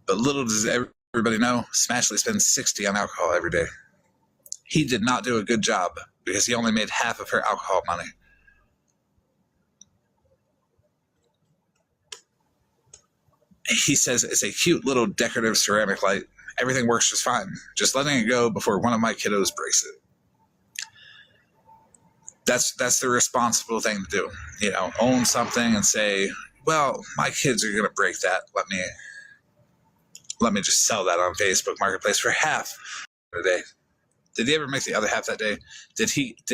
But little does everybody know, Smashley spends 60 on alcohol every day. He did not do a good job because he only made half of her alcohol money. He says it's a cute little decorative ceramic light. Everything works just fine. Just letting it go before one of my kiddos breaks it. That's the responsible thing to do. You know, own something and say, well, my kids are going to break that. Let me just sell that on Facebook Marketplace for half a day. Did he ever make the other half that day? Did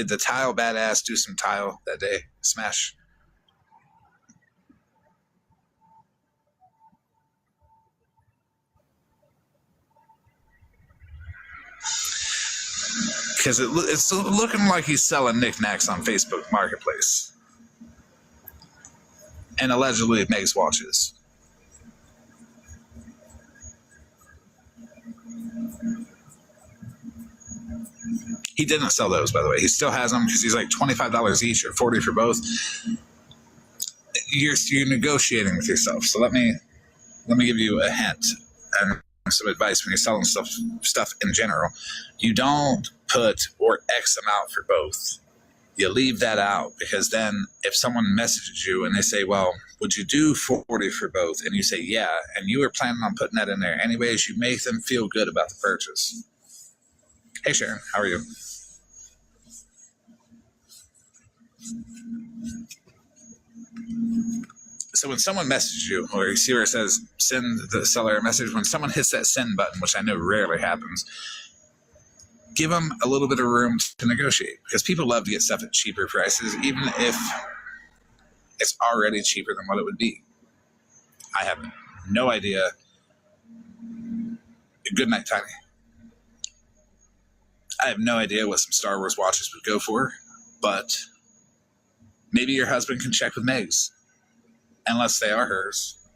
the tile badass do some tile that day? Smash. Because it's looking like he's selling knickknacks on Facebook Marketplace. And allegedly it makes watches. He didn't sell those, by the way. He still has them because he's like $25 each or $40 for both. You're negotiating with yourself. So let me give you a hint and some advice when you're selling stuff in general. You don't put or X amount for both. You leave that out because then if someone messages you and they say, well, would you do 40 for both? And you say, yeah, and you were planning on putting that in there anyways, you make them feel good about the purchase. Hey, Sharon, how are you? So when someone messages you, or you see where it says send the seller a message, when someone hits that send button, which I know rarely happens, give them a little bit of room to negotiate because people love to get stuff at cheaper prices, even if it's already cheaper than what it would be. I have no idea. Good night, Tiny. I have no idea what some Star Wars watches would go for, but maybe your husband can check with Megs, unless they are hers.